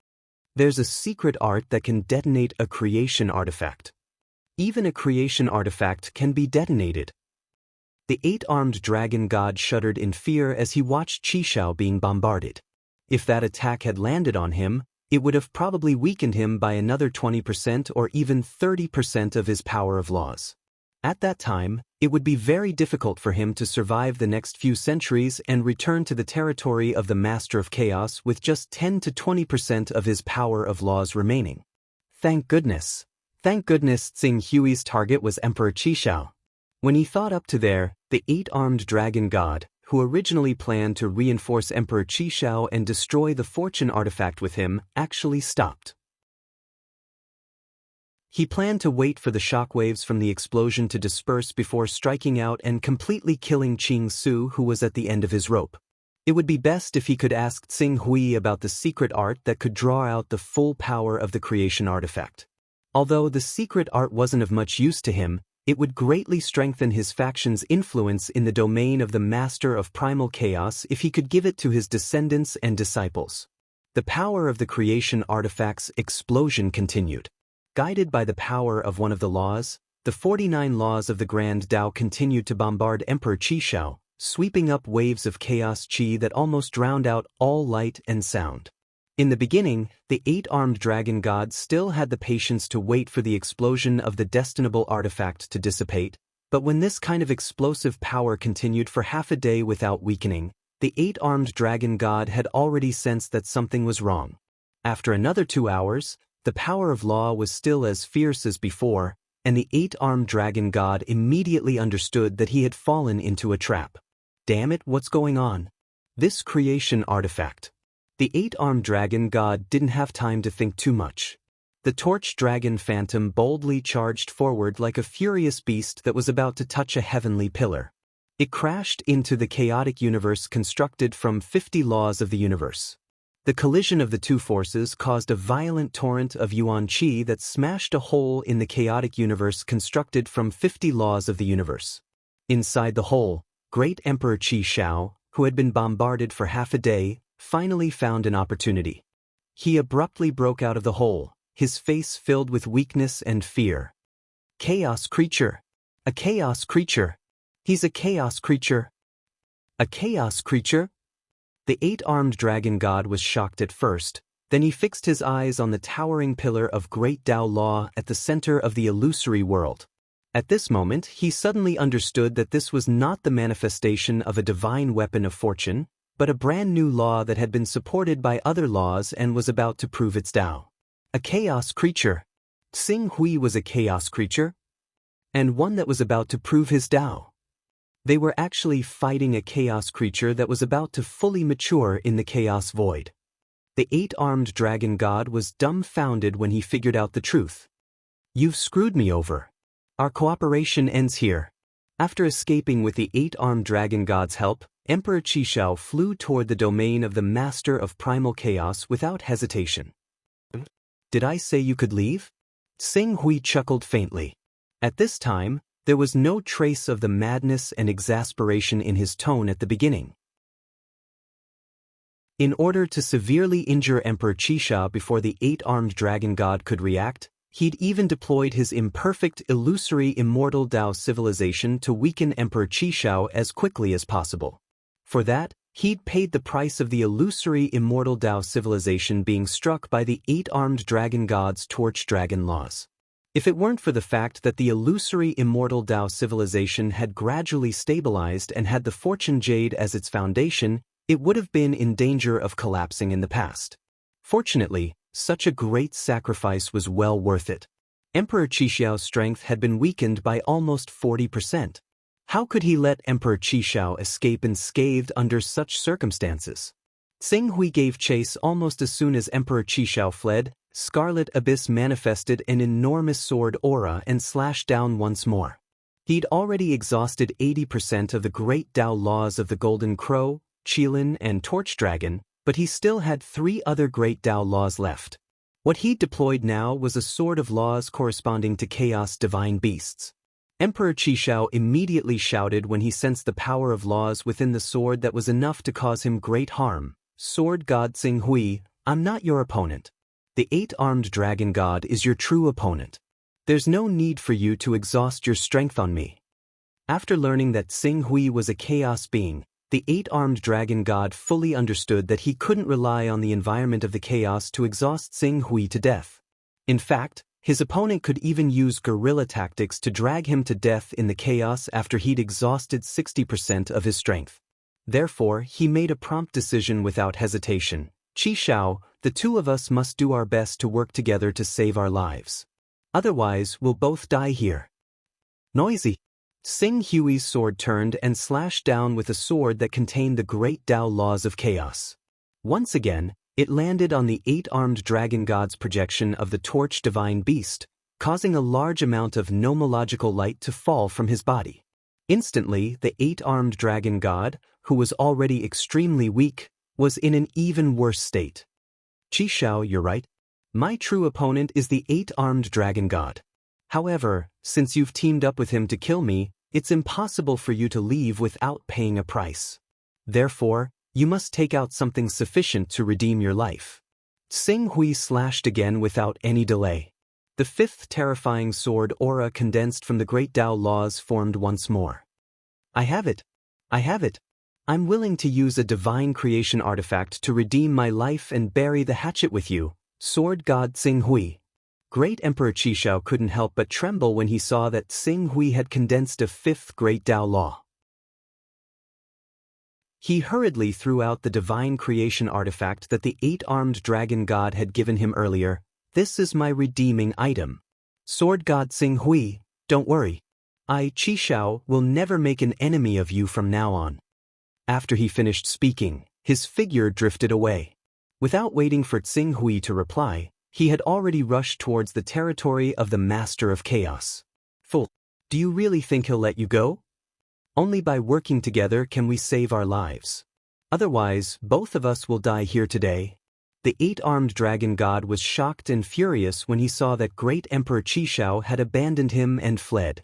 There's a secret art that can detonate a creation artifact. Even a creation artifact can be detonated. The eight-armed dragon god shuddered in fear as he watched Qishao being bombarded. If that attack had landed on him, it would have probably weakened him by another 20% or even 30% of his power of laws. At that time, it would be very difficult for him to survive the next few centuries and return to the territory of the Master of Chaos with just 10 to 20% of his power of laws remaining. Thank goodness. Thank goodness Tsing Hui's target was Emperor Qishao. When he thought up to there, the eight-armed dragon god, who originally planned to reinforce Emperor Qishao and destroy the fortune artifact with him, actually stopped. He planned to wait for the shockwaves from the explosion to disperse before striking out and completely killing Qing Su, who was at the end of his rope. It would be best if he could ask Tsing Hui about the secret art that could draw out the full power of the creation artifact. Although the secret art wasn't of much use to him, it would greatly strengthen his faction's influence in the domain of the Master of Primal Chaos if he could give it to his descendants and disciples. The power of the creation artifact's explosion continued. Guided by the power of one of the laws, the 49 laws of the Grand Tao continued to bombard Emperor Qishao, sweeping up waves of chaos qi that almost drowned out all light and sound. In the beginning, the 8-armed dragon god still had the patience to wait for the explosion of the destinable artifact to dissipate, but when this kind of explosive power continued for half a day without weakening, the 8-armed dragon god had already sensed that something was wrong. After another 2 hours, the power of law was still as fierce as before, and the 8-armed dragon god immediately understood that he had fallen into a trap. Damn it, what's going on? This creation artifact. The 8-armed dragon god didn't have time to think too much. The torch dragon phantom boldly charged forward like a furious beast that was about to touch a heavenly pillar. It crashed into the chaotic universe constructed from 50 laws of the universe. The collision of the two forces caused a violent torrent of yuan qi that smashed a hole in the chaotic universe constructed from 50 laws of the universe. Inside the hole, Great Emperor Qishao, who had been bombarded for half a day, finally found an opportunity. He abruptly broke out of the hole, his face filled with weakness and fear. Chaos creature! A chaos creature! He's a chaos creature! A chaos creature? The 8-armed dragon god was shocked at first, then he fixed his eyes on the towering pillar of Great Tao Law at the center of the illusory world. At this moment, he suddenly understood that this was not the manifestation of a divine weapon of fortune, but a brand new law that had been supported by other laws and was about to prove its Tao. A chaos creature. Tsing Hui was a chaos creature, and one that was about to prove his Tao. They were actually fighting a chaos creature that was about to fully mature in the chaos void. The 8-armed dragon god was dumbfounded when he figured out the truth. You've screwed me over. Our cooperation ends here. After escaping with the 8-armed dragon god's help, Emperor Qishao flew toward the domain of the Master of Primal Chaos without hesitation. Did I say you could leave? Tsing Hui chuckled faintly. At this time, there was no trace of the madness and exasperation in his tone at the beginning. In order to severely injure Emperor Qishao before the 8-armed dragon god could react, he'd even deployed his imperfect, illusory immortal Tao civilization to weaken Emperor Qishao as quickly as possible. For that, he'd paid the price of the illusory immortal Tao civilization being struck by the 8-armed dragon god's torch dragon laws. If it weren't for the fact that the illusory immortal Tao civilization had gradually stabilized and had the fortune jade as its foundation, it would have been in danger of collapsing in the past. Fortunately, such a great sacrifice was well worth it. Emperor Qishao's strength had been weakened by almost 40%. How could he let Emperor Qishao escape unscathed under such circumstances? Tsing Hui gave chase almost as soon as Emperor Qishao fled. Scarlet Abyss manifested an enormous sword aura and slashed down once more. He'd already exhausted 80% of the Great Tao laws of the Golden Crow, Qilin, and Torch Dragon, but he still had 3 other Great Tao laws left. What he'd deployed now was a sword of laws corresponding to Chaos Divine Beasts. Emperor Qishao immediately shouted when he sensed the power of laws within the sword that was enough to cause him great harm. Sword God Tsing Hui, I'm not your opponent. The 8-armed dragon god is your true opponent. There's no need for you to exhaust your strength on me. After learning that Tsing Hui was a chaos being, the 8-armed dragon god fully understood that he couldn't rely on the environment of the chaos to exhaust Tsing Hui to death. In fact, his opponent could even use guerrilla tactics to drag him to death in the chaos after he'd exhausted 60% of his strength. Therefore, he made a prompt decision without hesitation. Qishao, the two of us must do our best to work together to save our lives. Otherwise, we'll both die here. Noisy. Sing Hui's sword turned and slashed down with a sword that contained the great Tao laws of chaos. Once again, it landed on the eight-armed dragon god's projection of the torch divine beast, causing a large amount of nomological light to fall from his body. Instantly, the eight-armed dragon god, who was already extremely weak, was in an even worse state. Qishao, you're right. My true opponent is the eight-armed dragon god. However, since you've teamed up with him to kill me, it's impossible for you to leave without paying a price. Therefore, you must take out something sufficient to redeem your life. Sing Hui slashed again without any delay. The fifth terrifying sword aura condensed from the great Tao laws formed once more. I have it. I have it. I'm willing to use a divine creation artifact to redeem my life and bury the hatchet with you, sword god Sing Hui. Great Emperor Qishao couldn't help but tremble when he saw that Sing Hui had condensed a fifth great Tao law. He hurriedly threw out the divine creation artifact that the eight-armed dragon god had given him earlier. This is my redeeming item. Sword god Sing Hui, don't worry. I, Qishao, will never make an enemy of you from now on. After he finished speaking, his figure drifted away. Without waiting for Sing Hui to reply, he had already rushed towards the territory of the Master of Chaos. Fool, do you really think he'll let you go? Only by working together can we save our lives. Otherwise, both of us will die here today. The eight-armed dragon god was shocked and furious when he saw that great Emperor Qishao had abandoned him and fled.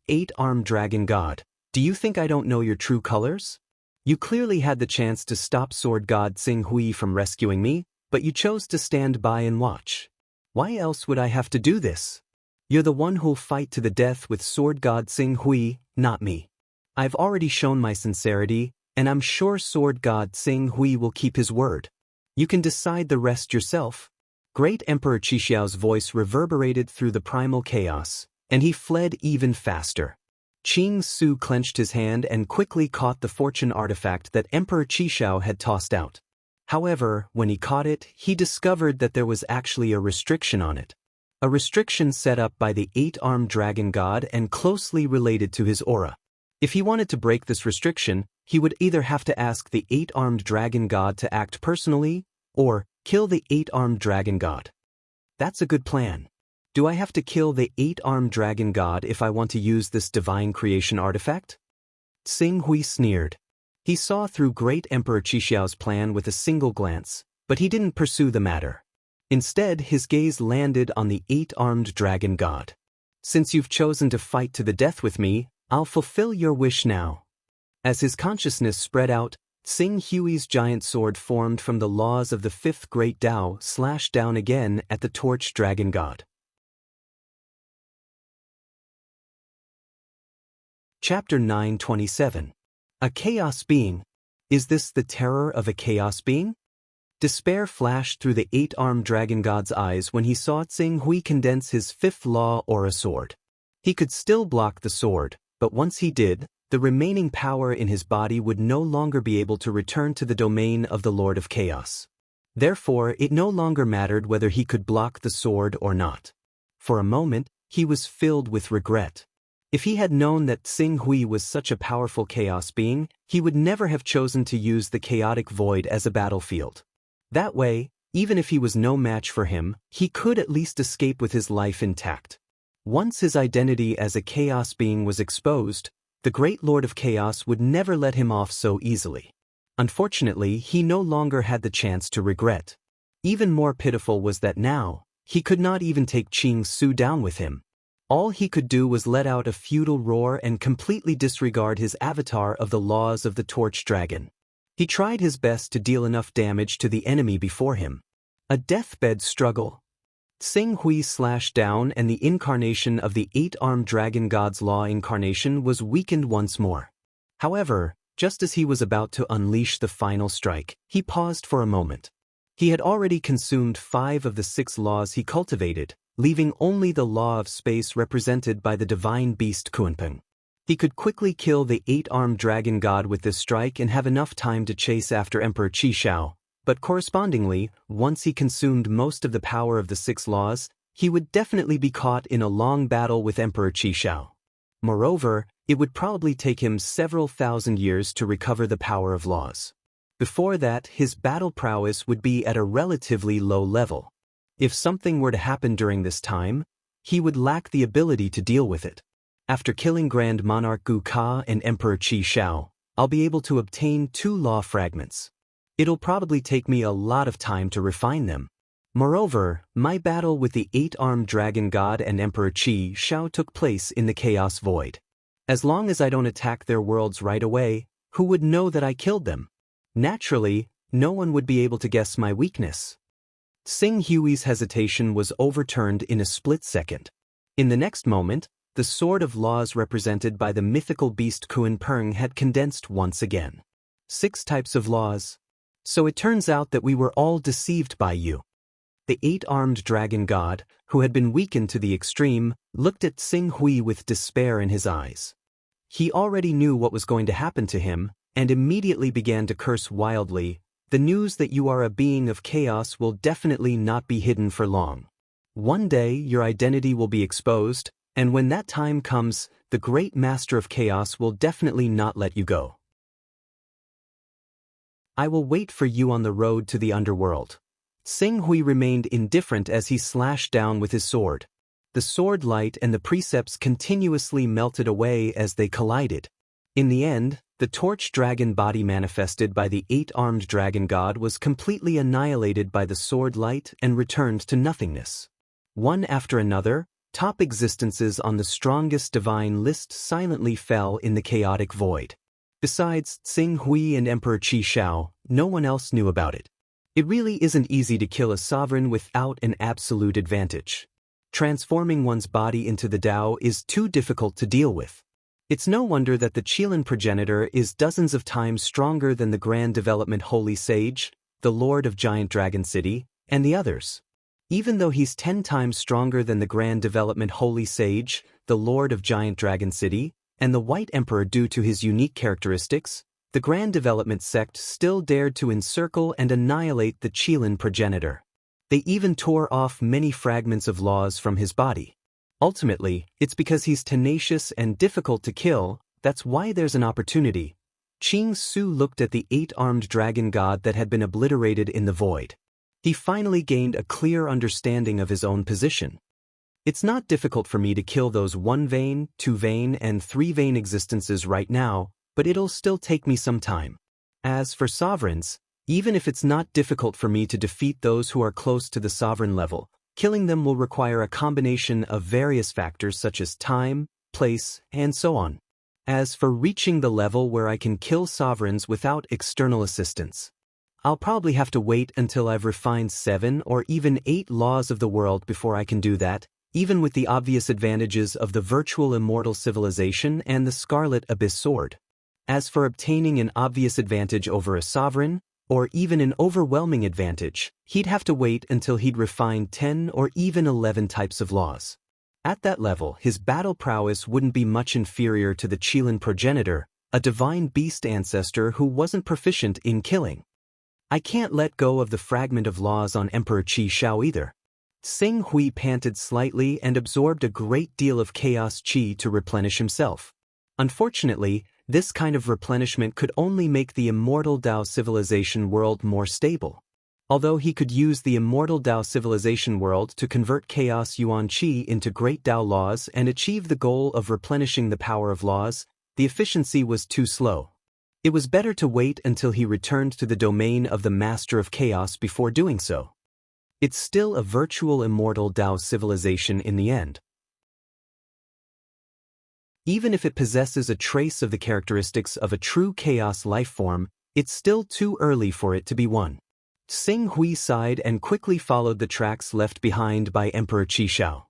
Eight-armed dragon god, do you think I don't know your true colors? You clearly had the chance to stop sword god Sing Hui from rescuing me, but you chose to stand by and watch. Why else would I have to do this? You're the one who'll fight to the death with sword god Sing Hui, not me. I've already shown my sincerity, and I'm sure sword god Sing Hui will keep his word. You can decide the rest yourself. Great Emperor Qishao's voice reverberated through the primal chaos, and he fled even faster. Qing Su clenched his hand and quickly caught the fortune artifact that Emperor Qishao had tossed out. However, when he caught it, he discovered that there was actually a restriction on it. A restriction set up by the eight-armed dragon god and closely related to his aura. If he wanted to break this restriction, he would either have to ask the eight-armed dragon god to act personally, or kill the eight-armed dragon god. That's a good plan. Do I have to kill the eight-armed dragon god if I want to use this divine creation artifact? Sing Hui sneered. He saw through great Emperor Qishao's plan with a single glance, but he didn't pursue the matter. Instead, his gaze landed on the eight-armed dragon god. Since you've chosen to fight to the death with me, I'll fulfill your wish now. As his consciousness spread out, Sing Hui's giant sword formed from the laws of the fifth great Tao slashed down again at the torch dragon god. Chapter 927. A Chaos Being. Is this the terror of a chaos being? Despair flashed through the eight-armed dragon god's eyes when he saw Sing Hui condense his fifth law aura sword. He could still block the sword, but once he did, the remaining power in his body would no longer be able to return to the domain of the Lord of Chaos. Therefore, it no longer mattered whether he could block the sword or not. For a moment, he was filled with regret. If he had known that Sing Hui was such a powerful chaos being, he would never have chosen to use the chaotic void as a battlefield. That way, even if he was no match for him, he could at least escape with his life intact. Once his identity as a chaos being was exposed, the great Lord of Chaos would never let him off so easily. Unfortunately, he no longer had the chance to regret. Even more pitiful was that now, he could not even take Qing Su down with him. All he could do was let out a futile roar and completely disregard his avatar of the laws of the Torch Dragon. He tried his best to deal enough damage to the enemy before him. A deathbed struggle. Sing Hui slashed down and the incarnation of the eight-armed dragon god's law incarnation was weakened once more. However, just as he was about to unleash the final strike, he paused for a moment. He had already consumed 5 of the 6 laws he cultivated, leaving only the law of space represented by the divine beast Kunpeng. He could quickly kill the 8-armed dragon god with this strike and have enough time to chase after Emperor Qishao, but correspondingly, once he consumed most of the power of the 6 laws, he would definitely be caught in a long battle with Emperor Qishao. Moreover, it would probably take him several thousand years to recover the power of laws. Before that, his battle prowess would be at a relatively low level. If something were to happen during this time, he would lack the ability to deal with it. After killing Grand Monarch Gu Ka and Emperor Qi Shao, I'll be able to obtain 2 law fragments. It'll probably take me a lot of time to refine them. Moreover, my battle with the 8-armed dragon god and Emperor Qi Shao took place in the Chaos Void. As long as I don't attack their worlds right away, who would know that I killed them? Naturally, no one would be able to guess my weakness. Xing Hui's hesitation was overturned in a split second. In the next moment, the sword of laws represented by the mythical beast Kuan Peng had condensed once again. 6 types of laws. So it turns out that we were all deceived by you. The 8-armed dragon god, who had been weakened to the extreme, looked at Xing Hui with despair in his eyes. He already knew what was going to happen to him, and immediately began to curse wildly. The news that you are a being of chaos will definitely not be hidden for long. One day your identity will be exposed, and when that time comes, the great master of chaos will definitely not let you go. I will wait for you on the road to the underworld. Xing Hui remained indifferent as he slashed down with his sword. The sword light and the precepts continuously melted away as they collided. In the end, the torch dragon body manifested by the 8-armed dragon god was completely annihilated by the sword light and returned to nothingness. One after another, top existences on the strongest divine list silently fell in the chaotic void. Besides Xing Hui and Emperor Qi Shao, no one else knew about it. It really isn't easy to kill a sovereign without an absolute advantage. Transforming one's body into the Tao is too difficult to deal with. It's no wonder that the Qilin progenitor is dozens of times stronger than the Grand Development Holy Sage, the Lord of Giant Dragon City, and the others. Even though he's 10 times stronger than the Grand Development Holy Sage, the Lord of Giant Dragon City, and the White Emperor due to his unique characteristics, the Grand Development sect still dared to encircle and annihilate the Qilin progenitor. They even tore off many fragments of laws from his body. Ultimately, it's because he's tenacious and difficult to kill, that's why there's an opportunity. Qing Su looked at the 8-armed dragon god that had been obliterated in the void. He finally gained a clear understanding of his own position. It's not difficult for me to kill those 1-vein, 2-vein, and 3-vein existences right now, but it'll still take me some time. As for sovereigns, even if it's not difficult for me to defeat those who are close to the sovereign level, killing them will require a combination of various factors such as time, place, and so on. As for reaching the level where I can kill sovereigns without external assistance, I'll probably have to wait until I've refined 7 or even 8 laws of the world before I can do that, even with the obvious advantages of the virtual immortal civilization and the Scarlet Abyss sword. As for obtaining an obvious advantage over a sovereign, or even an overwhelming advantage, he'd have to wait until he'd refined 10 or even 11 types of laws. At that level, his battle prowess wouldn't be much inferior to the Qilin progenitor, a divine beast ancestor who wasn't proficient in killing. I can't let go of the fragment of laws on Emperor Qi Shao either. Xing Hui panted slightly and absorbed a great deal of chaos qi to replenish himself. Unfortunately, this kind of replenishment could only make the immortal Dao civilization world more stable. Although he could use the immortal Dao civilization world to convert chaos yuan qi into great Dao laws and achieve the goal of replenishing the power of laws, the efficiency was too slow. It was better to wait until he returned to the domain of the Master of Chaos before doing so. It's still a virtual immortal Dao civilization in the end. Even if it possesses a trace of the characteristics of a true chaos life form, it's still too early for it to be one. Xing Hui sighed and quickly followed the tracks left behind by Emperor Qi Shao.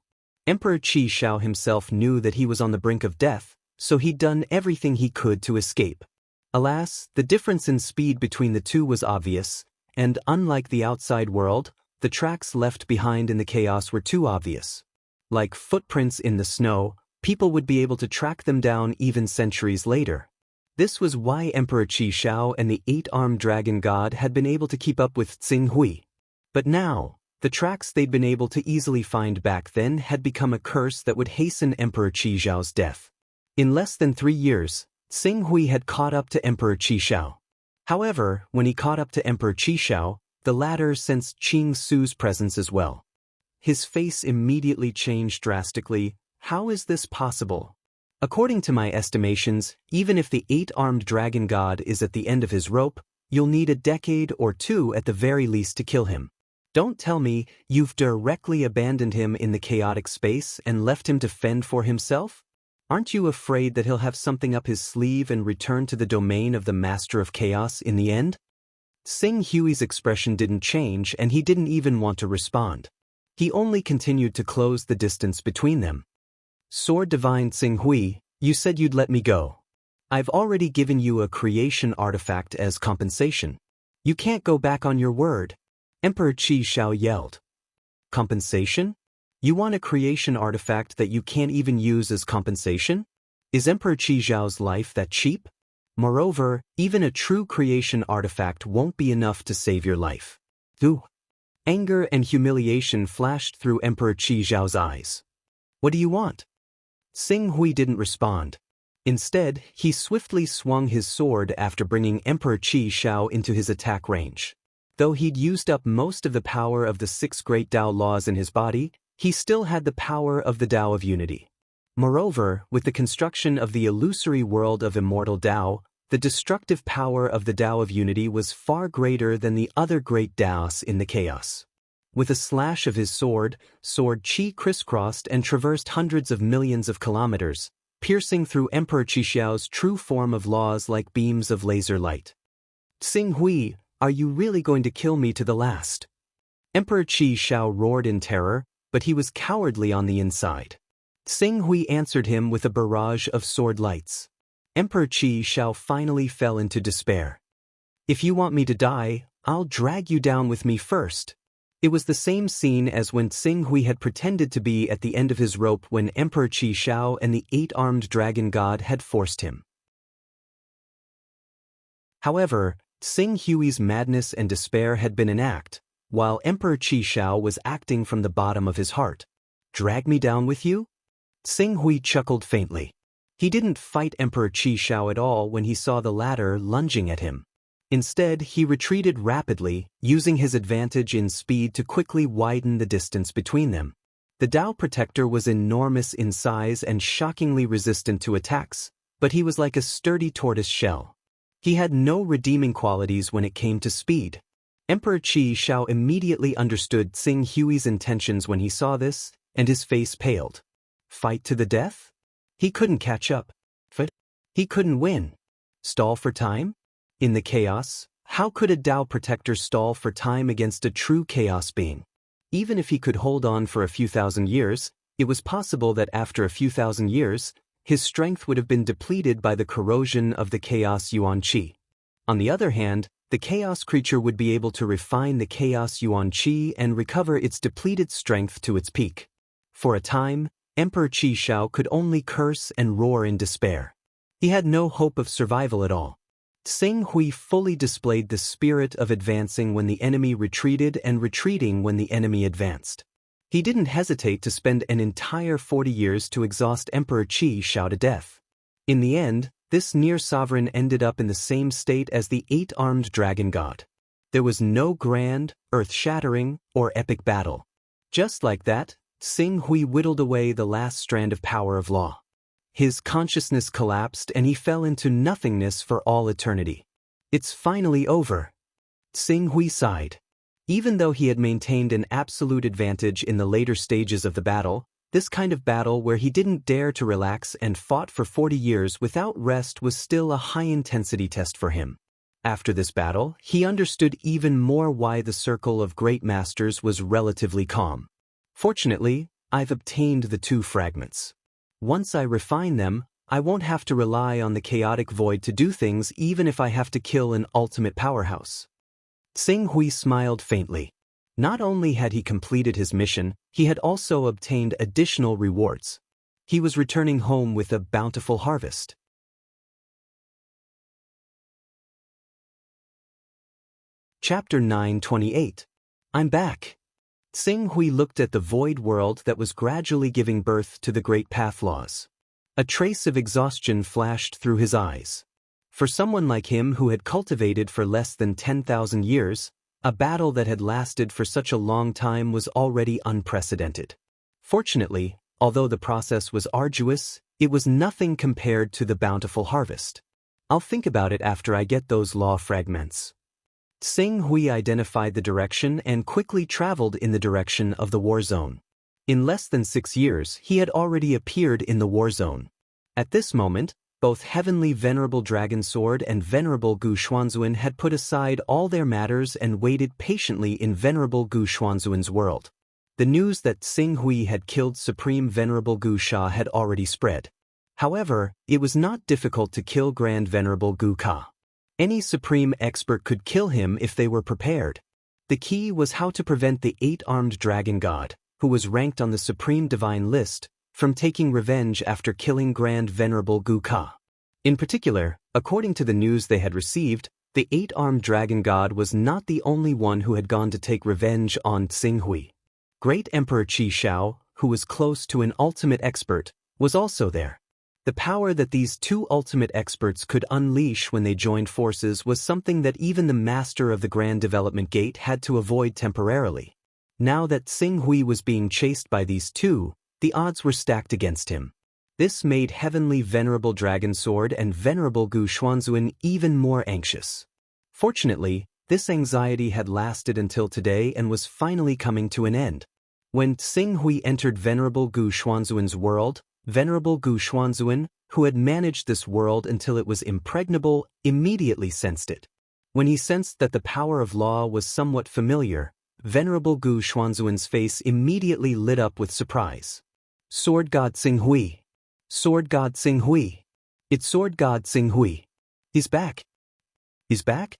Emperor Qi Shao himself knew that he was on the brink of death, so he'd done everything he could to escape. Alas, the difference in speed between the two was obvious, and unlike the outside world, the tracks left behind in the chaos were too obvious. Like footprints in the snow, people would be able to track them down even centuries later. This was why Emperor Qi Shao and the 8-armed dragon god had been able to keep up with Xing Hui. But now, the tracks they'd been able to easily find back then had become a curse that would hasten Emperor Qi Zhao's death. In less than 3 years, Xing Hui had caught up to Emperor Qi Shao. However, when he caught up to Emperor Qi Shao, the latter sensed Qing Su's presence as well. His face immediately changed drastically. How is this possible? According to my estimations, even if the 8-armed dragon god is at the end of his rope, you'll need a decade or 2 at the very least to kill him. Don't tell me you've directly abandoned him in the chaotic space and left him to fend for himself? Aren't you afraid that he'll have something up his sleeve and return to the domain of the Master of Chaos in the end? Xing Hui's expression didn't change, and he didn't even want to respond. He only continued to close the distance between them. Sword Divine Xing Hui, you said you'd let me go. I've already given you a creation artifact as compensation. You can't go back on your word. Emperor Qi Shao yelled. Compensation? You want a creation artifact that you can't even use as compensation? Is Emperor Qi Xiao's life that cheap? Moreover, even a true creation artifact won't be enough to save your life. Ooh. Anger and humiliation flashed through Emperor Qi Xiao's eyes. What do you want? Xing Hui didn't respond. Instead, he swiftly swung his sword after bringing Emperor Qi Shao into his attack range. Though he'd used up most of the power of the 6 great Tao laws in his body, he still had the power of the Tao of Unity. Moreover, with the construction of the illusory world of immortal Tao, the destructive power of the Tao of Unity was far greater than the other great Taos in the chaos. With a slash of his sword Qi crisscrossed and traversed hundreds of millions of kilometers, piercing through Emperor Qi Xiao's true form of laws like beams of laser light. Xing Hui, are you really going to kill me to the last? Emperor Qi Shao roared in terror, but he was cowardly on the inside. Xing Hui answered him with a barrage of sword lights. Emperor Qi Shao finally fell into despair. If you want me to die, I'll drag you down with me first. It was the same scene as when Xing Hui had pretended to be at the end of his rope when Emperor Qi Shao and the 8-armed dragon god had forced him. However, Xing Hui's madness and despair had been an act, while Emperor Qi Shao was acting from the bottom of his heart. Drag me down with you? Xing Hui chuckled faintly. He didn't fight Emperor Qi Shao at all when he saw the latter lunging at him. Instead, he retreated rapidly, using his advantage in speed to quickly widen the distance between them. The Tao Protector was enormous in size and shockingly resistant to attacks, but he was like a sturdy tortoise shell. He had no redeeming qualities when it came to speed. Emperor Qi Shao immediately understood Xing Hui's intentions when he saw this, and his face paled. Fight to the death? He couldn't catch up. He couldn't win. Stall for time? In the chaos, how could a Tao Protector stall for time against a true chaos being? Even if he could hold on for a few thousand years, it was possible that after a few thousand years, his strength would have been depleted by the corrosion of the chaos Yuan Qi. On the other hand, the chaos creature would be able to refine the chaos Yuan Qi and recover its depleted strength to its peak. For a time, Emperor Qi Shao could only curse and roar in despair. He had no hope of survival at all. Xing Hui fully displayed the spirit of advancing when the enemy retreated and retreating when the enemy advanced. He didn't hesitate to spend an entire 40 years to exhaust Emperor Qi Shao to death. In the end, this near-sovereign ended up in the same state as the 8-armed dragon god. There was no grand, earth-shattering, or epic battle. Just like that, Xing Hui whittled away the last strand of power of law. His consciousness collapsed and he fell into nothingness for all eternity. It's finally over. Xing Hui sighed. Even though he had maintained an absolute advantage in the later stages of the battle, this kind of battle where he didn't dare to relax and fought for 40 years without rest was still a high-intensity test for him. After this battle, he understood even more why the circle of great masters was relatively calm. Fortunately, I've obtained the 2 fragments. Once I refine them, I won't have to rely on the chaotic void to do things even if I have to kill an ultimate powerhouse. Xing Hui smiled faintly. Not only had he completed his mission, he had also obtained additional rewards. He was returning home with a bountiful harvest. Chapter 928. I'm back. Xing Hui looked at the void world that was gradually giving birth to the Great Path Laws. A trace of exhaustion flashed through his eyes. For someone like him who had cultivated for less than 10,000 years, a battle that had lasted for such a long time was already unprecedented. Fortunately, although the process was arduous, it was nothing compared to the bountiful harvest. I'll think about it after I get those law fragments. Tsing Hui identified the direction and quickly traveled in the direction of the war zone. In less than 6 years, he had already appeared in the war zone. At this moment, both Heavenly Venerable Dragon Sword and Venerable Gu Xuanzuan had put aside all their matters and waited patiently in Venerable Gu Xuanzuan's world. The news that Tsing Hui had killed Supreme Venerable Gu Sha had already spread. However, it was not difficult to kill Grand Venerable Gu Ka. Any supreme expert could kill him if they were prepared. The key was how to prevent the 8-armed dragon god, who was ranked on the Supreme Divine list, from taking revenge after killing Grand Venerable Gu Ka. In particular, according to the news they had received, the 8-armed dragon god was not the only one who had gone to take revenge on Tsing Hui. Great Emperor Qi Shao, who was close to an ultimate expert, was also there. The power that these two ultimate experts could unleash when they joined forces was something that even the master of the Grand Development Gate had to avoid temporarily. Now that Tsing Hui was being chased by these two, the odds were stacked against him. This made Heavenly Venerable Dragon Sword and Venerable Gu Xuanzuan even more anxious. Fortunately, this anxiety had lasted until today and was finally coming to an end. When Tsing Hui entered Venerable Gu Xuanzuan's world, Venerable Gu Xuanzuan, who had managed this world until it was impregnable, immediately sensed it. When he sensed that the power of law was somewhat familiar, Venerable Gu Xuanzuan's face immediately lit up with surprise. Sword God Tsing Hui! Sword God Tsing Hui! It's Sword God Tsing Hui! He's back! He's back?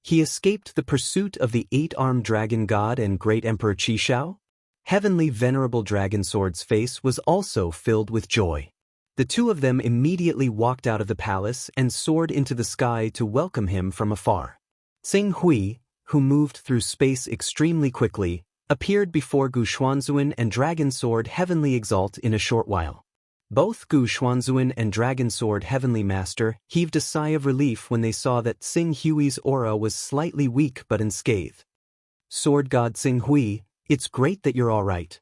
He escaped the pursuit of the 8-armed dragon god and great Emperor Qi Shao? Heavenly Venerable Dragon Sword's face was also filled with joy. The two of them immediately walked out of the palace and soared into the sky to welcome him from afar. Tsing Hui, who moved through space extremely quickly, appeared before Gu Xuanzuan and Dragon Sword Heavenly Exalt in a short while. Both Gu Xuanzuan and Dragon Sword Heavenly Master heaved a sigh of relief when they saw that Tsing Hui's aura was slightly weak but unscathed. Sword God Tsing Hui, it's great that you're all right.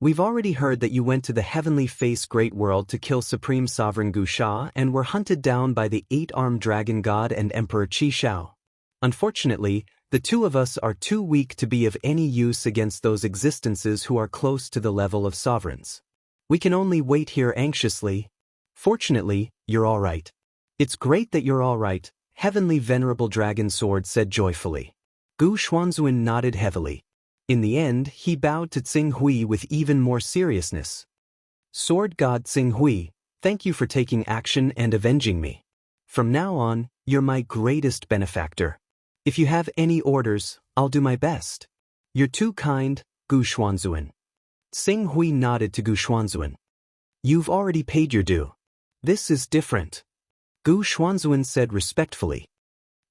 We've already heard that you went to the Heavenly Face Great World to kill Supreme Sovereign Gu Sha and were hunted down by the 8-armed dragon god and Emperor Qi Shao. Unfortunately, the two of us are too weak to be of any use against those existences who are close to the level of sovereigns. We can only wait here anxiously. Fortunately, you're all right. It's great that you're all right, Heavenly Venerable Dragon Sword said joyfully. Gu Xuanzuan nodded heavily. In the end, he bowed to Tsing Hui with even more seriousness. Sword God Tsing Hui, thank you for taking action and avenging me. From now on, you're my greatest benefactor. If you have any orders, I'll do my best. You're too kind, Gu Xuanzuan. Tsing Hui nodded to Gu Xuanzuan. You've already paid your due. This is different. Gu Xuanzuan said respectfully.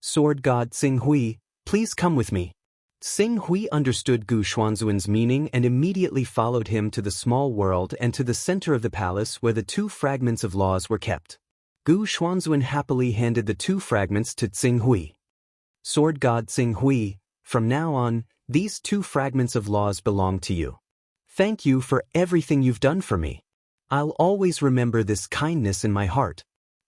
Sword God Tsing Hui, please come with me. Tsing Hui understood Gu Xuanzuan's meaning and immediately followed him to the small world and to the center of the palace where the 2 fragments of laws were kept. Gu Xuanzuan happily handed the 2 fragments to Tsing Hui. Sword God Tsing Hui, from now on, these 2 fragments of laws belong to you. Thank you for everything you've done for me. I'll always remember this kindness in my heart.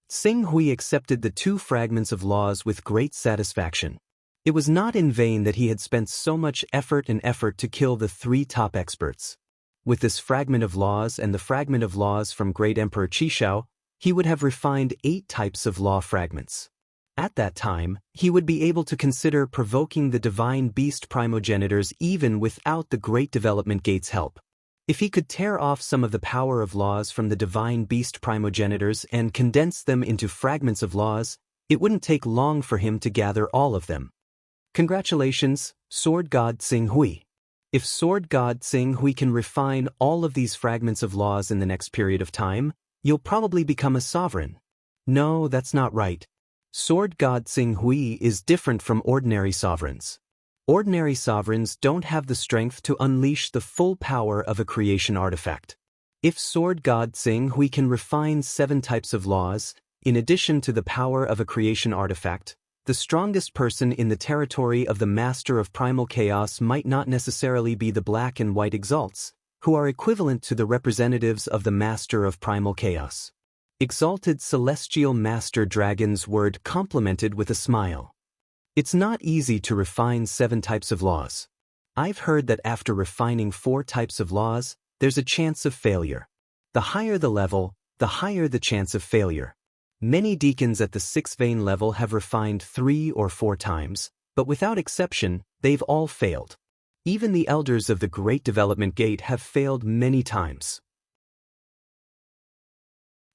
Tsing Hui accepted the 2 fragments of laws with great satisfaction. It was not in vain that he had spent so much effort to kill the 3 top experts. With this fragment of laws and the fragment of laws from Great Emperor Qi Shao, he would have refined 8 types of law fragments. At that time, he would be able to consider provoking the divine beast primogenitors even without the Great Development Gate's help. If he could tear off some of the power of laws from the divine beast primogenitors and condense them into fragments of laws, it wouldn't take long for him to gather all of them. Congratulations, Sword God Tsing Hui. If Sword God Tsing Hui can refine all of these fragments of laws in the next period of time, you'll probably become a sovereign. No, that's not right. Sword God Tsing Hui is different from ordinary sovereigns. Ordinary sovereigns don't have the strength to unleash the full power of a creation artifact. If Sword God Tsing Hui can refine 7 types of laws, in addition to the power of a creation artifact, the strongest person in the territory of the Master of Primal Chaos might not necessarily be the Black and White Exalts, who are equivalent to the representatives of the Master of Primal Chaos. Exalted Celestial Master Dragon's word complimented with a smile. It's not easy to refine 7 types of laws. I've heard that after refining 4 types of laws, there's a chance of failure. The higher the level, the higher the chance of failure. Many deacons at the 6th vein level have refined 3 or 4 times, but without exception, they've all failed. Even the elders of the Great Development Gate have failed many times.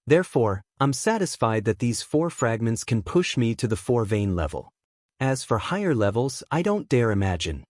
Therefore, I'm satisfied that these 4 fragments can push me to the 4 vein level. As for higher levels, I don't dare imagine.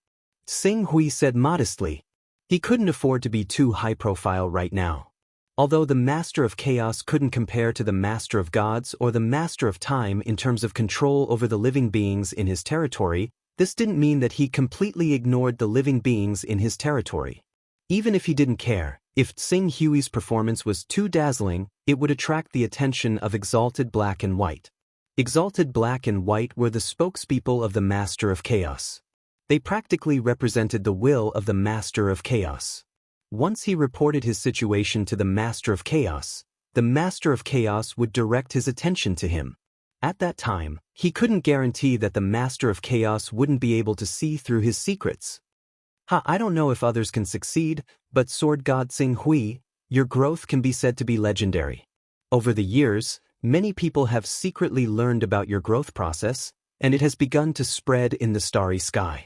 Tsing Hui said modestly. He couldn't afford to be too high profile right now. Although the Master of Chaos couldn't compare to the Master of Gods or the Master of Time in terms of control over the living beings in his territory, this didn't mean that he completely ignored the living beings in his territory. Even if he didn't care, if Tsing Hui's performance was too dazzling, it would attract the attention of Exalted Black and White. Exalted Black and White were the spokespeople of the Master of Chaos. They practically represented the will of the Master of Chaos. Once he reported his situation to the Master of Chaos, the Master of Chaos would direct his attention to him. At that time, he couldn't guarantee that the Master of Chaos wouldn't be able to see through his secrets. I don't know if others can succeed, but Sword God Tsing Hui, your growth can be said to be legendary. Over the years, many people have secretly learned about your growth process, and it has begun to spread in the starry sky.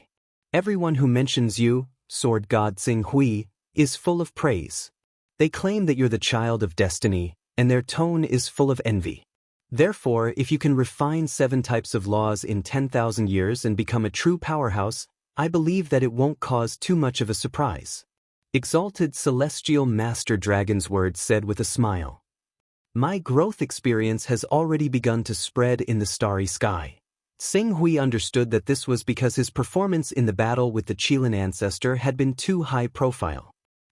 Everyone who mentions you, Sword God Tsing Hui, is full of praise. They claim that you're the child of destiny, and their tone is full of envy. Therefore, if you can refine 7 types of laws in 10,000 years and become a true powerhouse, I believe that it won't cause too much of a surprise. Exalted Celestial Master Dragon's words said with a smile. My growth experience has already begun to spread in the starry sky. Tsing Hui understood that this was because his performance in the battle with the Qilin ancestor had been too high profile.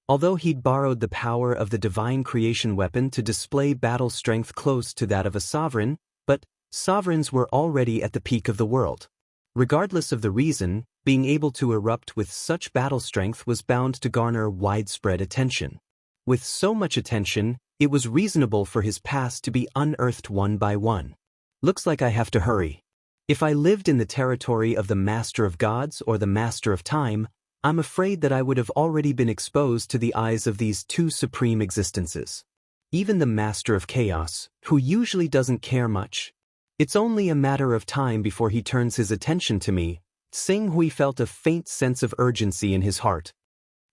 Although he'd borrowed the power of the divine creation weapon to display battle strength close to that of a sovereign, but sovereigns were already at the peak of the world. Regardless of the reason, being able to erupt with such battle strength was bound to garner widespread attention. With so much attention, it was reasonable for his past to be unearthed one by one. Looks like I have to hurry. If I lived in the territory of the Master of Gods or the Master of Time, I'm afraid that I would have already been exposed to the eyes of these 2 supreme existences. Even the Master of Chaos, who usually doesn't care much. It's only a matter of time before he turns his attention to me. Tsing Hui felt a faint sense of urgency in his heart.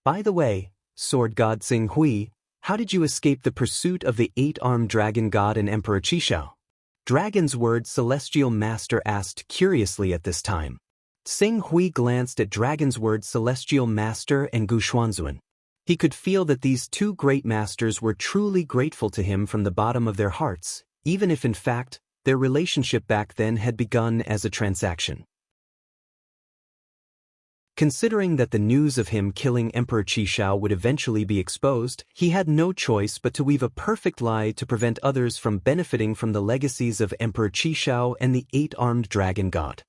By the way, Sword God Tsing Hui, how did you escape the pursuit of the 8-armed dragon god and Emperor Qishao? Dragon's word Celestial Master asked curiously at this time. Tsing Hui glanced at Dragon's word Celestial Master and Gu Xuanzuan. He could feel that these 2 great masters were truly grateful to him from the bottom of their hearts, even if in fact, their relationship back then had begun as a transaction. Considering that the news of him killing Emperor Qishao would eventually be exposed, he had no choice but to weave a perfect lie to prevent others from benefiting from the legacies of Emperor Qishao and the 8-armed dragon god.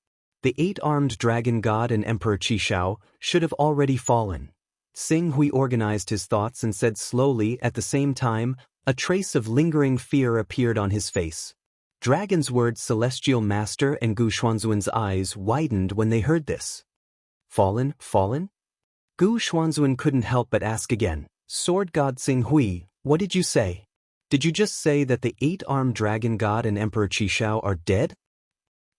The 8-armed dragon god and Emperor Qishao should have already fallen. Tsing Hui organized his thoughts and said slowly at the same time, a trace of lingering fear appeared on his face. Dragon's word Celestial Master and Gu Xuanzuan's eyes widened when they heard this. Fallen? Gu Xuanzuan couldn't help but ask again, Sword God Tsing Hui, what did you say? Did you just say that the 8-armed dragon god and Emperor Qishao are dead?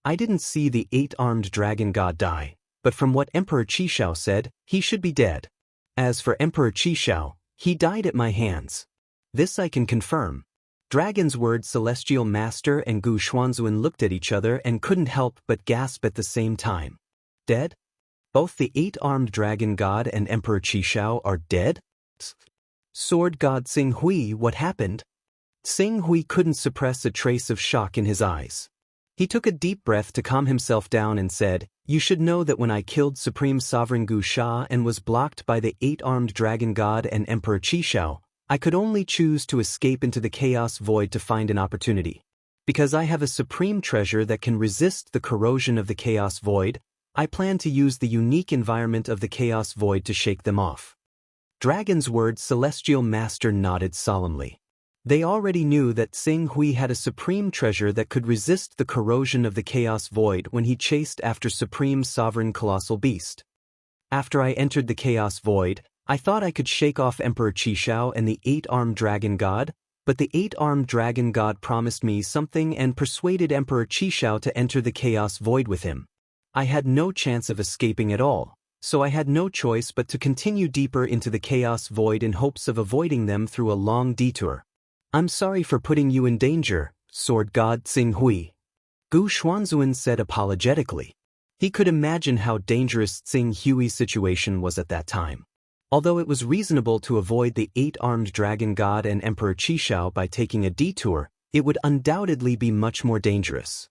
I didn't see the 8-armed dragon god die, but from what Emperor Qishao said, he should be dead. As for Emperor Qishao, he died at my hands. This I can confirm. Dragon's word Celestial Master and Gu Xuanzuan looked at each other and couldn't help but gasp at the same time. Dead? Both the 8-armed dragon god and Emperor Qishao are dead? Sword God Tsing Hui, what happened? Tsing Hui couldn't suppress a trace of shock in his eyes. He took a deep breath to calm himself down and said, You should know that when I killed Supreme Sovereign Gu Sha and was blocked by the 8-armed dragon god and Emperor Qishao, I could only choose to escape into the chaos void to find an opportunity. Because I have a supreme treasure that can resist the corrosion of the chaos void, I plan to use the unique environment of the chaos void to shake them off. Dragon's words. Celestial Master nodded solemnly. They already knew that Tsing Hui had a supreme treasure that could resist the corrosion of the chaos void when he chased after Supreme Sovereign Colossal Beast. After I entered the chaos void, I thought I could shake off Emperor Qishao and the 8-armed dragon god, but the 8-armed dragon god promised me something and persuaded Emperor Qishao to enter the chaos void with him. I had no chance of escaping at all, so I had no choice but to continue deeper into the chaos void in hopes of avoiding them through a long detour. I'm sorry for putting you in danger, Sword God Tsing Hui. Gu Xuanzuan said apologetically. He could imagine how dangerous Tsing Hui's situation was at that time. Although it was reasonable to avoid the 8-armed dragon god and Emperor Qishao by taking a detour, it would undoubtedly be much more dangerous.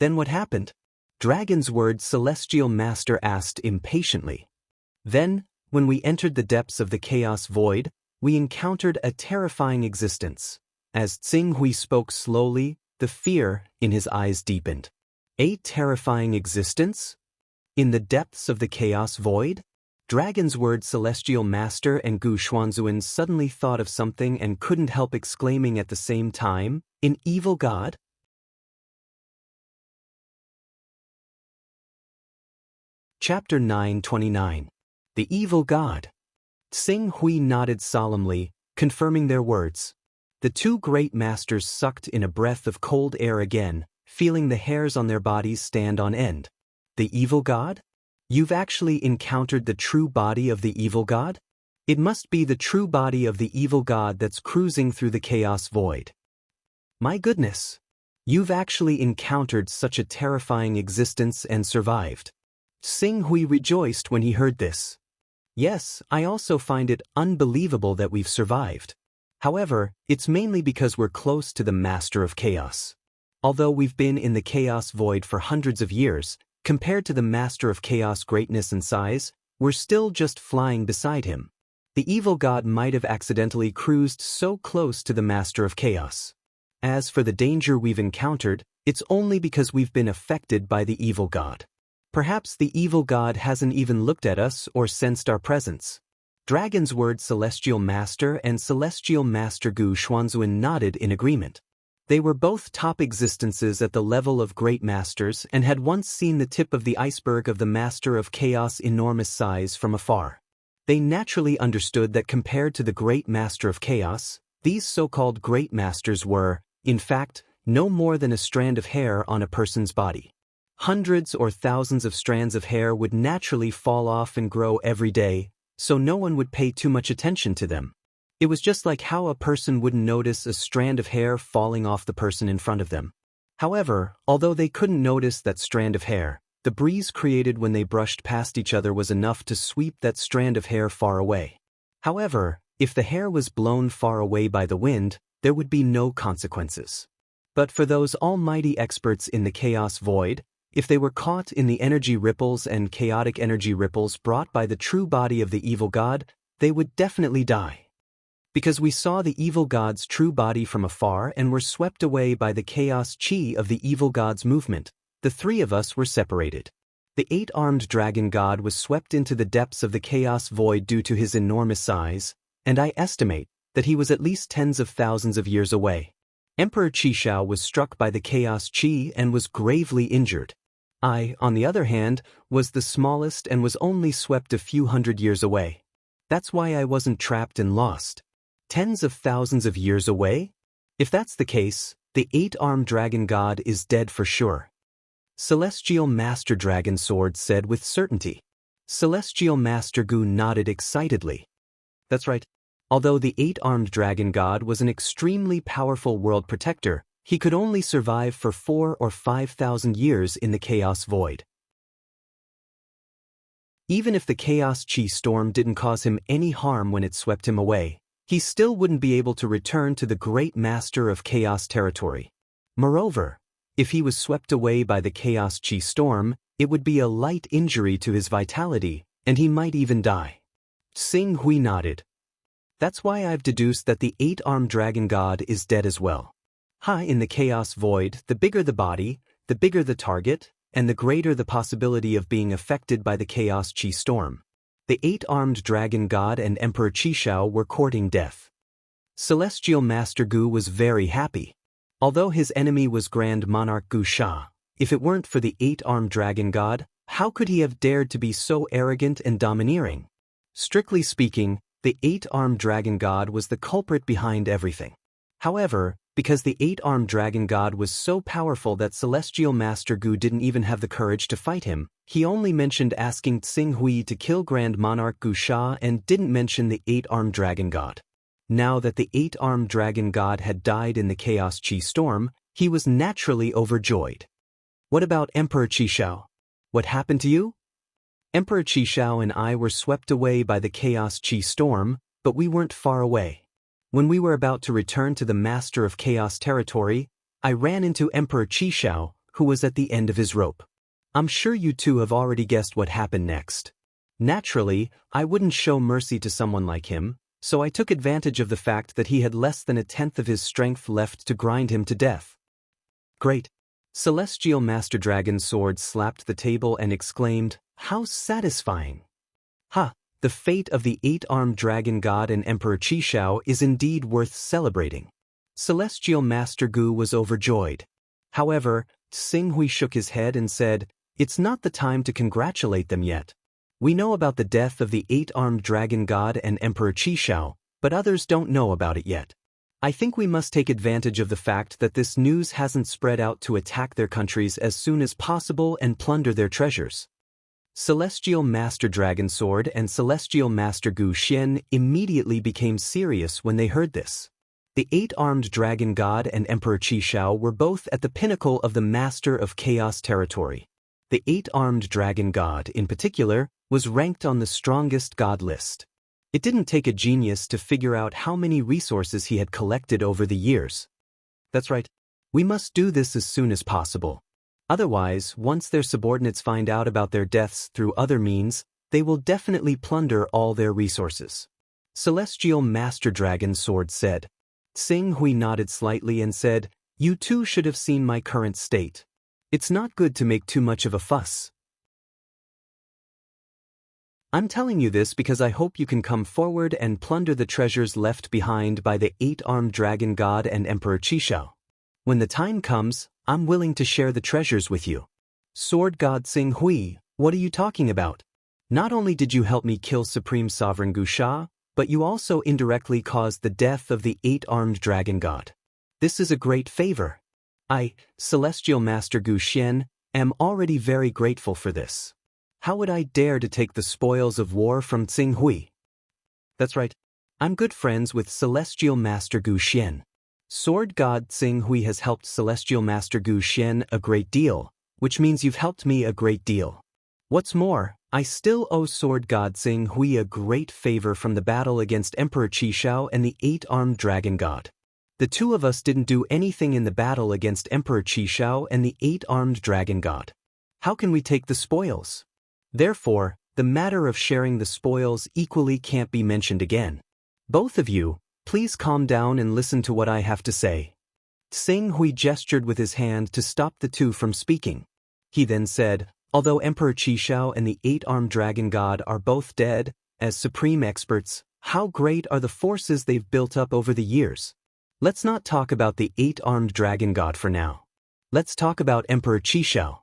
Then what happened? Dragon's word. Celestial Master asked impatiently. Then, when we entered the depths of the chaos void, we encountered a terrifying existence. As Tsing Hui spoke slowly, the fear in his eyes deepened. A terrifying existence? In the depths of the chaos void? Dragon's word. Celestial Master and Gu Xuanzuan suddenly thought of something and couldn't help exclaiming at the same time, "An evil god?" Chapter 929. The Evil God. Tsing Hui nodded solemnly, confirming their words. The two great masters sucked in a breath of cold air again, feeling the hairs on their bodies stand on end. The evil god? You've actually encountered the true body of the evil god? It must be the true body of the evil god that's cruising through the chaos void. My goodness! You've actually encountered such a terrifying existence and survived. Tsing Hui rejoiced when he heard this. Yes, I also find it unbelievable that we've survived. However, it's mainly because we're close to the Master of Chaos. Although we've been in the Chaos Void for hundreds of years, compared to the Master of Chaos' greatness and size, we're still just flying beside him. The evil god might have accidentally cruised so close to the Master of Chaos. As for the danger we've encountered, it's only because we've been affected by the evil god. Perhaps the evil god hasn't even looked at us or sensed our presence. Dragon's word. Celestial Master and Celestial Master Gu Xuanzuan nodded in agreement. They were both top existences at the level of great masters and had once seen the tip of the iceberg of the Master of Chaos' enormous size from afar. They naturally understood that compared to the great Master of Chaos, these so-called great masters were, in fact, no more than a strand of hair on a person's body. Hundreds or thousands of strands of hair would naturally fall off and grow every day, so no one would pay too much attention to them. It was just like how a person wouldn't notice a strand of hair falling off the person in front of them. However, although they couldn't notice that strand of hair, the breeze created when they brushed past each other was enough to sweep that strand of hair far away. However, if the hair was blown far away by the wind, there would be no consequences. But for those almighty experts in the chaos void, if they were caught in the energy ripples and chaotic energy ripples brought by the true body of the evil god, they would definitely die. Because we saw the evil god's true body from afar and were swept away by the chaos chi of the evil god's movement, the three of us were separated. The 8-armed dragon god was swept into the depths of the chaos void due to his enormous size, and I estimate that he was at least tens of thousands of years away. Emperor Qishao was struck by the chaos chi and was gravely injured. I, on the other hand, was the smallest and was only swept a few hundred years away. That's why I wasn't trapped and lost. Tens of thousands of years away? If that's the case, the 8-armed dragon god is dead for sure. Celestial Master Dragon Sword said with certainty. Celestial Master Gu nodded excitedly. That's right. Although the 8-armed dragon god was an extremely powerful world protector, he could only survive for 4,000 or 5,000 years in the chaos void. Even if the chaos chi storm didn't cause him any harm when it swept him away, he still wouldn't be able to return to the great master of chaos territory. Moreover, if he was swept away by the chaos chi storm, it would be a light injury to his vitality, and he might even die. Tsing Hui nodded. That's why I've deduced that the 8-armed dragon god is dead as well. In the chaos void, the bigger the body, the bigger the target, and the greater the possibility of being affected by the chaos chi storm. The 8-armed dragon god and Emperor Qishao were courting death. Celestial Master Gu was very happy. Although his enemy was Grand Monarch Gu Sha, if it weren't for the 8-armed dragon god, how could he have dared to be so arrogant and domineering? Strictly speaking, the 8-armed dragon god was the culprit behind everything. However, because the 8-armed dragon god was so powerful that Celestial Master Gu didn't even have the courage to fight him, he only mentioned asking Tsing Hui to kill Grand Monarch Gu Sha and didn't mention the 8-armed dragon god. Now that the 8-armed dragon god had died in the Chaos Chi storm, he was naturally overjoyed. What about Emperor Qishao? What happened to you? Emperor Qishao and I were swept away by the Chaos Chi storm, but we weren't far away. When we were about to return to the Master of Chaos territory, I ran into Emperor Qishao, who was at the end of his rope. I'm sure you two have already guessed what happened next. Naturally, I wouldn't show mercy to someone like him, so I took advantage of the fact that he had less than a tenth of his strength left to grind him to death. Great! Celestial Master Dragon's sword slapped the table and exclaimed, "How satisfying!" The fate of the 8-armed dragon god and Emperor Qishao is indeed worth celebrating. Celestial Master Gu was overjoyed. However, Tsing Hui shook his head and said, "It's not the time to congratulate them yet. We know about the death of the 8-armed dragon god and Emperor Qishao, but others don't know about it yet. I think we must take advantage of the fact that this news hasn't spread out to attack their countries as soon as possible and plunder their treasures." Celestial Master Dragon Sword and Celestial Master Gu Xian immediately became serious when they heard this. The 8-armed dragon god and Emperor Qishao were both at the pinnacle of the Master of Chaos territory. The 8-armed dragon god, in particular, was ranked on the strongest god list. It didn't take a genius to figure out how many resources he had collected over the years. That's right. We must do this as soon as possible. Otherwise, once their subordinates find out about their deaths through other means, they will definitely plunder all their resources. Celestial Master Dragon's sword said. Tsing Hui nodded slightly and said, "You too should have seen my current state. It's not good to make too much of a fuss. I'm telling you this because I hope you can come forward and plunder the treasures left behind by the 8-armed dragon god and Emperor Qishao. When the time comes, I'm willing to share the treasures with you." Sword God Tsing Hui, what are you talking about? Not only did you help me kill Supreme Sovereign Gu Sha, but you also indirectly caused the death of the 8-armed dragon god. This is a great favor. I, Celestial Master Gu Xian, am already very grateful for this. How would I dare to take the spoils of war from Tsing Hui? That's right. I'm good friends with Celestial Master Gu Xian. Sword God Tsing Hui has helped Celestial Master Gu Xian a great deal, which means you've helped me a great deal. What's more, I still owe Sword God Tsing Hui a great favor from the battle against Emperor Qishao and the 8-armed dragon god. The two of us didn't do anything in the battle against Emperor Qishao and the 8-armed dragon god. How can we take the spoils? Therefore, the matter of sharing the spoils equally can't be mentioned again. Both of you, please calm down and listen to what I have to say. Tsing Hui gestured with his hand to stop the two from speaking. He then said, "Although Emperor Qishao and the 8-armed dragon god are both dead, as supreme experts, how great are the forces they've built up over the years? Let's not talk about the 8-armed dragon god for now. Let's talk about Emperor Qishao.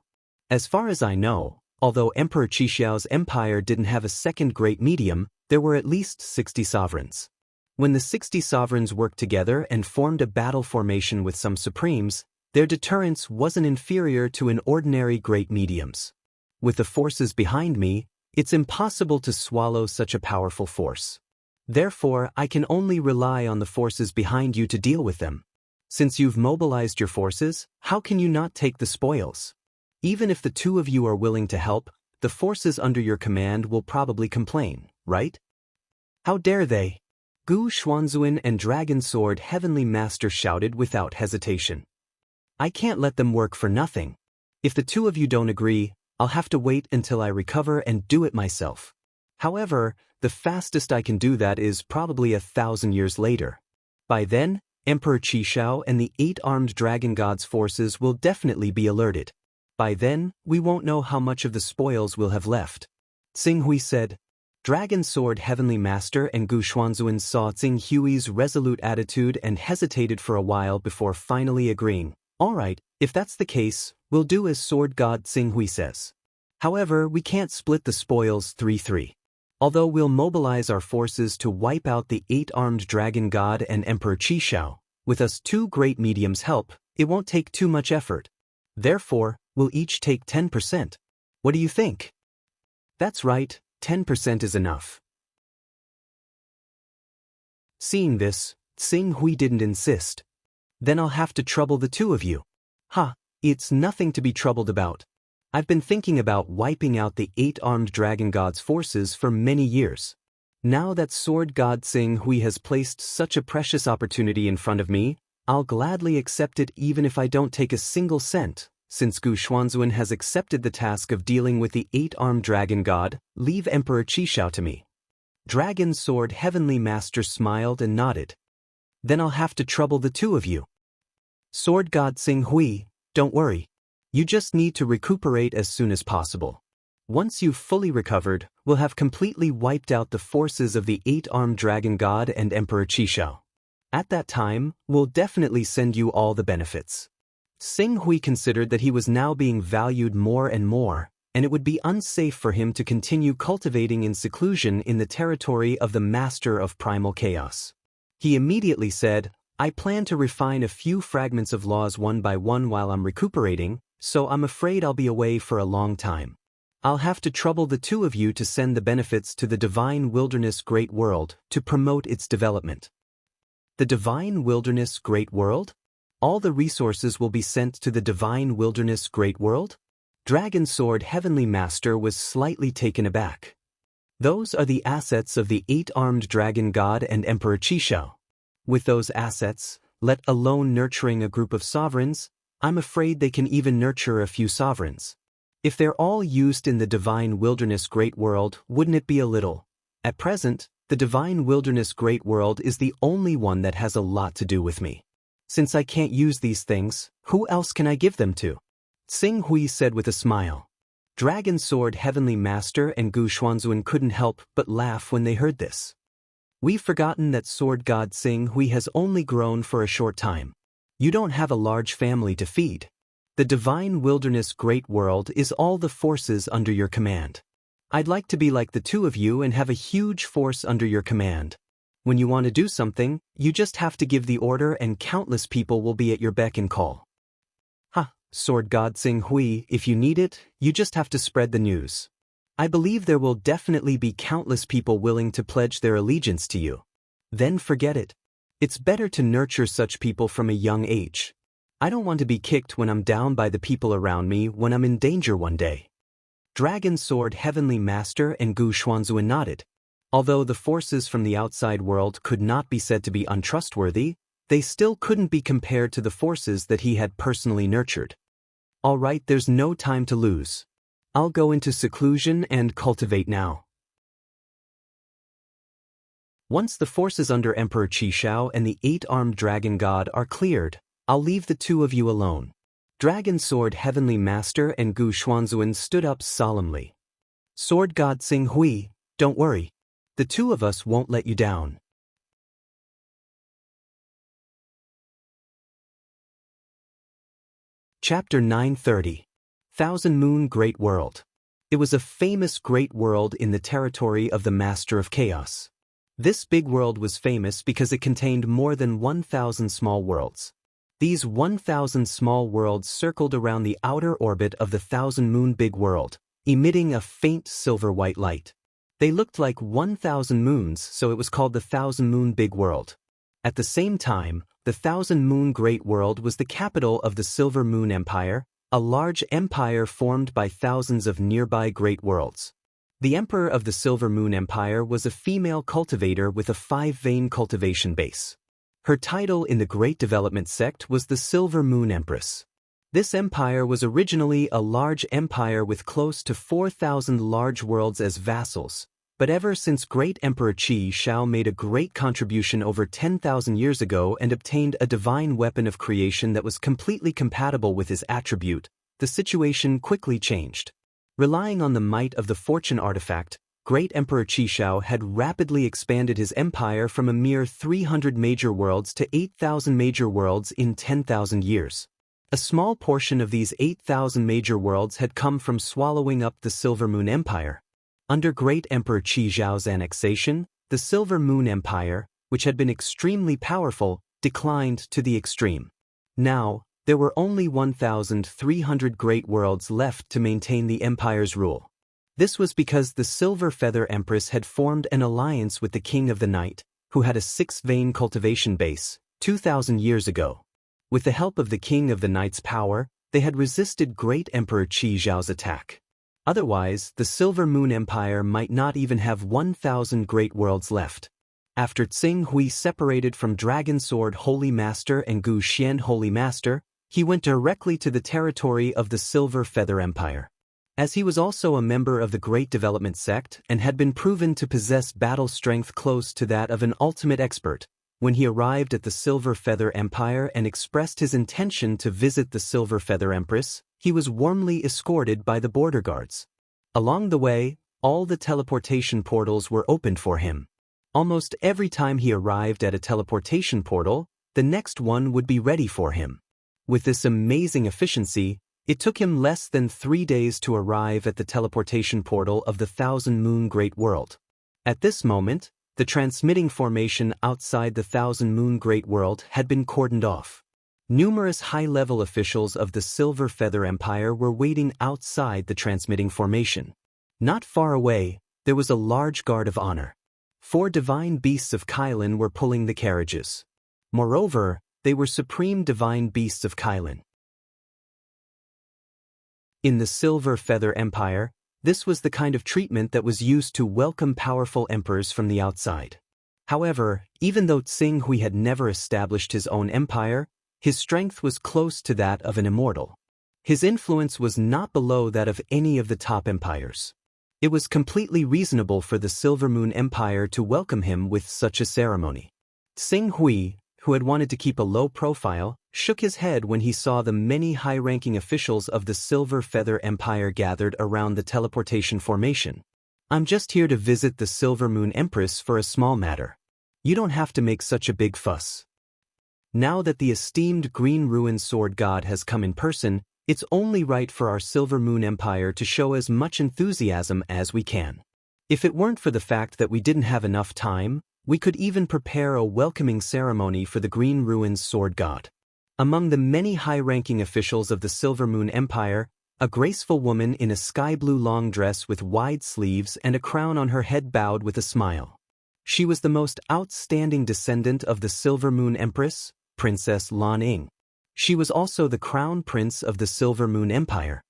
As far as I know, although Emperor Qishao's empire didn't have a second great medium, there were at least 60 sovereigns. When the 60 sovereigns worked together and formed a battle formation with some supremes, their deterrence wasn't inferior to an ordinary great medium's. With the forces behind me, it's impossible to swallow such a powerful force. Therefore, I can only rely on the forces behind you to deal with them. Since you've mobilized your forces, how can you not take the spoils? Even if the two of you are willing to help, the forces under your command will probably complain, right? How dare they? Gu Xuanzuan and Dragon Sword Heavenly Master shouted without hesitation. I can't let them work for nothing. If the two of you don't agree, I'll have to wait until I recover and do it myself. However, the fastest I can do that is probably 1,000 years later. By then, Emperor Qishao and the 8-armed dragon god's forces will definitely be alerted. By then, we won't know how much of the spoils we'll have left. Xinghui said. Dragon Sword Heavenly Master and Gu Xuanzuan saw Xinghui's resolute attitude and hesitated for a while before finally agreeing. Alright, if that's the case, we'll do as Sword God Xinghui says. However, we can't split the spoils 3-3. Although we'll mobilize our forces to wipe out the 8-armed dragon god and Emperor Qishao, with us 2 great mediums' help, it won't take too much effort. Therefore, we'll each take 10%. What do you think? That's right, 10% is enough. Seeing this, Xinghui didn't insist. Then I'll have to trouble the 2 of you. It's nothing to be troubled about. I've been thinking about wiping out the 8-armed dragon god's forces for many years. Now that Sword God Xinghui has placed such a precious opportunity in front of me, I'll gladly accept it even if I don't take a single cent. Since Gu Xuanzuan has accepted the task of dealing with the 8-armed dragon god, leave Emperor Qishao to me. Dragon Sword Heavenly Master smiled and nodded. Then I'll have to trouble the 2 of you. Sword God Xinghui, don't worry. You just need to recuperate as soon as possible. Once you've fully recovered, we'll have completely wiped out the forces of the 8-armed dragon god and Emperor Qishao. At that time, we'll definitely send you all the benefits. Xinghui considered that he was now being valued more and more, and it would be unsafe for him to continue cultivating in seclusion in the territory of the Master of Primal Chaos. He immediately said, I plan to refine a few fragments of laws one by one while I'm recuperating, so I'm afraid I'll be away for a long time. I'll have to trouble the 2 of you to send the benefits to the Divine Wilderness Great World to promote its development. The Divine Wilderness Great World? All the resources will be sent to the Divine Wilderness Great World? Dragon Sword Heavenly Master was slightly taken aback. Those are the assets of the 8-armed dragon god and Emperor Qishao. With those assets, let alone nurturing a group of sovereigns, I'm afraid they can even nurture a few sovereigns. If they're all used in the Divine Wilderness Great World, wouldn't it be a little? At present, the Divine Wilderness Great World is the only one that has a lot to do with me. Since I can't use these things, who else can I give them to? Xinghui said with a smile. Dragon Sword Heavenly Master and Gu Xuanzuan couldn't help but laugh when they heard this. We've forgotten that Sword God Xinghui has only grown for a short time. You don't have a large family to feed. The Divine Wilderness Great World is all the forces under your command. I'd like to be like the 2 of you and have a huge force under your command. When you want to do something, you just have to give the order and countless people will be at your beck and call. Sword God Xinghui, if you need it, you just have to spread the news. I believe there will definitely be countless people willing to pledge their allegiance to you. Then forget it. It's better to nurture such people from a young age. I don't want to be kicked when I'm down by the people around me when I'm in danger one day. Dragon Sword Heavenly Master and Gu Xuanzuan nodded. Although the forces from the outside world could not be said to be untrustworthy, they still couldn't be compared to the forces that he had personally nurtured. All right, there's no time to lose. I'll go into seclusion and cultivate now. Once the forces under Emperor Qishao and the 8-armed dragon god are cleared, I'll leave the 2 of you alone. Dragon Sword Heavenly Master and Gu Xuanzuan stood up solemnly. Sword God Xinghui, don't worry. The 2 of us won't let you down. Chapter 930. Thousand Moon Great World. It was a famous great world in the territory of the Master of Chaos. This big world was famous because it contained more than 1,000 small worlds. These 1,000 small worlds circled around the outer orbit of the Thousand Moon Big World, emitting a faint silver-white light. They looked like 1,000 moons, so it was called the Thousand Moon Big World. At the same time, the Thousand Moon Great World was the capital of the Silver Moon Empire, a large empire formed by thousands of nearby great worlds. The emperor of the Silver Moon Empire was a female cultivator with a 5-vein cultivation base. Her title in the Great Development Sect was the Silver Moon Empress. This empire was originally a large empire with close to 4,000 large worlds as vassals, But ever since great Emperor Qi Shao made a great contribution over 10,000 years ago and obtained a divine weapon of creation that was completely compatible with his attribute, the situation quickly changed. Relying on the might of the fortune artifact, great Emperor Qi Shao had rapidly expanded his empire from a mere 300 major worlds to 8,000 major worlds in 10,000 years. A small portion of these 8,000 major worlds had come from swallowing up the Silver Moon Empire. Under great Emperor Qi Zhao's annexation, the Silver Moon Empire, which had been extremely powerful, declined to the extreme. Now, there were only 1,300 great worlds left to maintain the empire's rule. This was because the Silver Feather Empress had formed an alliance with the King of the Night, who had a 6-vein cultivation base, 2,000 years ago. With the help of the King of the Night's power, they had resisted great Emperor Qi Zhao's attack. Otherwise, the Silver Moon Empire might not even have 1,000 great worlds left. After Tsing Hui separated from Dragon Sword Holy Master and Gu Xian Holy Master, he went directly to the territory of the Silver Feather Empire. As he was also a member of the Great Development Sect and had been proven to possess battle strength close to that of an ultimate expert, when he arrived at the Silver Feather Empire and expressed his intention to visit the Silver Feather Empress, he was warmly escorted by the border guards. Along the way, all the teleportation portals were opened for him. Almost every time he arrived at a teleportation portal, the next one would be ready for him. With this amazing efficiency, it took him less than 3 days to arrive at the teleportation portal of the Thousand Moon Great World. At this moment, the transmitting formation outside the Thousand Moon Great World had been cordoned off. Numerous high-level officials of the Silver Feather Empire were waiting outside the transmitting formation. Not far away, there was a large guard of honor. 4 divine beasts of Kylin were pulling the carriages. Moreover, they were supreme divine beasts of Kylin. In the Silver Feather Empire, this was the kind of treatment that was used to welcome powerful emperors from the outside. However, even though Tsing Hui had never established his own empire, his strength was close to that of an immortal. His influence was not below that of any of the top empires. It was completely reasonable for the Silver Moon Empire to welcome him with such a ceremony. Tsing Hui, who had wanted to keep a low profile, shook his head when he saw the many high-ranking officials of the Silver Feather Empire gathered around the teleportation formation. "I'm just here to visit the Silver Moon Empress for a small matter. You don't have to make such a big fuss. Now that the esteemed Green Ruin Sword God has come in person, it's only right for our Silver Moon Empire to show as much enthusiasm as we can. If it weren't for the fact that we didn't have enough time, we could even prepare a welcoming ceremony for the Green Ruins Sword God." Among the many high-ranking officials of the Silver Moon Empire, a graceful woman in a sky-blue long dress with wide sleeves and a crown on her head bowed with a smile. She was the most outstanding descendant of the Silver Moon Empress, Princess Lan Ying. She was also the crown prince of the Silver Moon Empire.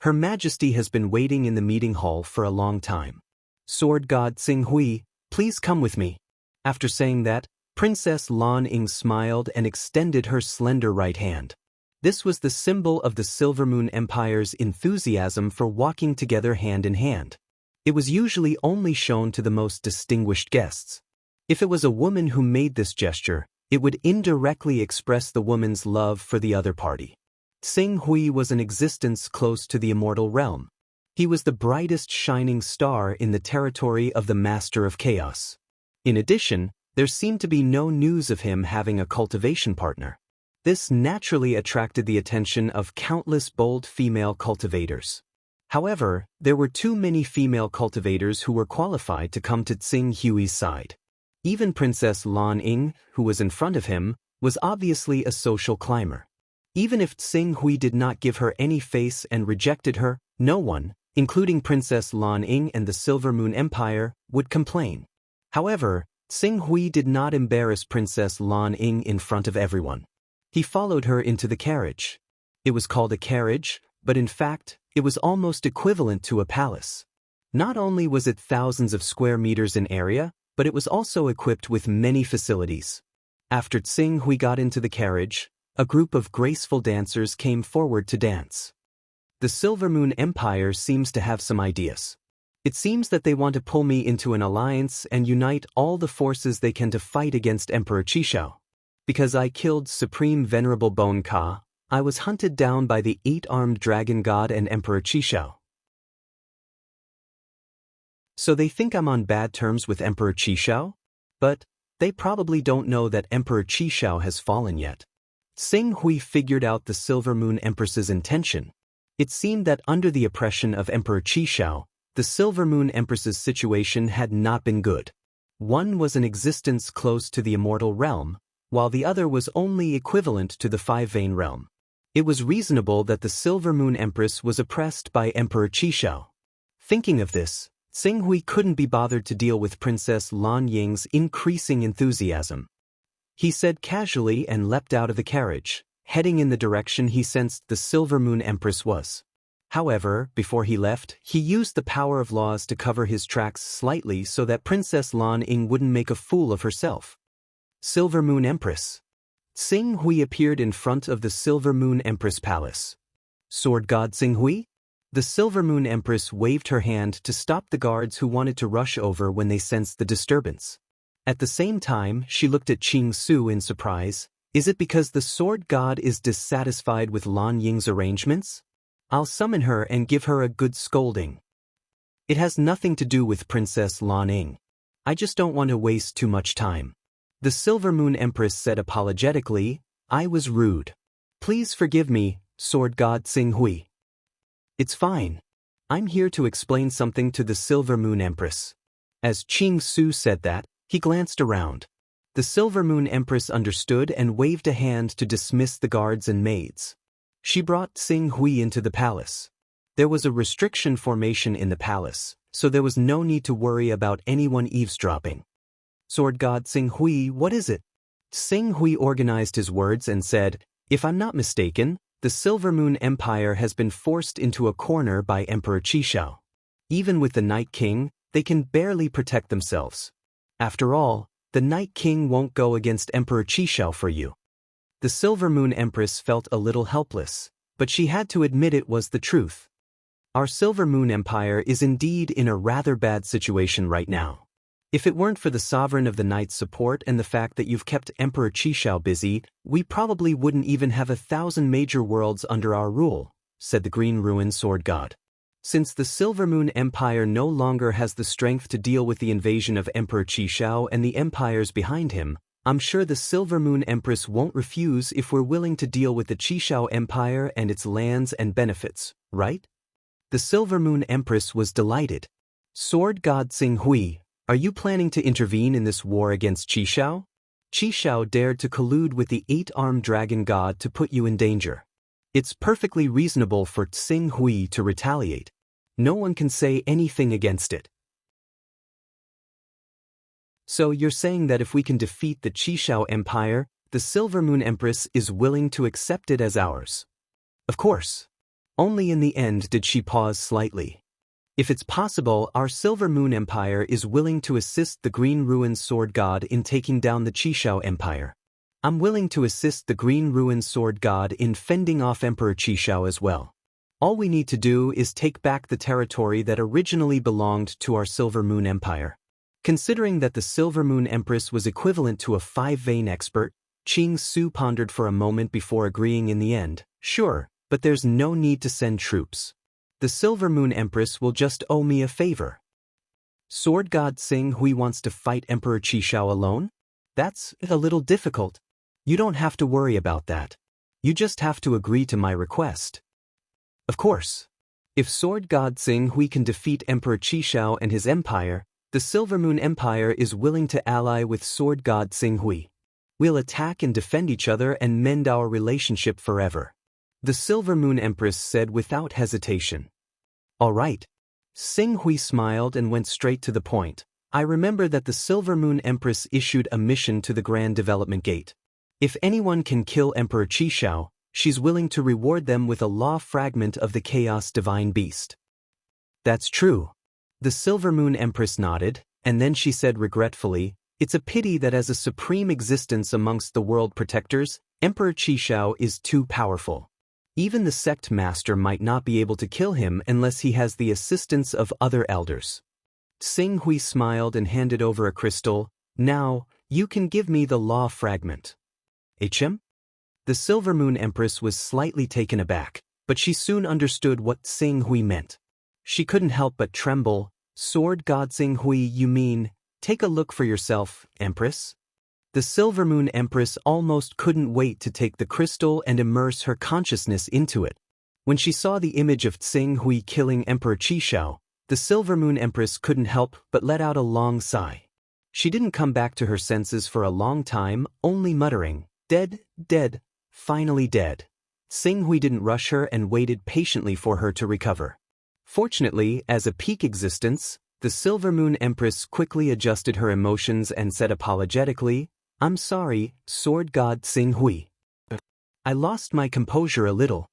Her Majesty has been waiting in the meeting hall for a long time. "Sword God Tsing Hui, please come with me." After saying that, Princess Lan Ying smiled and extended her slender right hand. This was the symbol of the Silver Moon Empire's enthusiasm for walking together hand in hand. It was usually only shown to the most distinguished guests. If it was a woman who made this gesture, it would indirectly express the woman's love for the other party. Tsing Hui was an existence close to the immortal realm. He was the brightest shining star in the territory of the Master of Chaos. In addition, there seemed to be no news of him having a cultivation partner. This naturally attracted the attention of countless bold female cultivators. However, there were too many female cultivators who were qualified to come to Tsing Hui's side. Even Princess Lan Ying, who was in front of him, was obviously a social climber. Even if Tsing Hui did not give her any face and rejected her, no one, including Princess Lan Ying and the Silver Moon Empire, would complain. However, Tsing Hui did not embarrass Princess Lan Ying in front of everyone. He followed her into the carriage. It was called a carriage, but in fact, it was almost equivalent to a palace. Not only was it thousands of square meters in area, but it was also equipped with many facilities. After Tsing Hui got into the carriage, a group of graceful dancers came forward to dance. The Silver Moon Empire seems to have some ideas. It seems that they want to pull me into an alliance and unite all the forces they can to fight against Emperor Qishao. Because I killed Supreme Venerable Bone Ka, I was hunted down by the 8-armed dragon god and Emperor Qishao. So they think I'm on bad terms with Emperor Qishao? But they probably don't know that Emperor Qishao has fallen yet. Xing Hui figured out the Silver Moon Empress's intention. It seemed that under the oppression of Emperor Qishao, the Silver Moon Empress's situation had not been good. One was an existence close to the immortal realm, while the other was only equivalent to the Five-Vein realm. It was reasonable that the Silver Moon Empress was oppressed by Emperor Qishao. Thinking of this, Xing Hui couldn't be bothered to deal with Princess Lan Ying's increasing enthusiasm. He said casually and leapt out of the carriage, heading in the direction he sensed the Silver Moon Empress was. However, before he left, he used the power of laws to cover his tracks slightly so that Princess Lan Ying wouldn't make a fool of herself. Silver Moon Empress. Xing Hui appeared in front of the Silver Moon Empress Palace. Sword God Xing Hui? The Silver Moon Empress waved her hand to stop the guards who wanted to rush over when they sensed the disturbance. At the same time, she looked at Qing Su in surprise. Is it because the Sword God is dissatisfied with Lan Ying's arrangements? I'll summon her and give her a good scolding. It has nothing to do with Princess Lan Ying. I just don't want to waste too much time. The Silver Moon Empress said apologetically, I was rude. Please forgive me, Sword God Xing Hui. It's fine. I'm here to explain something to the Silver Moon Empress. As Qing Su said that, he glanced around. The Silver Moon Empress understood and waved a hand to dismiss the guards and maids. She brought Xing Hui into the palace. There was a restriction formation in the palace, so there was no need to worry about anyone eavesdropping. Sword God Xing Hui, what is it? Xing Hui organized his words and said, if I'm not mistaken, the Silver Moon Empire has been forced into a corner by Emperor Qishao. Even with the Night King, they can barely protect themselves. After all, the Night King won't go against Emperor Qishao for you. The Silver Moon Empress felt a little helpless, but she had to admit it was the truth. Our Silver Moon Empire is indeed in a rather bad situation right now. If it weren't for the Sovereign of the Night's support and the fact that you've kept Emperor Qishao busy, we probably wouldn't even have 1,000 major worlds under our rule, said the Green Ruin Sword God. Since the Silver Moon Empire no longer has the strength to deal with the invasion of Emperor Qishao and the empires behind him, I'm sure the Silver Moon Empress won't refuse if we're willing to deal with the Qishao Empire and its lands and benefits, right? The Silver Moon Empress was delighted. Sword God Xing Hui, are you planning to intervene in this war against Qishao? Qishao dared to collude with the 8-armed dragon god to put you in danger. It's perfectly reasonable for Xing Hui to retaliate. No one can say anything against it. So you're saying that if we can defeat the Qishao Empire, the Silver Moon Empress is willing to accept it as ours? Of course. Only in the end did she pause slightly. If it's possible, our Silver Moon Empire is willing to assist the Green Ruin Sword God in taking down the Qishao Empire. I'm willing to assist the Green Ruin Sword God in fending off Emperor Qishao as well. All we need to do is take back the territory that originally belonged to our Silver Moon Empire. Considering that the Silver Moon Empress was equivalent to a Five-Vein expert, Qing Su pondered for a moment before agreeing in the end. Sure, but there's no need to send troops. The Silver Moon Empress will just owe me a favor. Sword God Xing Hui wants to fight Emperor Qishao alone? That's a little difficult. You don't have to worry about that. You just have to agree to my request. Of course. If Sword God Xing Hui can defeat Emperor Qishao and his empire, the Silver Moon Empire is willing to ally with Sword God Xing Hui. We'll attack and defend each other and mend our relationship forever. The Silver Moon Empress said without hesitation. All right. Xing Hui smiled and went straight to the point. I remember that the Silver Moon Empress issued a mission to the Grand Development Gate. If anyone can kill Emperor Qishao, she's willing to reward them with a law fragment of the Chaos Divine Beast. That's true. The Silver Moon Empress nodded, and then she said regretfully, it's a pity that as a supreme existence amongst the world protectors, Emperor Qishao is too powerful. Even the sect master might not be able to kill him unless he has the assistance of other elders. Tsing Hui smiled and handed over a crystal. Now, you can give me the law fragment. HM? The Silver Moon Empress was slightly taken aback, but she soon understood what Tsing Hui meant. She couldn't help but tremble. Sword God Tsing Hui, you mean, take a look for yourself, Empress? The Silver Moon Empress almost couldn't wait to take the crystal and immerse her consciousness into it. When she saw the image of Tsing Hui killing Emperor Qishao, the Silver Moon Empress couldn't help but let out a long sigh. She didn't come back to her senses for a long time, only muttering, "Dead, dead, finally dead." Tsing Hui didn't rush her and waited patiently for her to recover. Fortunately, as a peak existence, the Silver Moon Empress quickly adjusted her emotions and said apologetically, "I'm sorry, Sword God Tsing Hui. I lost my composure a little.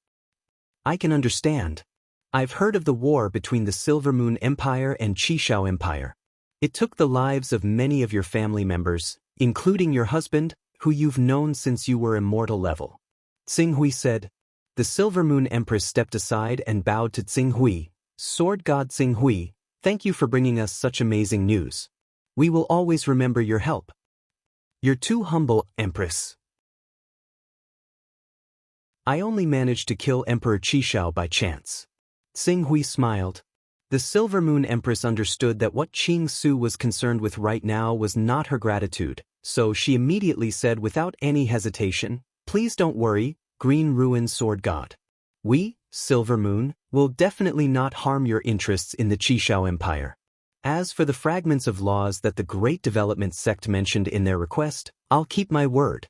I can understand. I've heard of the war between the Silver Moon Empire and Qishao Empire. It took the lives of many of your family members, including your husband, who you've known since you were immortal level." Tsing Hui said. The Silver Moon Empress stepped aside and bowed to Tsing Hui. "Sword God Tsing Hui, thank you for bringing us such amazing news. We will always remember your help. You're too humble, Empress." "I only managed to kill Emperor Qishao by chance." Tsing Hui smiled. The Silver Moon Empress understood that what Qing Su was concerned with right now was not her gratitude, so she immediately said without any hesitation, "Please don't worry, Green Ruin Sword God. We, Silver Moon, will definitely not harm your interests in the Qishao Empire. As for the fragments of laws that the Great Development Sect mentioned in their request, I'll keep my word."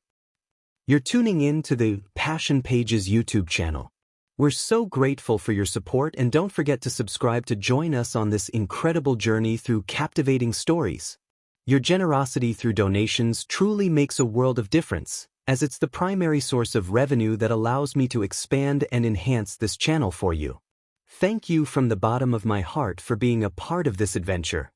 You're tuning in to the Passion Pages YouTube channel. We're so grateful for your support, and don't forget to subscribe to join us on this incredible journey through captivating stories. Your generosity through donations truly makes a world of difference, as it's the primary source of revenue that allows me to expand and enhance this channel for you. Thank you from the bottom of my heart for being a part of this adventure.